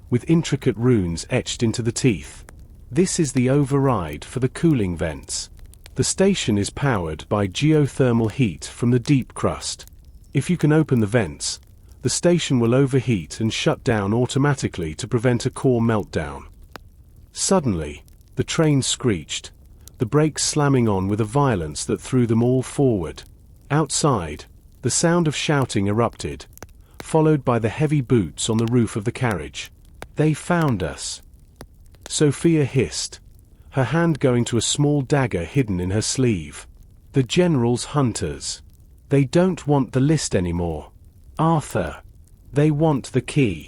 with intricate runes etched into the teeth. This is the override for the cooling vents. The station is powered by geothermal heat from the deep crust. If you can open the vents, the station will overheat and shut down automatically to prevent a core meltdown. Suddenly, the train screeched, the brakes slamming on with a violence that threw them all forward. Outside, the sound of shouting erupted, followed by the heavy boots on the roof of the carriage. They found us, Sophia hissed, her hand going to a small dagger hidden in her sleeve. The General's hunters. They don't want the list anymore, Arthur. They want the key.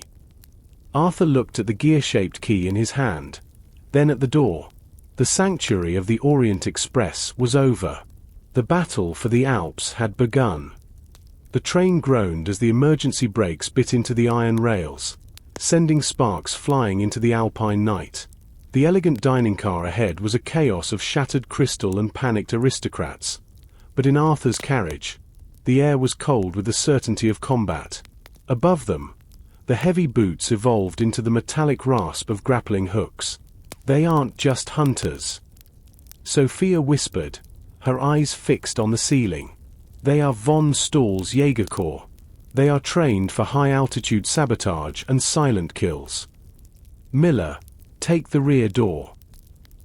Arthur looked at the gear-shaped key in his hand, then at the door. The sanctuary of the Orient Express was over. The battle for the Alps had begun. The train groaned as the emergency brakes bit into the iron rails, sending sparks flying into the alpine night. The elegant dining car ahead was a chaos of shattered crystal and panicked aristocrats. But in Arthur's carriage, the air was cold with the certainty of combat. Above them, the heavy boots evolved into the metallic rasp of grappling hooks. They aren't just hunters, Sophia whispered, her eyes fixed on the ceiling. They are von Stahl's Jaeger Corps. They are trained for high-altitude sabotage and silent kills. Miller, take the rear door,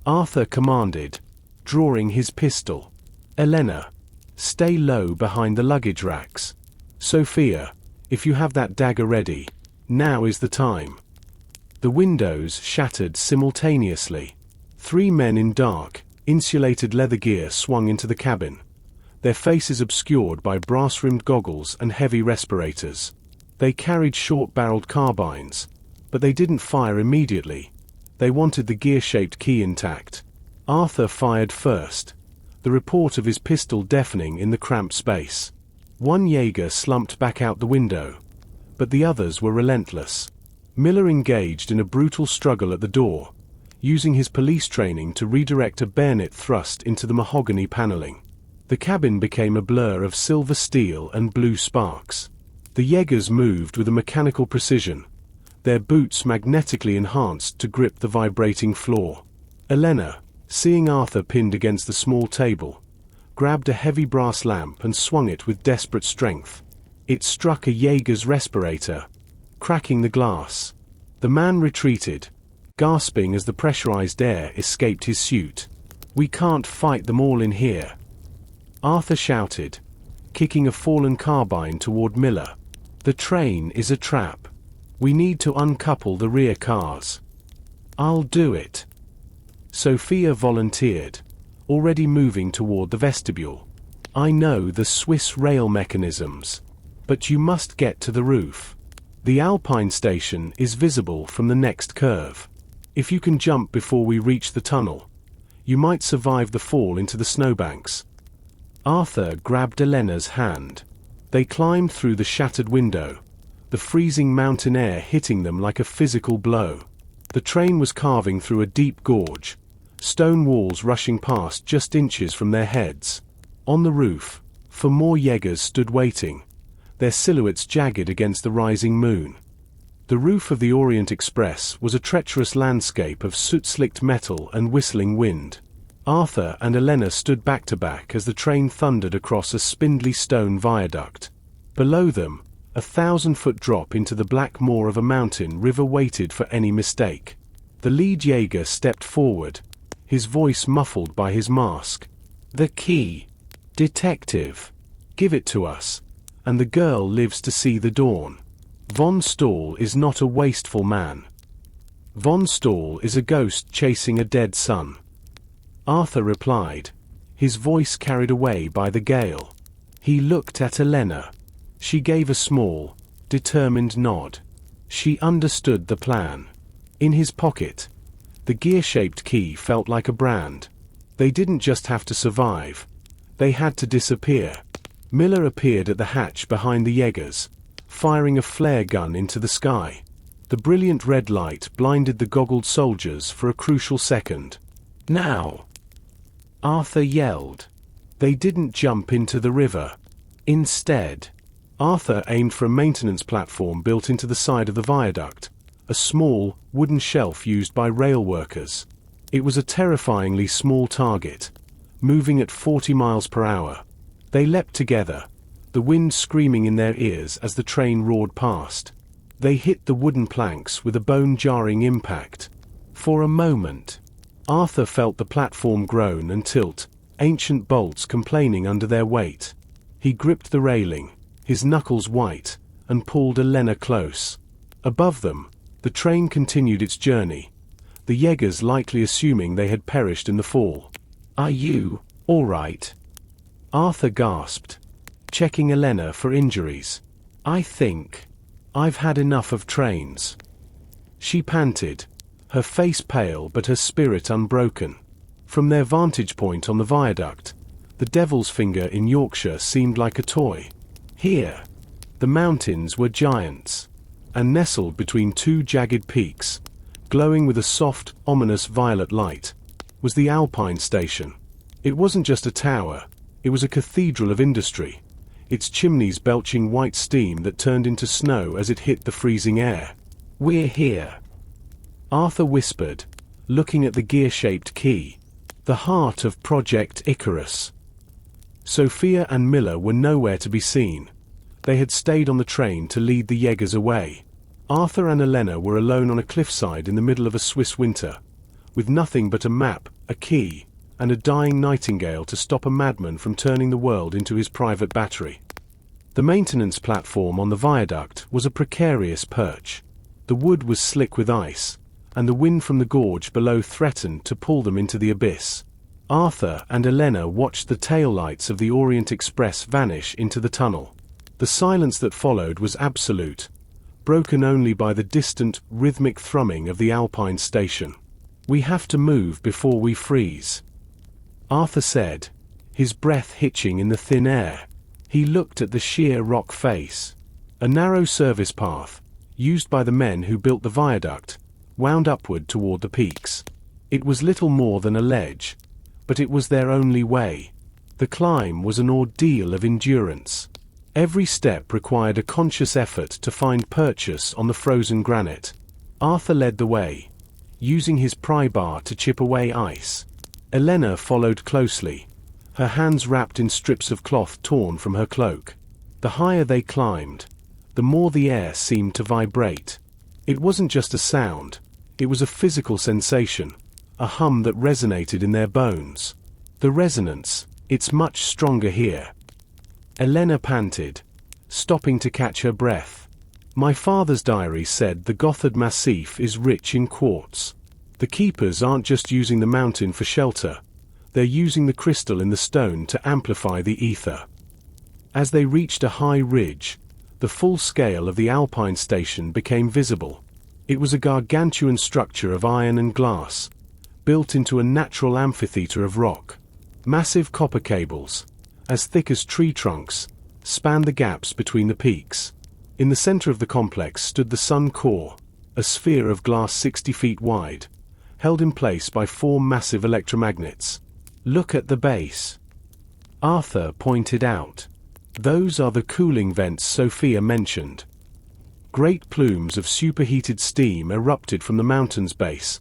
Arthur commanded, drawing his pistol. Elena, stay low behind the luggage racks. Sophia, if you have that dagger ready, now is the time. The windows shattered simultaneously. 3 men in dark, insulated leather gear swung into the cabin, their faces obscured by brass-rimmed goggles and heavy respirators. They carried short-barreled carbines, but they didn't fire immediately. They wanted the gear-shaped key intact. Arthur fired first, the report of his pistol deafening in the cramped space. One Jaeger slumped back out the window, but the others were relentless. Miller engaged in a brutal struggle at the door, using his police training to redirect a bayonet thrust into the mahogany paneling. The cabin became a blur of silver steel and blue sparks. The Jaegers moved with a mechanical precision, their boots magnetically enhanced to grip the vibrating floor. Elena, seeing Arthur pinned against the small table, grabbed a heavy brass lamp and swung it with desperate strength. It struck a Jaeger's respirator, cracking the glass. The man retreated, gasping as the pressurized air escaped his suit. "We can't fight them all in here," Arthur shouted, kicking a fallen carbine toward Miller. "The train is a trap. We need to uncouple the rear cars." "I'll do it," Sophia volunteered, already moving toward the vestibule. "I know the Swiss rail mechanisms, but you must get to the roof. The Alpine station is visible from the next curve. If you can jump before we reach the tunnel, you might survive the fall into the snowbanks." Arthur grabbed Elena's hand. They climbed through the shattered window, the freezing mountain air hitting them like a physical blow. The train was carving through a deep gorge, stone walls rushing past just inches from their heads. On the roof, 4 more Jaegers stood waiting, their silhouettes jagged against the rising moon. The roof of the Orient Express was a treacherous landscape of soot-slicked metal and whistling wind. Arthur and Elena stood back to back as the train thundered across a spindly stone viaduct. Below them, a 1,000-foot drop into the black maw of a mountain river waited for any mistake. The lead Jaeger stepped forward, his voice muffled by his mask. "The key. Detective. Give it to us, and the girl lives to see the dawn. Von Stahl is not a wasteful man. Von Stahl is a ghost chasing a dead son." Arthur replied, his voice carried away by the gale. He looked at Elena. She gave a small, determined nod. She understood the plan. In his pocket, the gear-shaped key felt like a brand. They didn't just have to survive, they had to disappear. Miller appeared at the hatch behind the Jaegers, firing a flare gun into the sky. The brilliant red light blinded the goggled soldiers for a crucial second. "Now!" Arthur yelled. They didn't jump into the river. Instead, Arthur aimed for a maintenance platform built into the side of the viaduct, a small, wooden shelf used by rail workers. It was a terrifyingly small target, moving at 40 miles per hour. They leapt together, the wind screaming in their ears as the train roared past. They hit the wooden planks with a bone-jarring impact. For a moment, Arthur felt the platform groan and tilt, ancient bolts complaining under their weight. He gripped the railing, his knuckles white, and pulled Elena close. Above them, the train continued its journey, the Jaegers likely assuming they had perished in the fall. "Are you all right?" Arthur gasped, checking Elena for injuries. "I think I've had enough of trains." She panted, her face pale but her spirit unbroken. From their vantage point on the viaduct, the Devil's Finger in Yorkshire seemed like a toy. Here, the mountains were giants, and nestled between 2 jagged peaks, glowing with a soft, ominous violet light, was the Alpine station. It wasn't just a tower, it was a cathedral of industry, its chimneys belching white steam that turned into snow as it hit the freezing air. "We're here," Arthur whispered, looking at the gear-shaped key. The heart of Project Icarus. Sophia and Miller were nowhere to be seen. They had stayed on the train to lead the Jaegers away. Arthur and Elena were alone on a cliffside in the middle of a Swiss winter, with nothing but a map, a key, and a dying Nightingale to stop a madman from turning the world into his private battery. The maintenance platform on the viaduct was a precarious perch. The wood was slick with ice, and the wind from the gorge below threatened to pull them into the abyss. Arthur and Elena watched the taillights of the Orient Express vanish into the tunnel. The silence that followed was absolute, broken only by the distant, rhythmic thrumming of the Alpine station. "We have to move before we freeze," Arthur said, his breath hitching in the thin air. He looked at the sheer rock face. A narrow service path, used by the men who built the viaduct, wound upward toward the peaks. It was little more than a ledge, but it was their only way. The climb was an ordeal of endurance. Every step required a conscious effort to find purchase on the frozen granite. Arthur led the way, using his pry bar to chip away ice. Elena followed closely, her hands wrapped in strips of cloth torn from her cloak. The higher they climbed, the more the air seemed to vibrate. It wasn't just a sound, it was a physical sensation, a hum that resonated in their bones. The resonance, it's much stronger here. Elena panted, stopping to catch her breath. My father's diary said the Gothard Massif is rich in quartz. The keepers aren't just using the mountain for shelter, they're using the crystal in the stone to amplify the ether. As they reached a high ridge, the full scale of the Alpine station became visible. It was a gargantuan structure of iron and glass, built into a natural amphitheater of rock. Massive copper cables, as thick as tree trunks, spanned the gaps between the peaks. In the center of the complex stood the sun core, a sphere of glass 60 feet wide, held in place by 4 massive electromagnets. Look at the base, Arthur pointed out. Those are the cooling vents Sophia mentioned. Great plumes of superheated steam erupted from the mountain's base,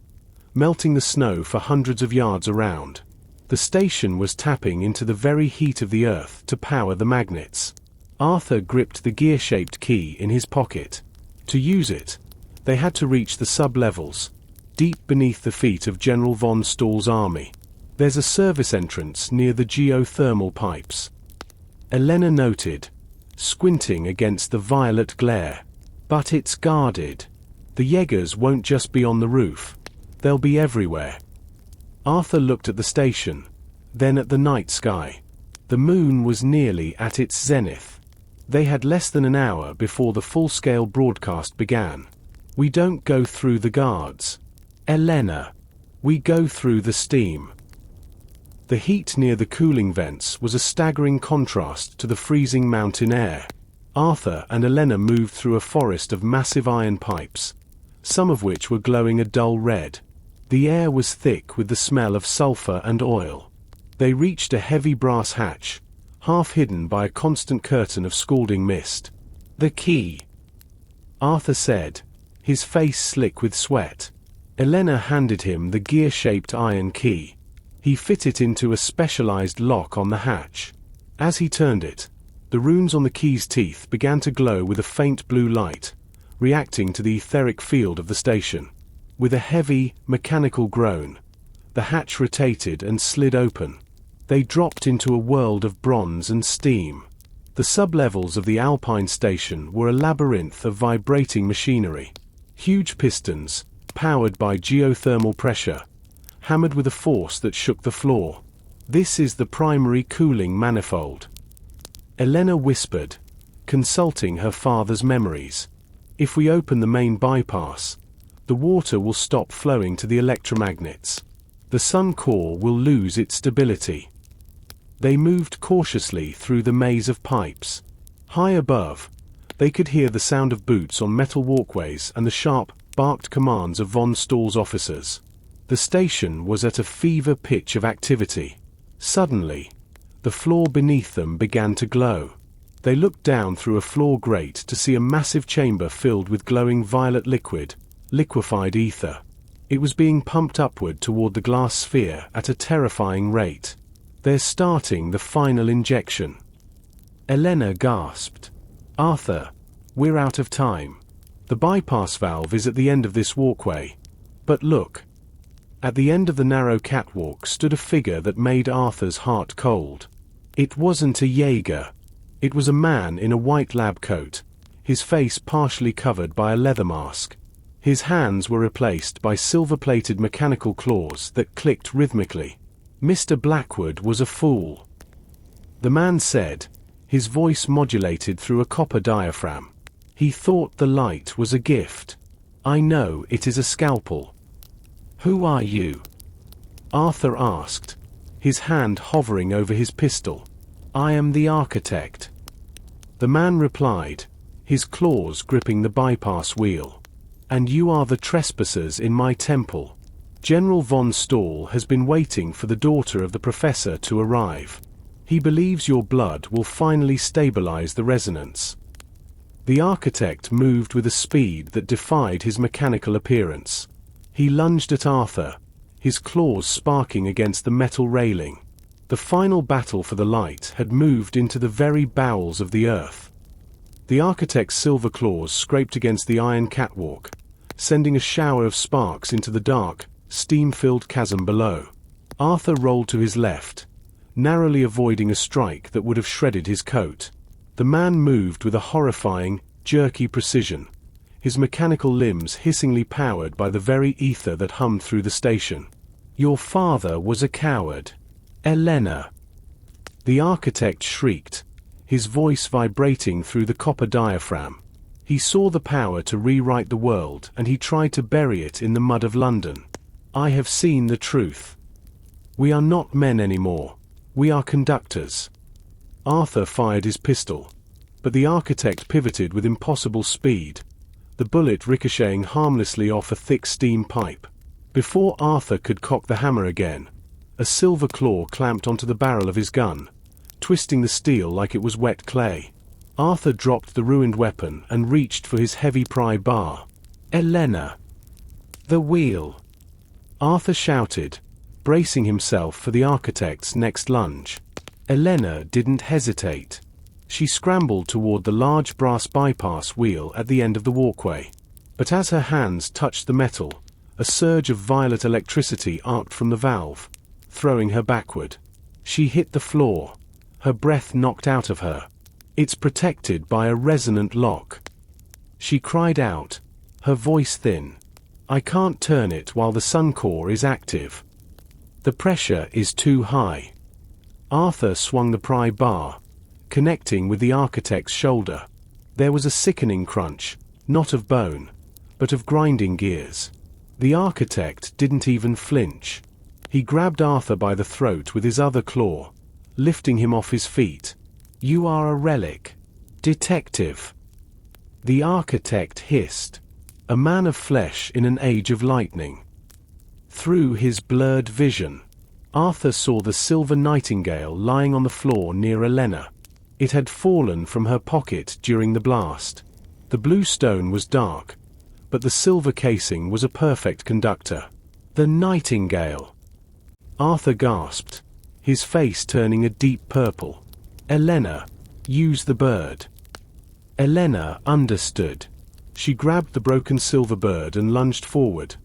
melting the snow for hundreds of yards around. The station was tapping into the very heat of the earth to power the magnets. Arthur gripped the gear-shaped key in his pocket. To use it, they had to reach the sub-levels, deep beneath the feet of General von Stahl's army. There's a service entrance near the geothermal pipes, Elena noted, squinting against the violet glare. But it's guarded. The Jaegers won't just be on the roof, they'll be everywhere. Arthur looked at the station, then at the night sky. The moon was nearly at its zenith. They had less than an hour before the full-scale broadcast began. We don't go through the guards, Elena. We go through the steam. The heat near the cooling vents was a staggering contrast to the freezing mountain air. Arthur and Elena moved through a forest of massive iron pipes, some of which were glowing a dull red. The air was thick with the smell of sulfur and oil. They reached a heavy brass hatch, half hidden by a constant curtain of scalding mist. The key, Arthur said, his face slick with sweat. Elena handed him the gear-shaped iron key. He fit it into a specialized lock on the hatch. As he turned it, the runes on the key's teeth began to glow with a faint blue light, reacting to the etheric field of the station. With a heavy, mechanical groan, the hatch rotated and slid open. They dropped into a world of bronze and steam. The sub-levels of the Alpine station were a labyrinth of vibrating machinery. Huge pistons, powered by geothermal pressure, hammered with a force that shook the floor. This is the primary cooling manifold, Elena whispered, consulting her father's memories. If we open the main bypass, the water will stop flowing to the electromagnets. The sun core will lose its stability. They moved cautiously through the maze of pipes. High above, they could hear the sound of boots on metal walkways and the sharp, barked commands of von Stahl's officers. The station was at a fever pitch of activity. Suddenly, the floor beneath them began to glow. They looked down through a floor grate to see a massive chamber filled with glowing violet liquid, liquefied ether. It was being pumped upward toward the glass sphere at a terrifying rate. They're starting the final injection. Elena gasped. Arthur, we're out of time. The bypass valve is at the end of this walkway. But look. At the end of the narrow catwalk stood a figure that made Arthur's heart cold. It wasn't a Jaeger. It was a man in a white lab coat, his face partially covered by a leather mask. His hands were replaced by silver-plated mechanical claws that clicked rhythmically. Mr. Blackwood was a fool, the man said, his voice modulated through a copper diaphragm. He thought the light was a gift. I know it is a scalpel. Who are you? Arthur asked, his hand hovering over his pistol. I am the architect. The man replied, his claws gripping the bypass wheel. And you are the trespassers in my temple. General von Stahl has been waiting for the daughter of the professor to arrive. He believes your blood will finally stabilize the resonance. The architect moved with a speed that defied his mechanical appearance. He lunged at Arthur, his claws sparking against the metal railing. The final battle for the light had moved into the very bowels of the earth. The architect's silver claws scraped against the iron catwalk, sending a shower of sparks into the dark, steam-filled chasm below. Arthur rolled to his left, narrowly avoiding a strike that would have shredded his coat. The man moved with a horrifying, jerky precision, his mechanical limbs hissingly powered by the very ether that hummed through the station. "Your father was a coward, Elena." The architect shrieked, his voice vibrating through the copper diaphragm. He saw the power to rewrite the world, and he tried to bury it in the mud of London. "I have seen the truth. We are not men anymore. We are conductors." Arthur fired his pistol, but the architect pivoted with impossible speed, the bullet ricocheting harmlessly off a thick steam pipe. Before Arthur could cock the hammer again, a silver claw clamped onto the barrel of his gun, twisting the steel like it was wet clay. Arthur dropped the ruined weapon and reached for his heavy pry bar. "Elena!" "The wheel!" Arthur shouted, bracing himself for the architect's next lunge. Elena didn't hesitate. She scrambled toward the large brass bypass wheel at the end of the walkway. But as her hands touched the metal, a surge of violet electricity arced from the valve, throwing her backward. She hit the floor, her breath knocked out of her. "It's protected by a resonant lock." She cried out, her voice thin. "I can't turn it while the sun core is active. The pressure is too high." Arthur swung the pry bar, connecting with the architect's shoulder. There was a sickening crunch, not of bone, but of grinding gears. The architect didn't even flinch. He grabbed Arthur by the throat with his other claw, lifting him off his feet. "You are a relic, detective." The architect hissed, a man of flesh in an age of lightning. Through his blurred vision, Arthur saw the silver Nightingale lying on the floor near Elena. It had fallen from her pocket during the blast. The blue stone was dark, but the silver casing was a perfect conductor. "The Nightingale!" Arthur gasped, his face turning a deep purple. "Elena, use the bird." Elena understood. She grabbed the broken silver bird and lunged forward,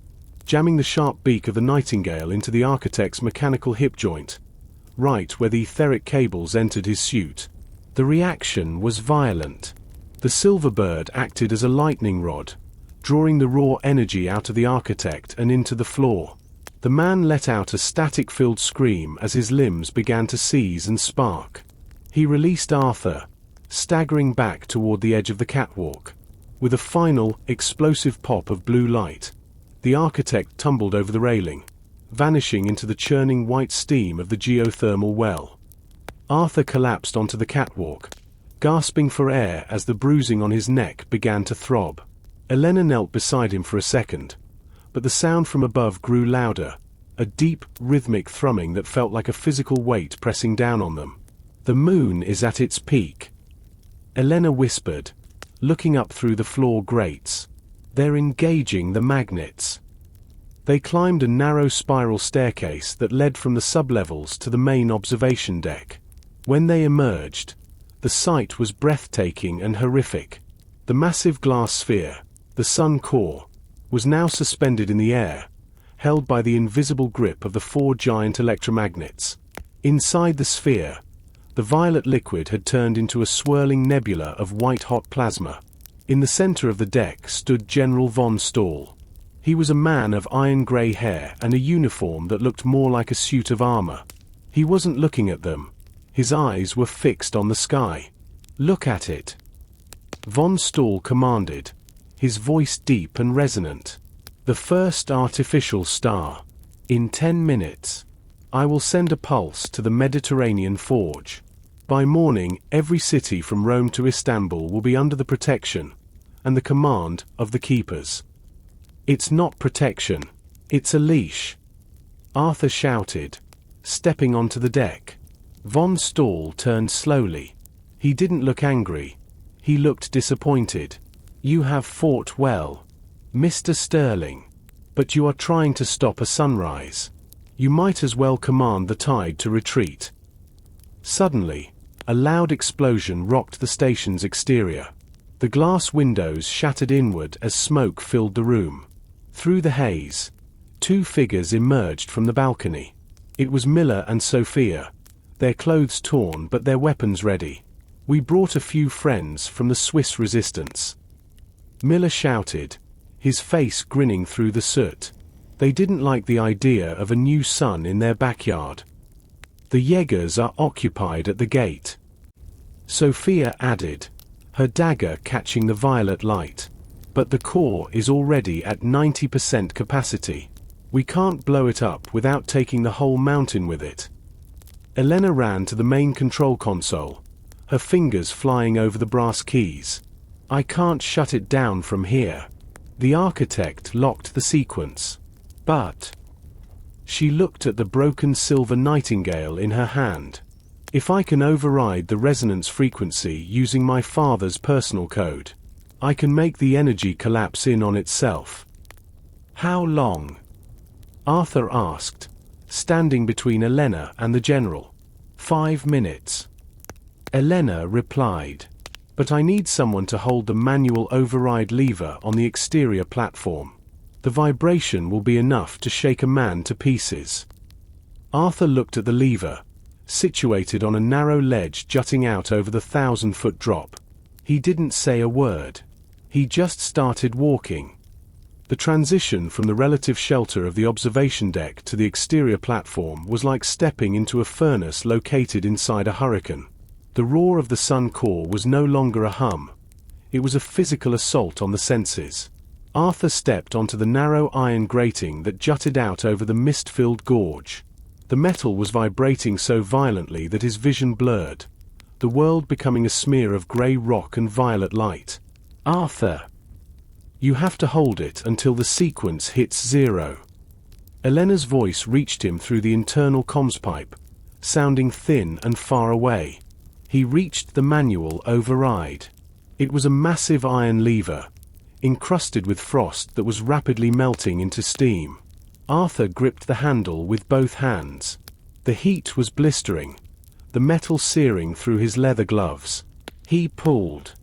jamming the sharp beak of the Nightingale into the architect's mechanical hip joint, right where the etheric cables entered his suit. The reaction was violent. The silver bird acted as a lightning rod, drawing the raw energy out of the architect and into the floor. The man let out a static-filled scream as his limbs began to seize and spark. He released Arthur, staggering back toward the edge of the catwalk. With a final, explosive pop of blue light, the architect tumbled over the railing, vanishing into the churning white steam of the geothermal well. Arthur collapsed onto the catwalk, gasping for air as the bruising on his neck began to throb. Elena knelt beside him for a second, but the sound from above grew louder, a deep, rhythmic thrumming that felt like a physical weight pressing down on them. "The moon is at its peak," Elena whispered, looking up through the floor grates. "They're engaging the magnets." They climbed a narrow spiral staircase that led from the sublevels to the main observation deck. When they emerged, the sight was breathtaking and horrific. The massive glass sphere, the sun core, was now suspended in the air, held by the invisible grip of the 4 giant electromagnets. Inside the sphere, the violet liquid had turned into a swirling nebula of white-hot plasma. In the center of the deck stood General von Stahl. He was a man of iron-gray hair and a uniform that looked more like a suit of armor. He wasn't looking at them. His eyes were fixed on the sky. "Look at it," von Stahl commanded, his voice deep and resonant. "The first artificial star. In 10 minutes, I will send a pulse to the Mediterranean forge. By morning, every city from Rome to Istanbul will be under the protection and the command of the Keepers." "It's not protection," It's a leash, Arthur shouted, stepping onto the deck. Von Stahl turned slowly. He didn't look angry. He looked disappointed. You have fought well, Mr. Sterling. But you are trying to stop a sunrise. You might as well command the tide to retreat. Suddenly, a loud explosion rocked the station's exterior. The glass windows shattered inward as smoke filled the room. Through the haze, two figures emerged from the balcony. It was Miller and Sophia, their clothes torn but their weapons ready. We brought a few friends from the Swiss resistance, Miller shouted, his face grinning through the soot. They didn't like the idea of a new sun in their backyard. The Jaegers are occupied at the gate, Sophia added, her dagger catching the violet light. But the core is already at 90% capacity. We can't blow it up without taking the whole mountain with it. Elena ran to the main control console, her fingers flying over the brass keys. I can't shut it down from here. The architect locked the sequence. But she looked at the broken silver Nightingale in her hand. If I can override the resonance frequency using my father's personal code, I can make the energy collapse in on itself. How long? Arthur asked, standing between Elena and the general. 5 minutes. Elena replied. But I need someone to hold the manual override lever on the exterior platform. The vibration will be enough to shake a man to pieces. Arthur looked at the lever, situated on a narrow ledge jutting out over the 1,000-foot drop. He didn't say a word. He just started walking. The transition from the relative shelter of the observation deck to the exterior platform was like stepping into a furnace located inside a hurricane. The roar of the sun core was no longer a hum. It was a physical assault on the senses. Arthur stepped onto the narrow iron grating that jutted out over the mist-filled gorge. The metal was vibrating so violently that his vision blurred, the world becoming a smear of grey rock and violet light. Arthur! You have to hold it until the sequence hits 0. Elena's voice reached him through the internal comms pipe, sounding thin and far away. He reached the manual override. It was a massive iron lever, encrusted with frost that was rapidly melting into steam. Arthur gripped the handle with both hands. The heat was blistering, the metal searing through his leather gloves. He pulled.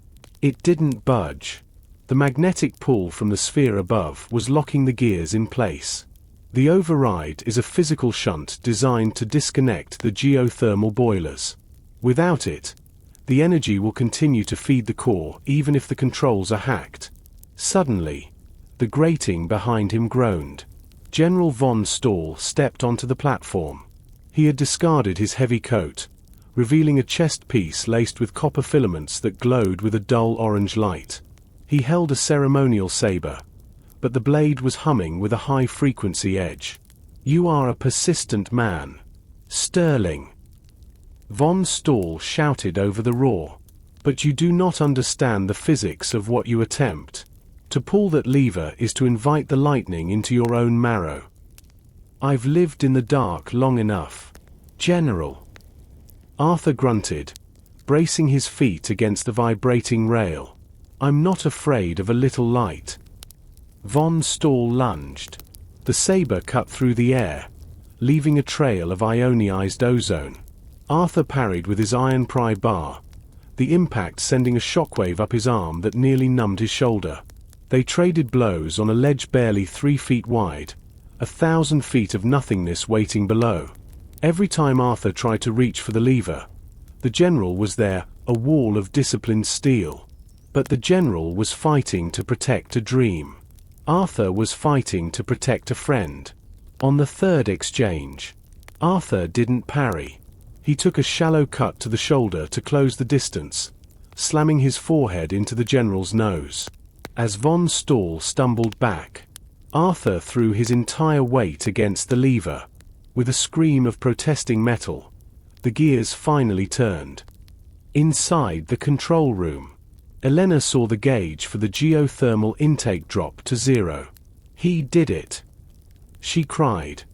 It didn't budge. The magnetic pull from the sphere above was locking the gears in place. The override is a physical shunt designed to disconnect the geothermal boilers. Without it, the energy will continue to feed the core even if the controls are hacked. Suddenly, the grating behind him groaned. General von Stahl stepped onto the platform. He had discarded his heavy coat, revealing a chest piece laced with copper filaments that glowed with a dull orange light. He held a ceremonial saber, but the blade was humming with a high-frequency edge. You are a persistent man, Sterling. Von Stahl shouted over the roar. But you do not understand the physics of what you attempt. To pull that lever is to invite the lightning into your own marrow. I've lived in the dark long enough, General. Arthur grunted, bracing his feet against the vibrating rail. I'm not afraid of a little light. Von Stahl lunged. The saber cut through the air, leaving a trail of ionized ozone. Arthur parried with his iron pry bar, the impact sending a shockwave up his arm that nearly numbed his shoulder. They traded blows on a ledge barely 3 feet wide, 1,000 feet of nothingness waiting below. Every time Arthur tried to reach for the lever, the general was there, a wall of disciplined steel. But the general was fighting to protect a dream. Arthur was fighting to protect a friend. On the third exchange, Arthur didn't parry. He took a shallow cut to the shoulder to close the distance, slamming his forehead into the general's nose. As von Stahl stumbled back, Arthur threw his entire weight against the lever. With a scream of protesting metal, the gears finally turned. Inside the control room, Elena saw the gauge for the geothermal intake drop to 0. He did it. she cried.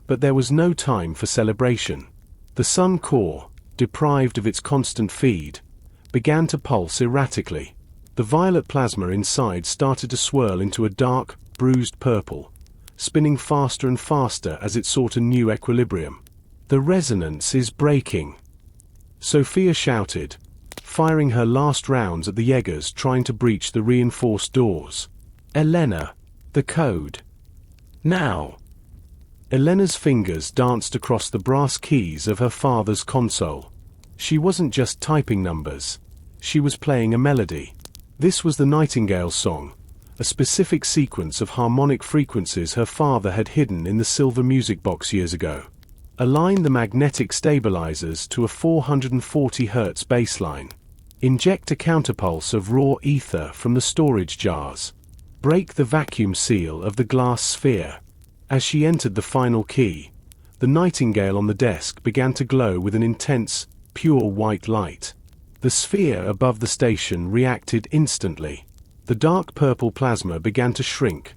But there was no time for celebration. The sun core, deprived of its constant feed, began to pulse erratically. The violet plasma inside started to swirl into a dark, bruised purple, spinning faster and faster as it sought a new equilibrium. "The resonance is breaking," Sophia shouted, firing her last rounds at the Jaegers trying to breach the reinforced doors. "Elena, the code. Now!" Elena's fingers danced across the brass keys of her father's console. She wasn't just typing numbers. She was playing a melody. This was the Nightingale song, a specific sequence of harmonic frequencies her father had hidden in the silver music box years ago. Align the magnetic stabilizers to a 440 Hz baseline. Inject a counterpulse of raw ether from the storage jars. Break the vacuum seal of the glass sphere. As she entered the final key, the Nightingale on the desk began to glow with an intense, pure white light. The sphere above the station reacted instantly. The dark purple plasma began to shrink,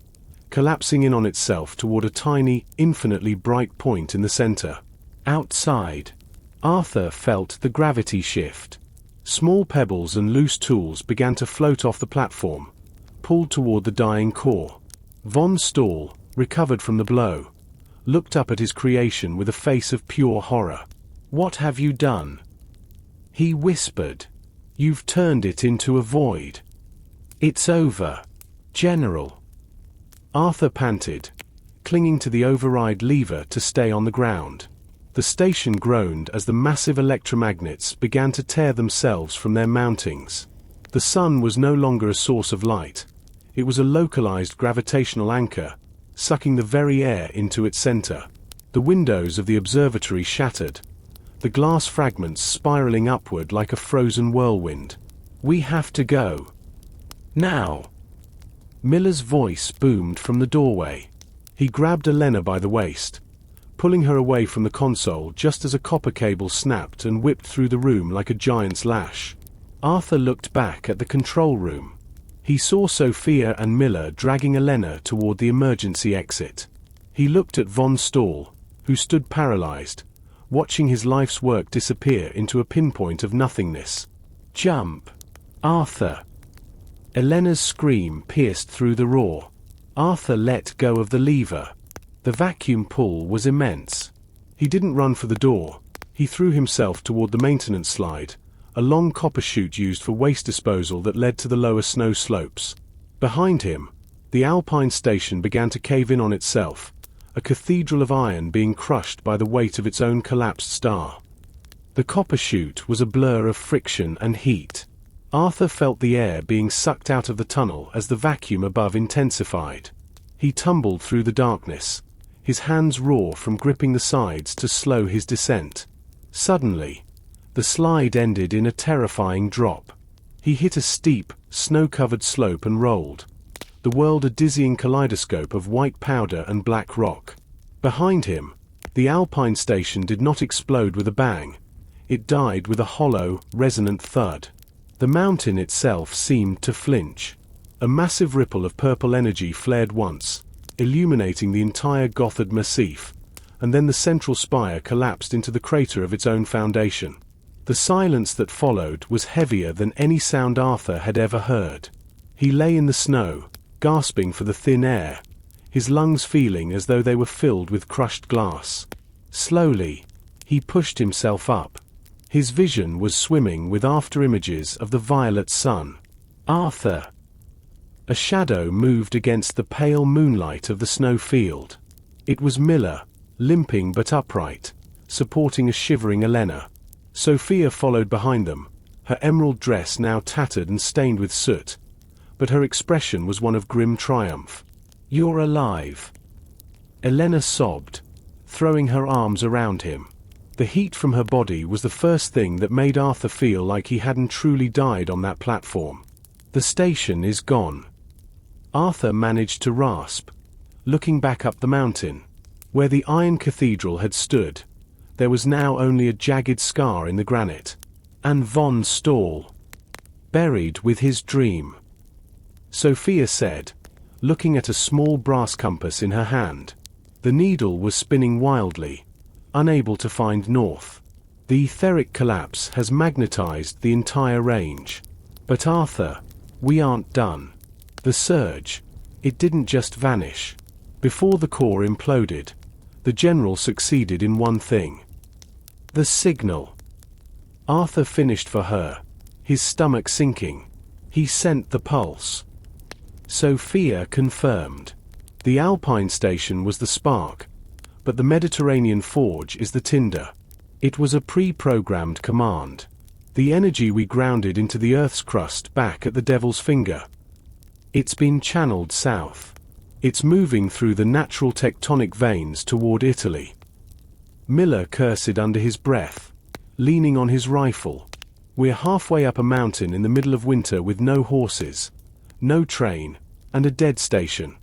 collapsing in on itself toward a tiny, infinitely bright point in the center. Outside, Arthur felt the gravity shift. Small pebbles and loose tools began to float off the platform, pulled toward the dying core. Von Stahl, recovered from the blow, looked up at his creation with a face of pure horror. "What have you done?" he whispered. "You've turned it into a void. It's over, General." Arthur panted, clinging to the override lever to stay on the ground. The station groaned as the massive electromagnets began to tear themselves from their mountings. The sun was no longer a source of light. It was a localized gravitational anchor, sucking the very air into its center. The windows of the observatory shattered, the glass fragments spiraling upward like a frozen whirlwind. "We have to go. Now!" Miller's voice boomed from the doorway. He grabbed Elena by the waist, pulling her away from the console just as a copper cable snapped and whipped through the room like a giant's lash. Arthur looked back at the control room. He saw Sophia and Miller dragging Elena toward the emergency exit. He looked at Von Stahl, who stood paralyzed, watching his life's work disappear into a pinpoint of nothingness. "Jump, Arthur!" Elena's scream pierced through the roar. Arthur let go of the lever. The vacuum pull was immense. He didn't run for the door. He threw himself toward the maintenance slide, a long copper chute used for waste disposal that led to the lower snow slopes. Behind him, the Alpine station began to cave in on itself, a cathedral of iron being crushed by the weight of its own collapsed star. The copper chute was a blur of friction and heat. Arthur felt the air being sucked out of the tunnel as the vacuum above intensified. He tumbled through the darkness, his hands raw from gripping the sides to slow his descent. Suddenly, the slide ended in a terrifying drop. He hit a steep, snow-covered slope and rolled, the world a dizzying kaleidoscope of white powder and black rock. Behind him, the Alpine station did not explode with a bang. It died with a hollow, resonant thud. The mountain itself seemed to flinch. A massive ripple of purple energy flared once, illuminating the entire Gotthard Massif, and then the central spire collapsed into the crater of its own foundation. The silence that followed was heavier than any sound Arthur had ever heard. He lay in the snow, gasping for the thin air, his lungs feeling as though they were filled with crushed glass. Slowly, he pushed himself up. His vision was swimming with after-images of the violet sun. "Arthur!" A shadow moved against the pale moonlight of the snow field. It was Miller, limping but upright, supporting a shivering Elena. Sophia followed behind them, her emerald dress now tattered and stained with soot, but her expression was one of grim triumph. "You're alive!" Elena sobbed, throwing her arms around him. The heat from her body was the first thing that made Arthur feel like he hadn't truly died on that platform. "The station is gone," Arthur managed to rasp, looking back up the mountain. Where the iron cathedral had stood, there was now only a jagged scar in the granite. And Von Stahl, buried with his dream, Sophia said, looking at a small brass compass in her hand. The needle was spinning wildly, unable to find north. The etheric collapse has magnetized the entire range. But Arthur, we aren't done. The surge, it didn't just vanish. Before the core imploded, the general succeeded in one thing. The signal. Arthur finished for her, his stomach sinking. He sent the pulse. Sophia confirmed. The Alpine station was the spark, but the Mediterranean forge is the tinder. It was a pre-programmed command. The energy we grounded into the Earth's crust back at the Devil's Finger. It's been channeled south. It's moving through the natural tectonic veins toward Italy. Miller cursed under his breath, leaning on his rifle. We're halfway up a mountain in the middle of winter with no horses, no train, and a dead station.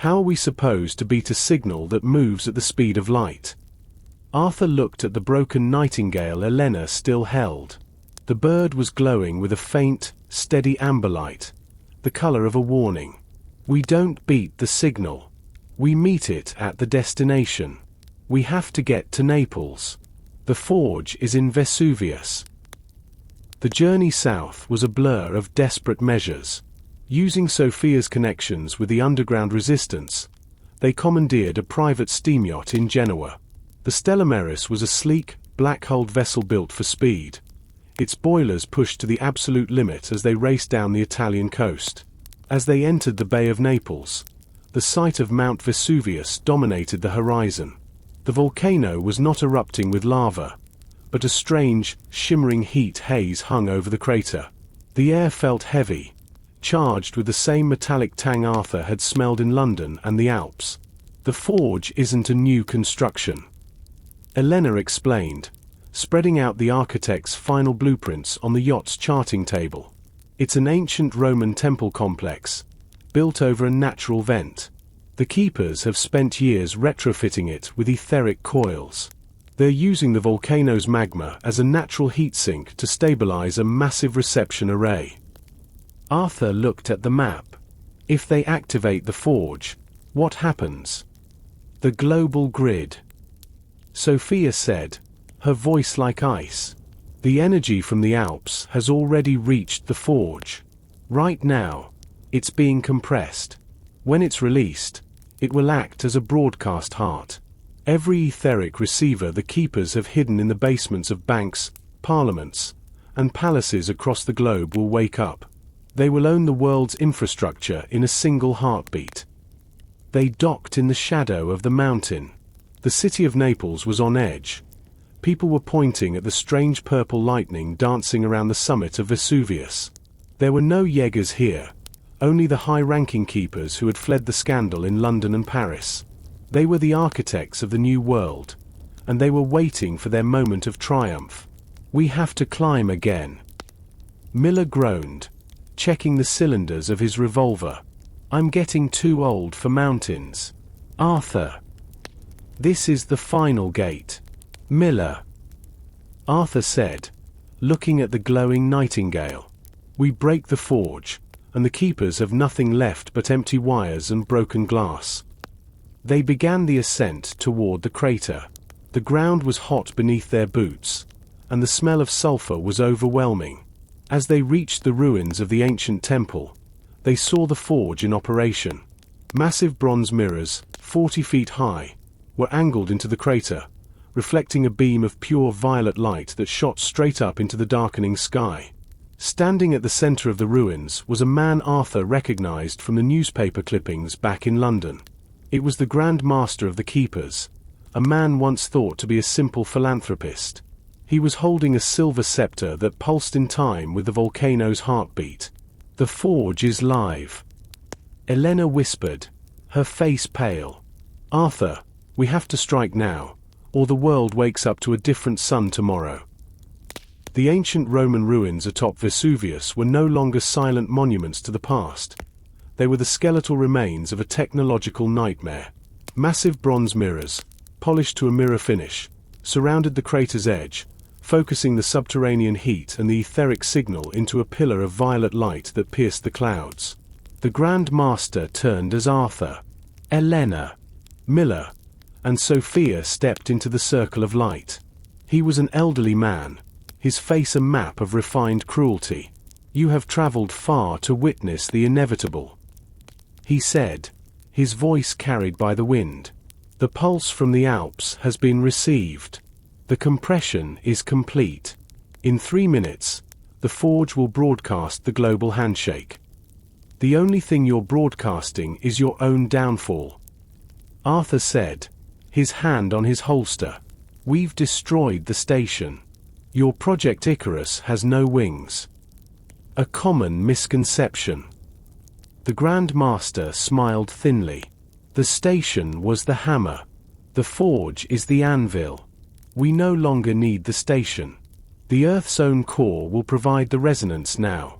How are we supposed to beat a signal that moves at the speed of light? Arthur looked at the broken Nightingale Elena still held. The bird was glowing with a faint, steady amber light, the color of a warning. We don't beat the signal. We meet it at the destination. We have to get to Naples. The forge is in Vesuvius. The journey south was a blur of desperate measures. Using Sophia's connections with the underground resistance, they commandeered a private steam yacht in Genoa. The Stella Maris was a sleek, black-hulled vessel built for speed. Its boilers pushed to the absolute limit as they raced down the Italian coast. As they entered the Bay of Naples, the sight of Mount Vesuvius dominated the horizon. The volcano was not erupting with lava, but a strange, shimmering heat haze hung over the crater. The air felt heavy, charged with the same metallic tang Arthur had smelled in London and the Alps. The forge isn't a new construction, Elena explained, spreading out the architect's final blueprints on the yacht's charting table. It's an ancient Roman temple complex, built over a natural vent. The keepers have spent years retrofitting it with etheric coils. They're using the volcano's magma as a natural heat sink to stabilize a massive reception array. Arthur looked at the map. If they activate the forge, what happens? The global grid. Sophia said, her voice like ice. The energy from the Alps has already reached the forge. Right now, it's being compressed. When it's released, it will act as a broadcast heart. Every etheric receiver the keepers have hidden in the basements of banks, parliaments, and palaces across the globe will wake up. They will own the world's infrastructure in a single heartbeat. They docked in the shadow of the mountain. The city of Naples was on edge. People were pointing at the strange purple lightning dancing around the summit of Vesuvius. There were no Jaegers here, only the high-ranking keepers who had fled the scandal in London and Paris. They were the architects of the new world, and they were waiting for their moment of triumph. We have to climb again. Miller groaned, checking the cylinders of his revolver. I'm getting too old for mountains. Arthur. This is the final gate. Miller. Arthur said, looking at the glowing Nightingale. We break the forge, and the keepers have nothing left but empty wires and broken glass. They began the ascent toward the crater. The ground was hot beneath their boots, and the smell of sulfur was overwhelming. As they reached the ruins of the ancient temple, they saw the forge in operation. Massive bronze mirrors, 40 feet high, were angled into the crater, reflecting a beam of pure violet light that shot straight up into the darkening sky. Standing at the center of the ruins was a man Arthur recognized from the newspaper clippings back in London. It was the Grand Master of the Keepers, a man once thought to be a simple philanthropist. He was holding a silver scepter that pulsed in time with the volcano's heartbeat. The forge is live. Elena whispered, her face pale. Arthur, we have to strike now, or the world wakes up to a different sun tomorrow. The ancient Roman ruins atop Vesuvius were no longer silent monuments to the past. They were the skeletal remains of a technological nightmare. Massive bronze mirrors, polished to a mirror finish, surrounded the crater's edge, focusing the subterranean heat and the etheric signal into a pillar of violet light that pierced the clouds. The Grand Master turned as Arthur. Elena. Miller. and Sophia stepped into the circle of light. He was an elderly man, his face a map of refined cruelty. "You have traveled far to witness the inevitable," he said, his voice carried by the wind. "The pulse from the Alps has been received. The compression is complete. In 3 minutes, the forge will broadcast the global handshake. The only thing you're broadcasting is your own downfall," Arthur said, his hand on his holster. "We've destroyed the station. Your Project Icarus has no wings." A common misconception. The Grand Master smiled thinly. "The station was the hammer. The forge is the anvil. We no longer need the station. The Earth's own core will provide the resonance now."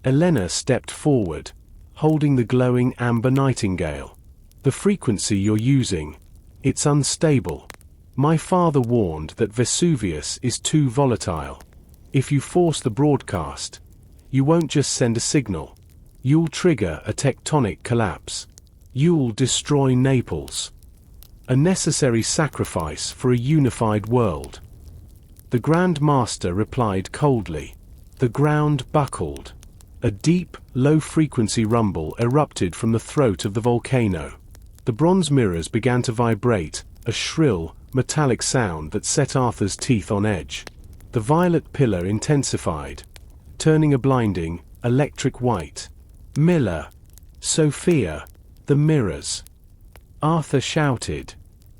Elena stepped forward, holding the glowing amber Nightingale. "The frequency you're using, it's unstable. My father warned that Vesuvius is too volatile. If you force the broadcast, you won't just send a signal. You'll trigger a tectonic collapse. You'll destroy Naples. A necessary sacrifice for a unified world." The Grand Master replied coldly. The ground buckled. A deep, low-frequency rumble erupted from the throat of the volcano. The bronze mirrors began to vibrate, a shrill, metallic sound that set Arthur's teeth on edge. The violet pillar intensified, turning a blinding, electric white. "Miller! Sophia! The mirrors!" Arthur shouted.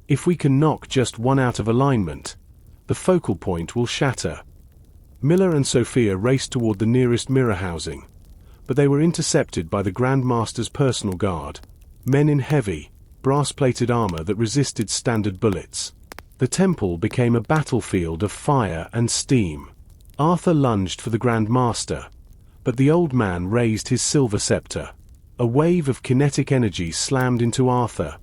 "If we can knock just one out of alignment, the focal point will shatter." Miller and Sophia raced toward the nearest mirror housing, but they were intercepted by the Grand Master's personal guard, men in heavy, brass-plated armor that resisted standard bullets. The temple became a battlefield of fire and steam. Arthur lunged for the Grand Master, but the old man raised his silver scepter. A wave of kinetic energy slammed into Arthur,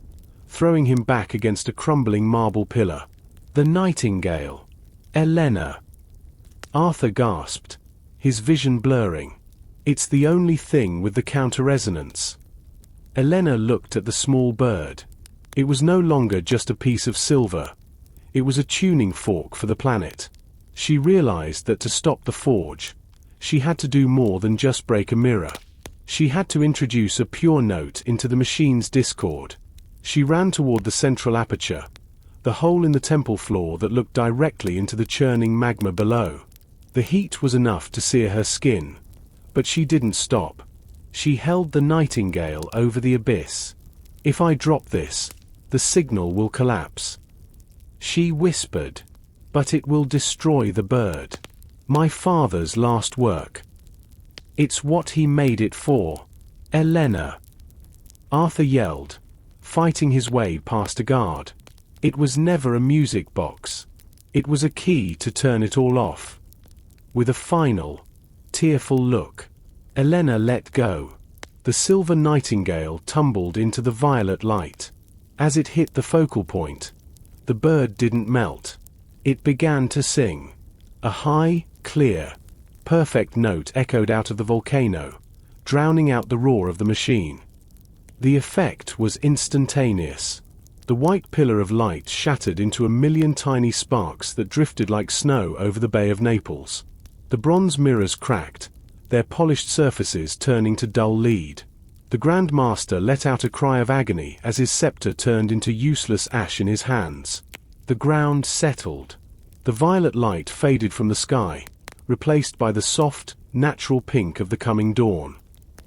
throwing him back against a crumbling marble pillar. "The Nightingale! Elena!" Arthur gasped, his vision blurring. "It's the only thing with the counter-resonance." Elena looked at the small bird. It was no longer just a piece of silver. It was a tuning fork for the planet. She realized that to stop the forge, she had to do more than just break a mirror. She had to introduce a pure note into the machine's discord. She ran toward the central aperture, the hole in the temple floor that looked directly into the churning magma below. The heat was enough to sear her skin, but she didn't stop. She held the Nightingale over the abyss. "If I drop this, the signal will collapse," she whispered. "But it will destroy the bird. My father's last work. It's what he made it for. Elena!" Arthur yelled, fighting his way past a guard. It was never a music box. It was a key to turn it all off. With a final, tearful look, Elena let go. The silver Nightingale tumbled into the violet light. As it hit the focal point, the bird didn't melt. It began to sing. A high, clear, perfect note echoed out of the volcano, drowning out the roar of the machine. The effect was instantaneous. The white pillar of light shattered into a million tiny sparks that drifted like snow over the Bay of Naples. The bronze mirrors cracked, their polished surfaces turning to dull lead. The Grand Master let out a cry of agony as his scepter turned into useless ash in his hands. The ground settled. The violet light faded from the sky, replaced by the soft, natural pink of the coming dawn.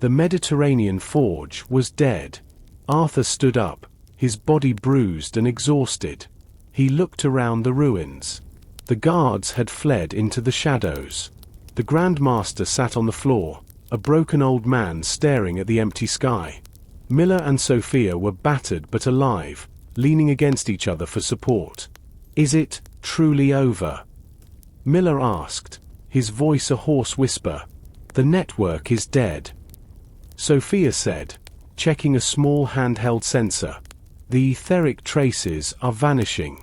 The Mediterranean forge was dead. Arthur stood up, his body bruised and exhausted. He looked around the ruins. The guards had fled into the shadows. The Grand Master sat on the floor, a broken old man staring at the empty sky. Miller and Sophia were battered but alive, leaning against each other for support. "Is it truly over?" Miller asked, his voice a hoarse whisper. "The network is dead," Sophia said, checking a small handheld sensor. "The etheric traces are vanishing.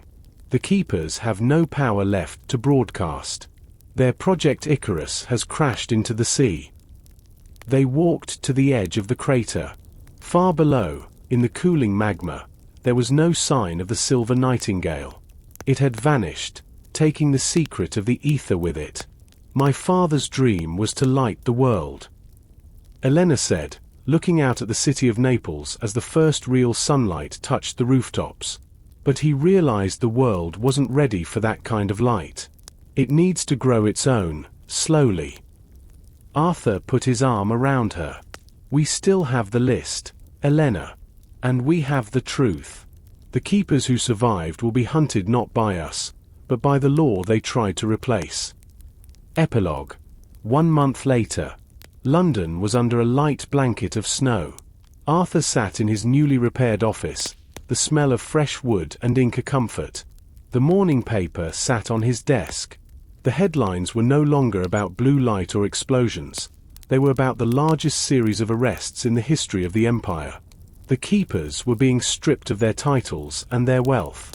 The Keepers have no power left to broadcast. Their Project Icarus has crashed into the sea." They walked to the edge of the crater. Far below, in the cooling magma, There was no sign of the silver nightingale. It had vanished, taking the secret of the ether with it. My father's dream was to light the world, Elena said, looking out at the city of Naples as the first real sunlight touched the rooftops. But he realized the world wasn't ready for that kind of light. It needs to grow its own, slowly. Arthur put his arm around her. We still have the list, Elena. And we have the truth. The keepers who survived will be hunted not by us, but by the law they tried to replace. Epilogue. 1 month later. London was under a light blanket of snow. Arthur sat in his newly repaired office, the smell of fresh wood and ink a comfort. The morning paper sat on his desk. The headlines were no longer about blue light or explosions. They were about the largest series of arrests in the history of the empire. The keepers were being stripped of their titles and their wealth.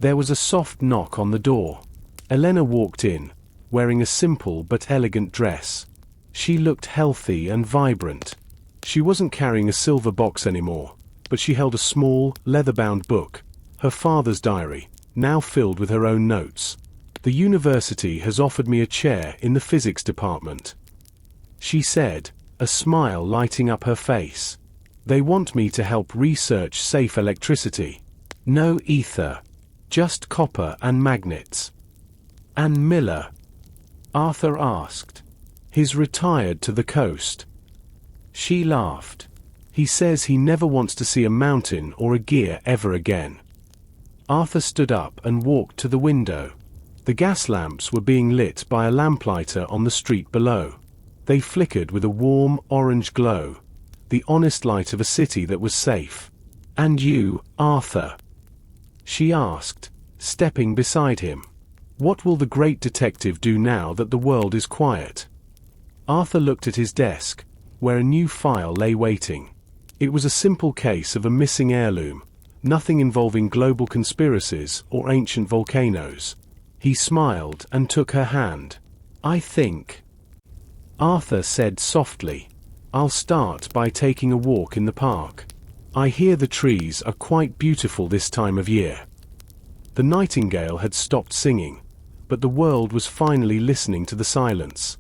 There was a soft knock on the door. Elena walked in, wearing a simple but elegant dress. She looked healthy and vibrant. She wasn't carrying a silver box anymore, but she held a small, leather-bound book, her father's diary, now filled with her own notes. The university has offered me a chair in the physics department, she said, a smile lighting up her face. They want me to help research safe electricity. No ether. Just copper and magnets. And Miller? Arthur asked. He's retired to the coast. She laughed. He says he never wants to see a mountain or a gear ever again. Arthur stood up and walked to the window. The gas lamps were being lit by a lamplighter on the street below. They flickered with a warm, orange glow. The honest light of a city that was safe. And you, Arthur? She asked, stepping beside him. What will the great detective do now that the world is quiet? Arthur looked at his desk, where a new file lay waiting. It was a simple case of a missing heirloom, nothing involving global conspiracies or ancient volcanoes. He smiled and took her hand. I think, Arthur said softly, I'll start by taking a walk in the park. I hear the trees are quite beautiful this time of year. The nightingale had stopped singing, but the world was finally listening to the silence.